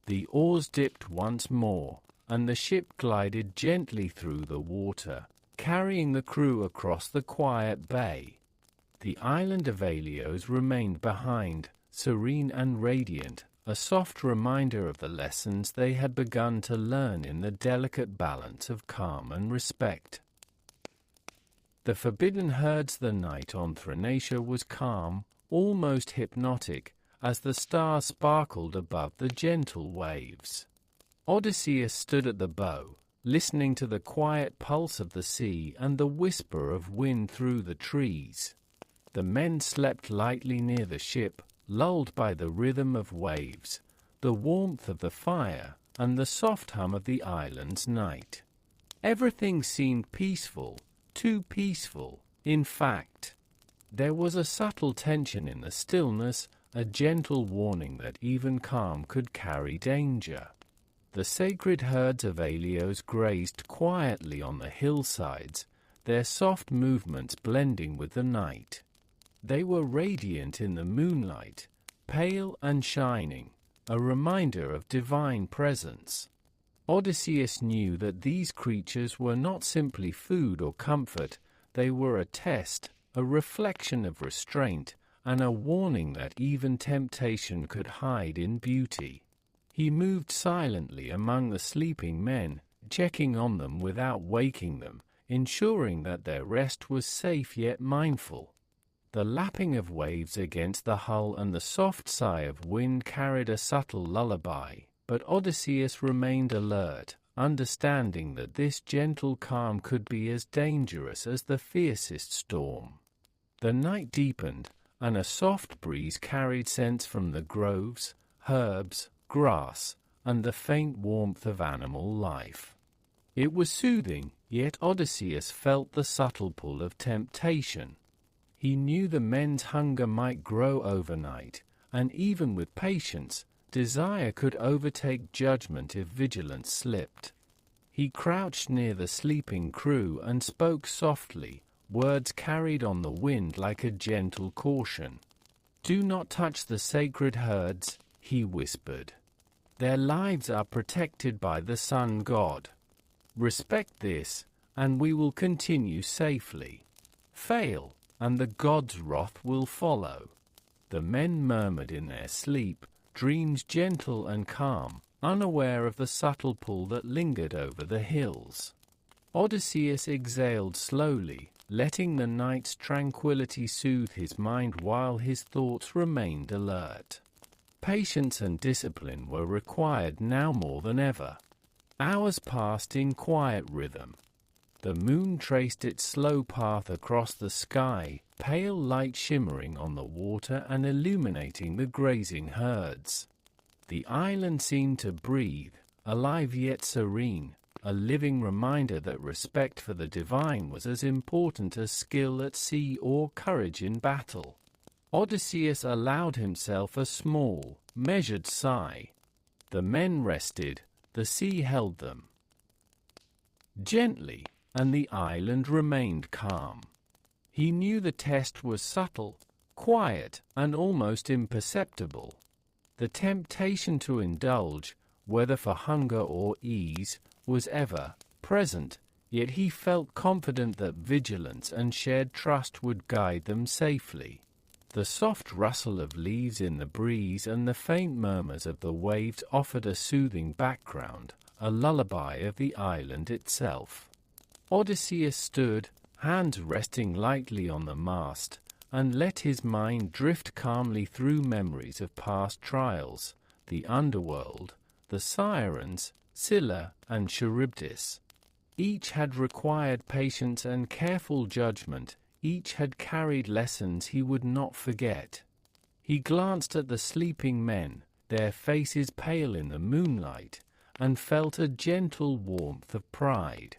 The oars dipped once more, and the ship glided gently through the water, carrying the crew across the quiet bay. The island of Ilios remained behind, serene and radiant, a soft reminder of the lessons they had begun to learn in the delicate balance of calm and respect. The forbidden herds. The night on Thrinacia was calm, almost hypnotic, as the stars sparkled above the gentle waves. Odysseus stood at the bow, listening to the quiet pulse of the sea and the whisper of wind through the trees. The men slept lightly near the ship, lulled by the rhythm of waves, the warmth of the fire, and the soft hum of the island's night. Everything seemed peaceful, too peaceful, in fact. There was a subtle tension in the stillness, a gentle warning that even calm could carry danger. The sacred herds of Ilios grazed quietly on the hillsides, their soft movements blending with the night. They were radiant in the moonlight, pale and shining, a reminder of divine presence. Odysseus knew that these creatures were not simply food or comfort, they were a test, a reflection of restraint, and a warning that even temptation could hide in beauty. He moved silently among the sleeping men, checking on them without waking them, ensuring that their rest was safe yet mindful. The lapping of waves against the hull and the soft sigh of wind carried a subtle lullaby, but Odysseus remained alert, understanding that this gentle calm could be as dangerous as the fiercest storm. The night deepened, and a soft breeze carried scents from the groves, herbs, grass, and the faint warmth of animal life. It was soothing, yet Odysseus felt the subtle pull of temptation. He knew the men's hunger might grow overnight, and even with patience, desire could overtake judgment if vigilance slipped. He crouched near the sleeping crew and spoke softly, words carried on the wind like a gentle caution. "Do not touch the sacred herds," he whispered. "Their lives are protected by the sun god. Respect this, and we will continue safely. Fail, and the god's wrath will follow." The men murmured in their sleep, dreams gentle and calm, unaware of the subtle pull that lingered over the hills. Odysseus exhaled slowly, letting the night's tranquility soothe his mind while his thoughts remained alert. Patience and discipline were required now more than ever. Hours passed in quiet rhythm. The moon traced its slow path across the sky, pale light shimmering on the water and illuminating the grazing herds. The island seemed to breathe, alive yet serene, a living reminder that respect for the divine was as important as skill at sea or courage in battle. Odysseus allowed himself a small, measured sigh. The men rested, the sea held them gently, and the island remained calm. He knew the test was subtle, quiet, and almost imperceptible. The temptation to indulge, whether for hunger or ease, was ever present, yet he felt confident that vigilance and shared trust would guide them safely. The soft rustle of leaves in the breeze and the faint murmurs of the waves offered a soothing background, a lullaby of the island itself. Odysseus stood, hands resting lightly on the mast, and let his mind drift calmly through memories of past trials, the underworld, the sirens, Scylla and Charybdis. Each had required patience and careful judgment, each had carried lessons he would not forget. He glanced at the sleeping men, their faces pale in the moonlight, and felt a gentle warmth of pride.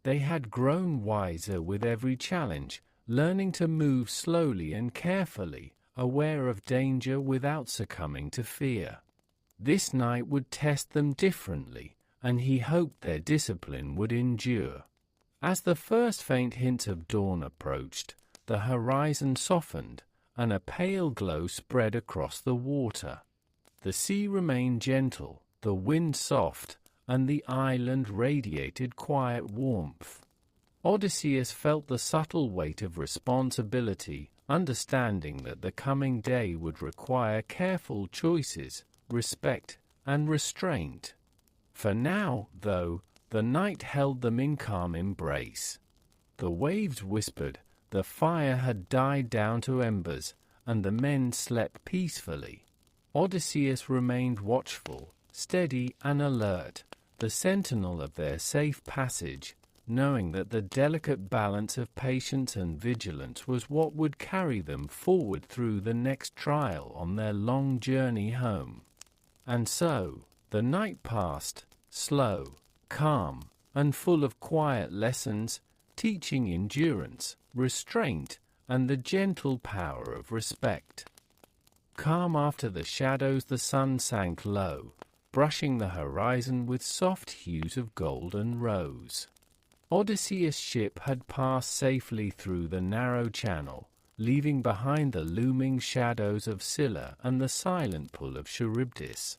They had grown wiser with every challenge, learning to move slowly and carefully, aware of danger without succumbing to fear. This night would test them differently, and he hoped their discipline would endure. As the first faint hints of dawn approached, the horizon softened, and a pale glow spread across the water. The sea remained gentle, the wind soft, and the island radiated quiet warmth. Odysseus felt the subtle weight of responsibility, understanding that the coming day would require careful choices, respect, and restraint. For now, though, the night held them in calm embrace. The waves whispered, the fire had died down to embers, and the men slept peacefully. Odysseus remained watchful, steady and alert, the sentinel of their safe passage, knowing that the delicate balance of patience and vigilance was what would carry them forward through the next trial on their long journey home. And so, the night passed, slow, calm, and full of quiet lessons, teaching endurance, restraint, and the gentle power of respect. Calm after the shadows, the sun sank low, brushing the horizon with soft hues of gold and rose. Odysseus' ship had passed safely through the narrow channel, leaving behind the looming shadows of Scylla and the silent pull of Charybdis.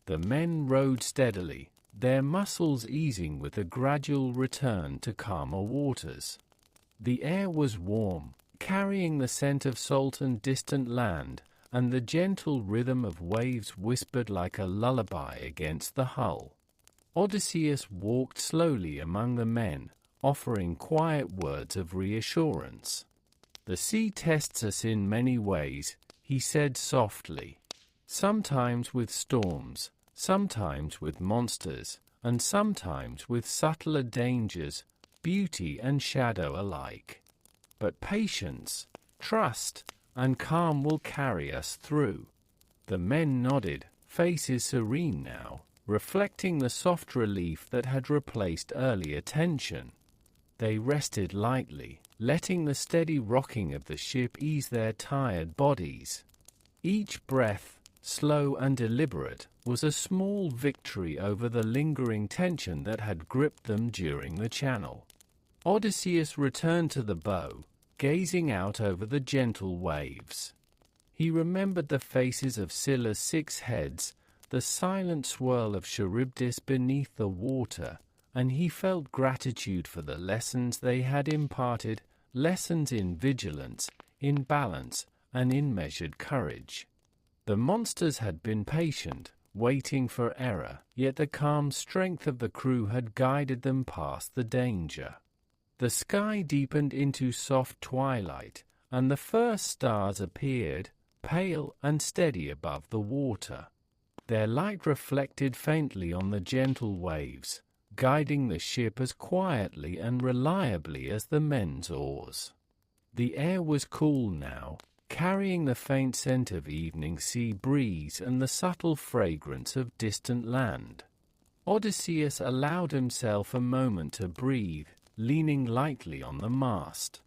The men rowed steadily, their muscles easing with a gradual return to calmer waters. The air was warm, carrying the scent of salt and distant land, and the gentle rhythm of waves whispered like a lullaby against the hull. Odysseus walked slowly among the men, offering quiet words of reassurance. "The sea tests us in many ways," he said softly. "Sometimes with storms, sometimes with monsters, and sometimes with subtler dangers, beauty and shadow alike. But patience, trust, and calm will carry us through." The men nodded, faces serene now, reflecting the soft relief that had replaced earlier tension. They rested lightly, letting the steady rocking of the ship ease their tired bodies. Each breath, slow and deliberate, was a small victory over the lingering tension that had gripped them during the channel. Odysseus returned to the bow, gazing out over the gentle waves. He remembered the faces of Scylla's 6 heads, the silent swirl of Charybdis beneath the water, and he felt gratitude for the lessons they had imparted, lessons in vigilance, in balance, and in measured courage. The monsters had been patient, waiting for error, yet the calm strength of the crew had guided them past the danger. The sky deepened into soft twilight, and the first stars appeared, pale and steady above the water. Their light reflected faintly on the gentle waves, guiding the ship as quietly and reliably as the men's oars. The air was cool now, carrying the faint scent of evening sea breeze and the subtle fragrance of distant land. Odysseus allowed himself a moment to breathe, leaning lightly on the mast.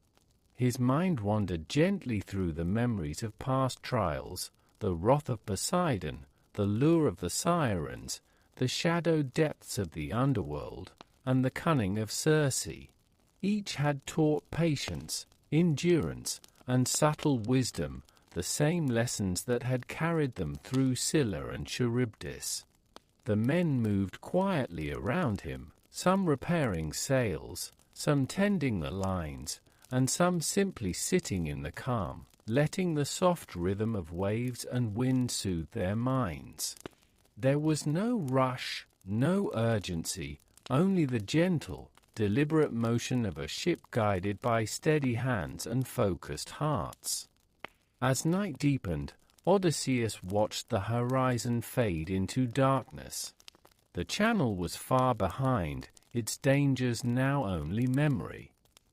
His mind wandered gently through the memories of past trials, the wrath of Poseidon, the lure of the sirens, the shadowed depths of the underworld, and the cunning of Circe. Each had taught patience, endurance, and subtle wisdom, the same lessons that had carried them through Scylla and Charybdis. The men moved quietly around him, some repairing sails, some tending the lines, and some simply sitting in the calm, letting the soft rhythm of waves and wind soothe their minds. There was no rush, no urgency, only the gentle, deliberate motion of a ship guided by steady hands and focused hearts. As night deepened, Odysseus watched the horizon fade into darkness. The channel was far behind, its dangers now only memory.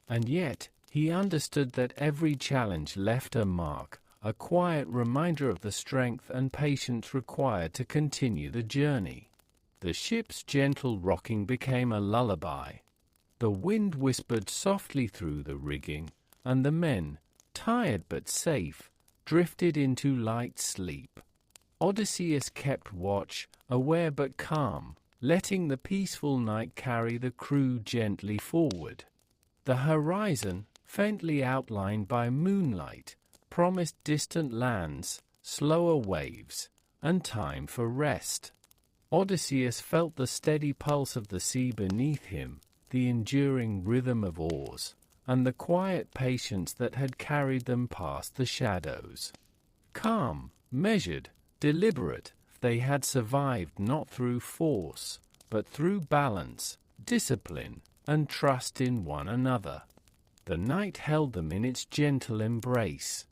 And yet, he understood that every challenge left a mark, a quiet reminder of the strength and patience required to continue the journey. The ship's gentle rocking became a lullaby. The wind whispered softly through the rigging, and the men, tired but safe, drifted into light sleep. Odysseus kept watch, aware but calm, letting the peaceful night carry the crew gently forward. The horizon, faintly outlined by moonlight, promised distant lands, slower waves, and time for rest. Odysseus felt the steady pulse of the sea beneath him, the enduring rhythm of oars, and the quiet patience that had carried them past the shadows. Calm, measured, deliberate, they had survived not through force, but through balance, discipline, and trust in one another. The night held them in its gentle embrace.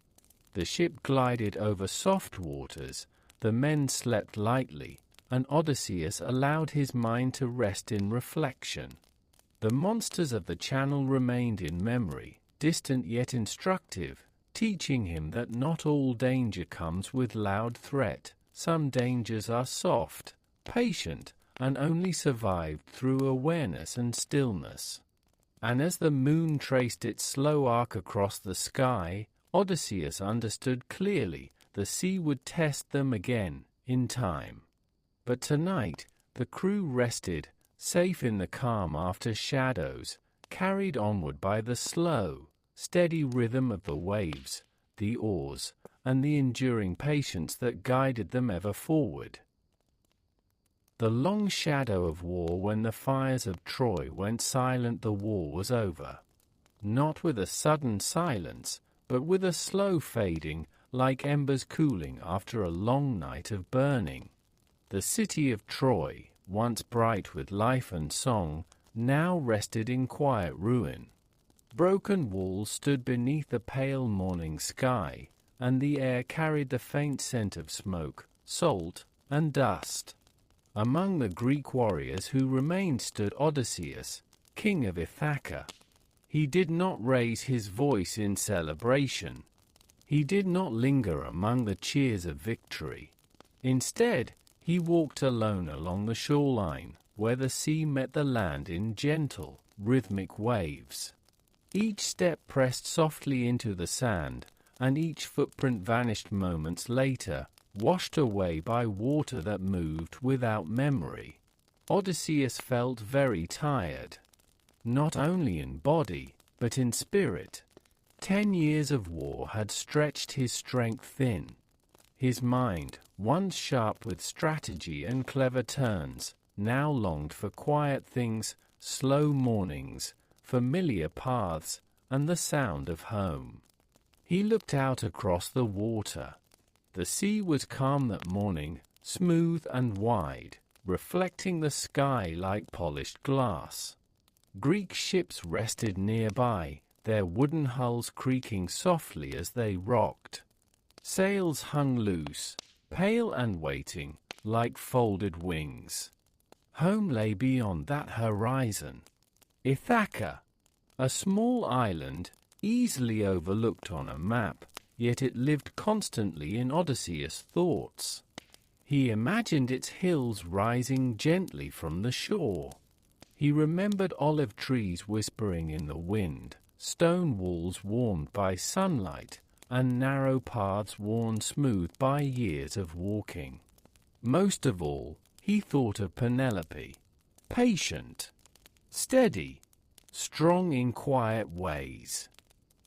The ship glided over soft waters, the men slept lightly, and Odysseus allowed his mind to rest in reflection. The monsters of the channel remained in memory, distant yet instructive, teaching him that not all danger comes with loud threat. Some dangers are soft, patient, and only survived through awareness and stillness. And as the moon traced its slow arc across the sky, Odysseus understood clearly the sea would test them again, in time. But tonight, the crew rested, safe in the calm after shadows, carried onward by the slow, steady rhythm of the waves, the oars, and the enduring patience that guided them ever forward. The long shadow of war when the fires of Troy went silent, the war was over. Not with a sudden silence, but with a slow fading, like embers cooling after a long night of burning. The city of Troy, once bright with life and song, now rested in quiet ruin. Broken walls stood beneath the pale morning sky, and the air carried the faint scent of smoke, salt, and dust. Among the Greek warriors who remained stood Odysseus, king of Ithaca. He did not raise his voice in celebration. He did not linger among the cheers of victory. Instead, he walked alone along the shoreline, where the sea met the land in gentle, rhythmic waves. Each step pressed softly into the sand, and each footprint vanished moments later, washed away by water that moved without memory. Odysseus felt very tired, not only in body, but in spirit. 10 years of war had stretched his strength thin. His mind, once sharp with strategy and clever turns, now longed for quiet things, slow mornings, familiar paths, and the sound of home. He looked out across the water. The sea was calm that morning, smooth and wide, reflecting the sky like polished glass. Greek ships rested nearby, their wooden hulls creaking softly as they rocked. Sails hung loose, pale and waiting, like folded wings. Home lay beyond that horizon. Ithaca, a small island, easily overlooked on a map, yet it lived constantly in Odysseus' thoughts. He imagined its hills rising gently from the shore. He remembered olive trees whispering in the wind, stone walls warmed by sunlight, and narrow paths worn smooth by years of walking. Most of all, he thought of Penelope, patient, steady, strong in quiet ways,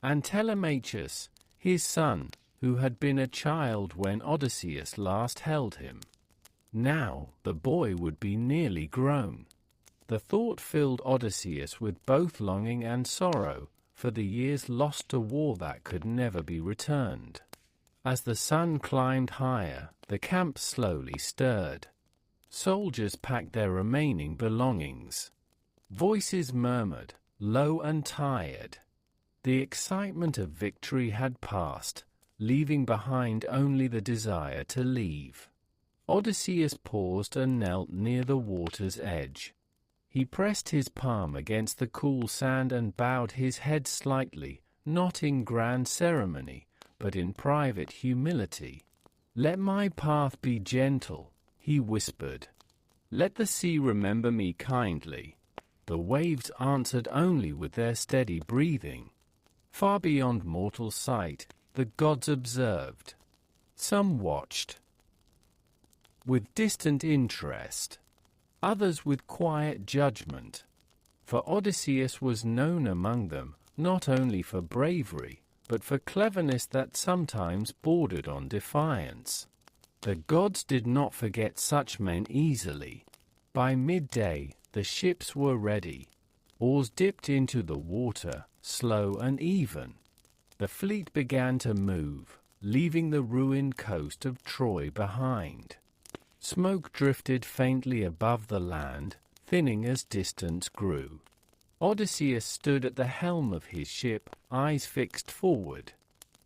and Telemachus, his son, who had been a child when Odysseus last held him. Now the boy would be nearly grown. The thought filled Odysseus with both longing and sorrow for the years lost to war that could never be returned. As the sun climbed higher, the camp slowly stirred. Soldiers packed their remaining belongings. Voices murmured, low and tired. The excitement of victory had passed, leaving behind only the desire to leave. Odysseus paused and knelt near the water's edge. He pressed his palm against the cool sand and bowed his head slightly, not in grand ceremony, but in private humility. "Let my path be gentle," he whispered. "Let the sea remember me kindly." The waves answered only with their steady breathing. Far beyond mortal sight, the gods observed. Some watched with distant interest, others with quiet judgment. For Odysseus was known among them not only for bravery, but for cleverness that sometimes bordered on defiance. The gods did not forget such men easily. By midday, the ships were ready. Oars dipped into the water, slow and even. The fleet began to move, leaving the ruined coast of Troy behind. Smoke drifted faintly above the land, thinning as distance grew. Odysseus stood at the helm of his ship, eyes fixed forward.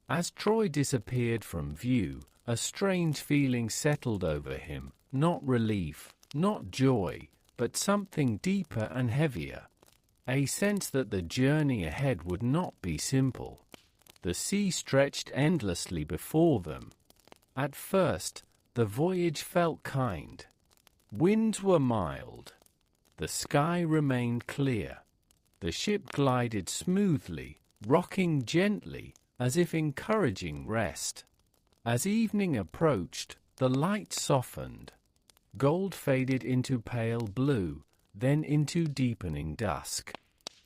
As Troy disappeared from view, a strange feeling settled over him, not relief, not joy, but something deeper and heavier. A sense that the journey ahead would not be simple. The sea stretched endlessly before them. At first, the voyage felt kind. Winds were mild. The sky remained clear. The ship glided smoothly, rocking gently, as if encouraging rest. As evening approached, the light softened. Gold faded into pale blue, then into deepening dusk.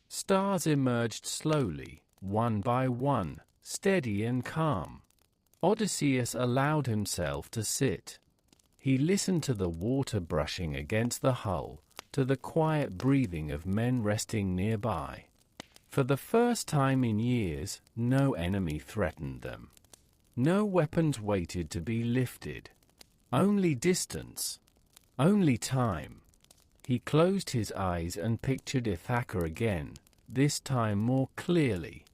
Stars emerged slowly, one by one, steady and calm. Odysseus allowed himself to sit. He listened to the water brushing against the hull, to the quiet breathing of men resting nearby. For the first time in years, no enemy threatened them. No weapons waited to be lifted. Only distance. Only time. He closed his eyes and pictured Ithaca again, this time more clearly.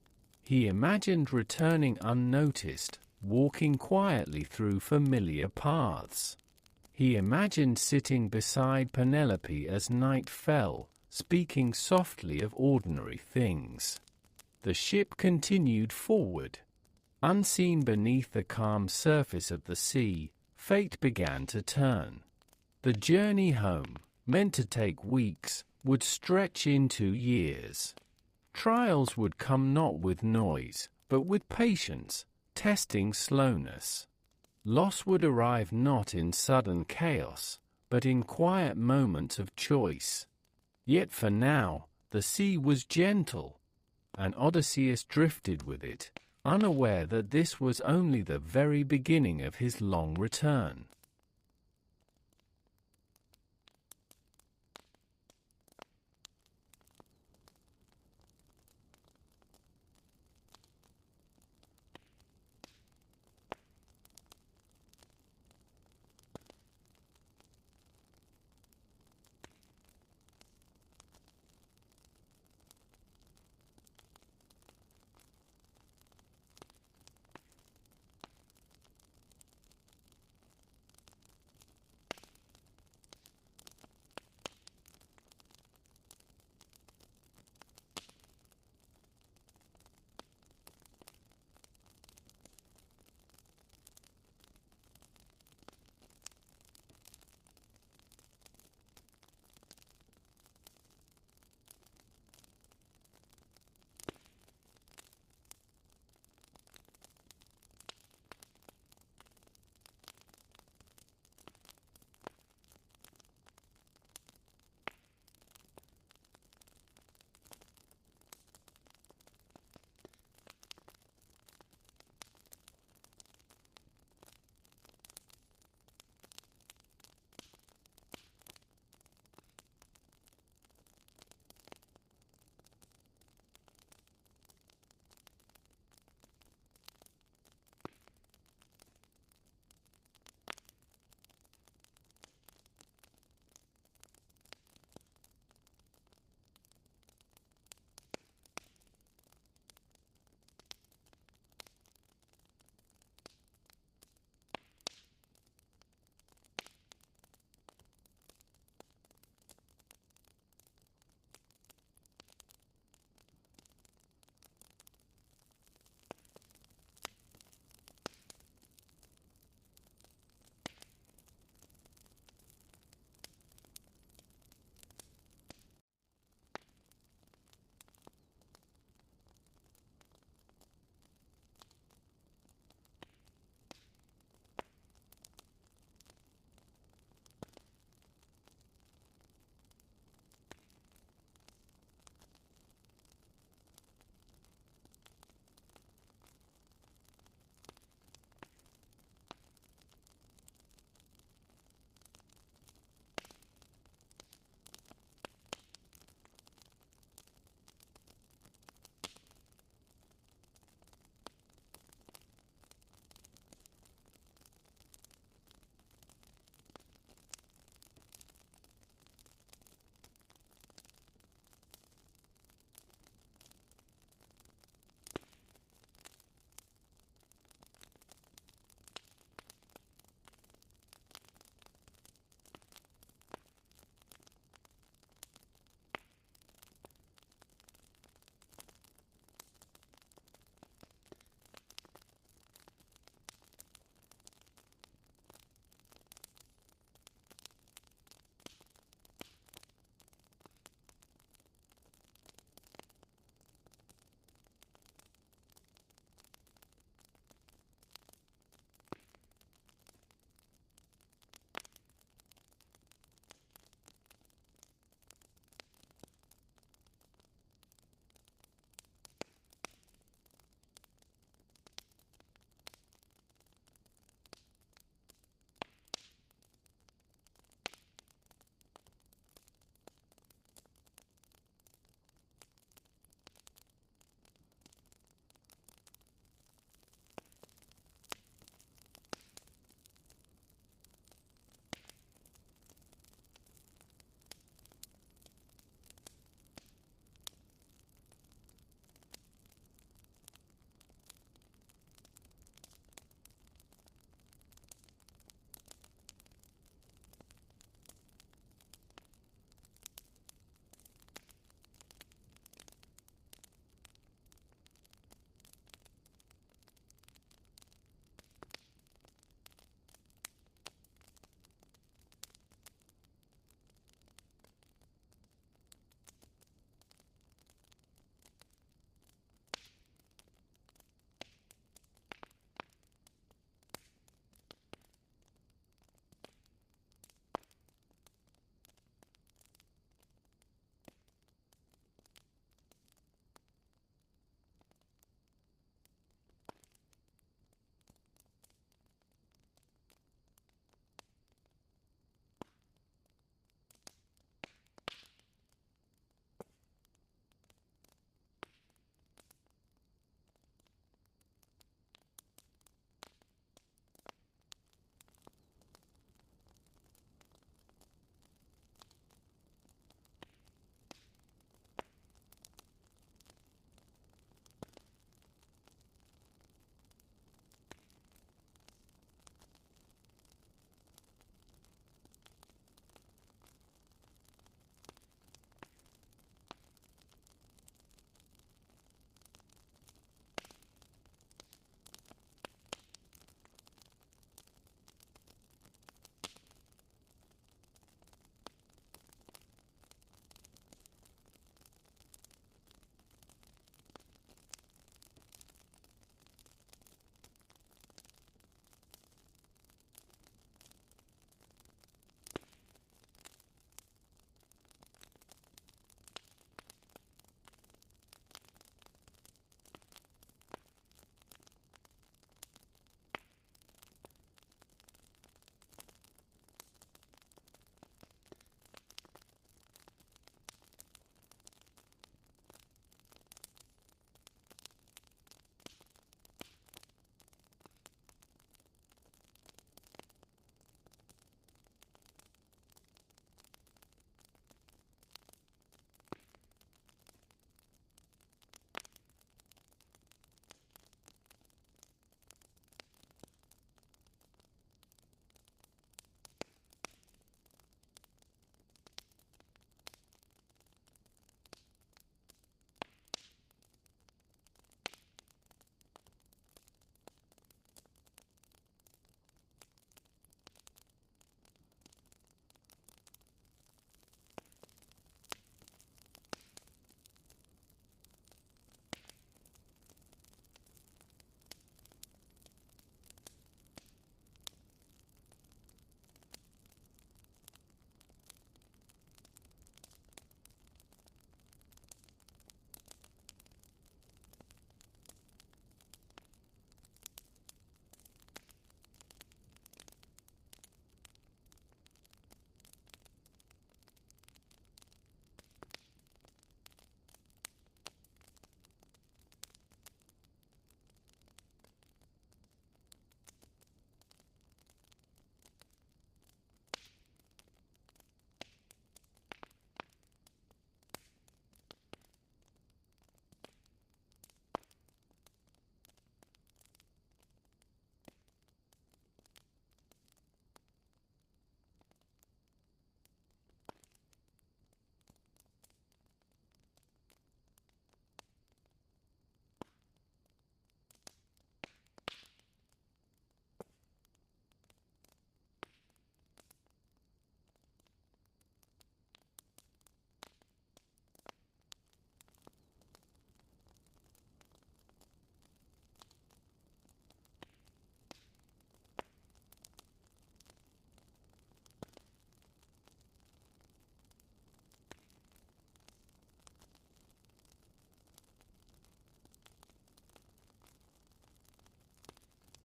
He imagined returning unnoticed, walking quietly through familiar paths. He imagined sitting beside Penelope as night fell, speaking softly of ordinary things. The ship continued forward. Unseen beneath the calm surface of the sea, fate began to turn. The journey home, meant to take weeks, would stretch into years. Trials would come not with noise, but with patience, testing slowness. Loss would arrive not in sudden chaos, but in quiet moments of choice. Yet for now, the sea was gentle, and Odysseus drifted with it, unaware that this was only the very beginning of his long return.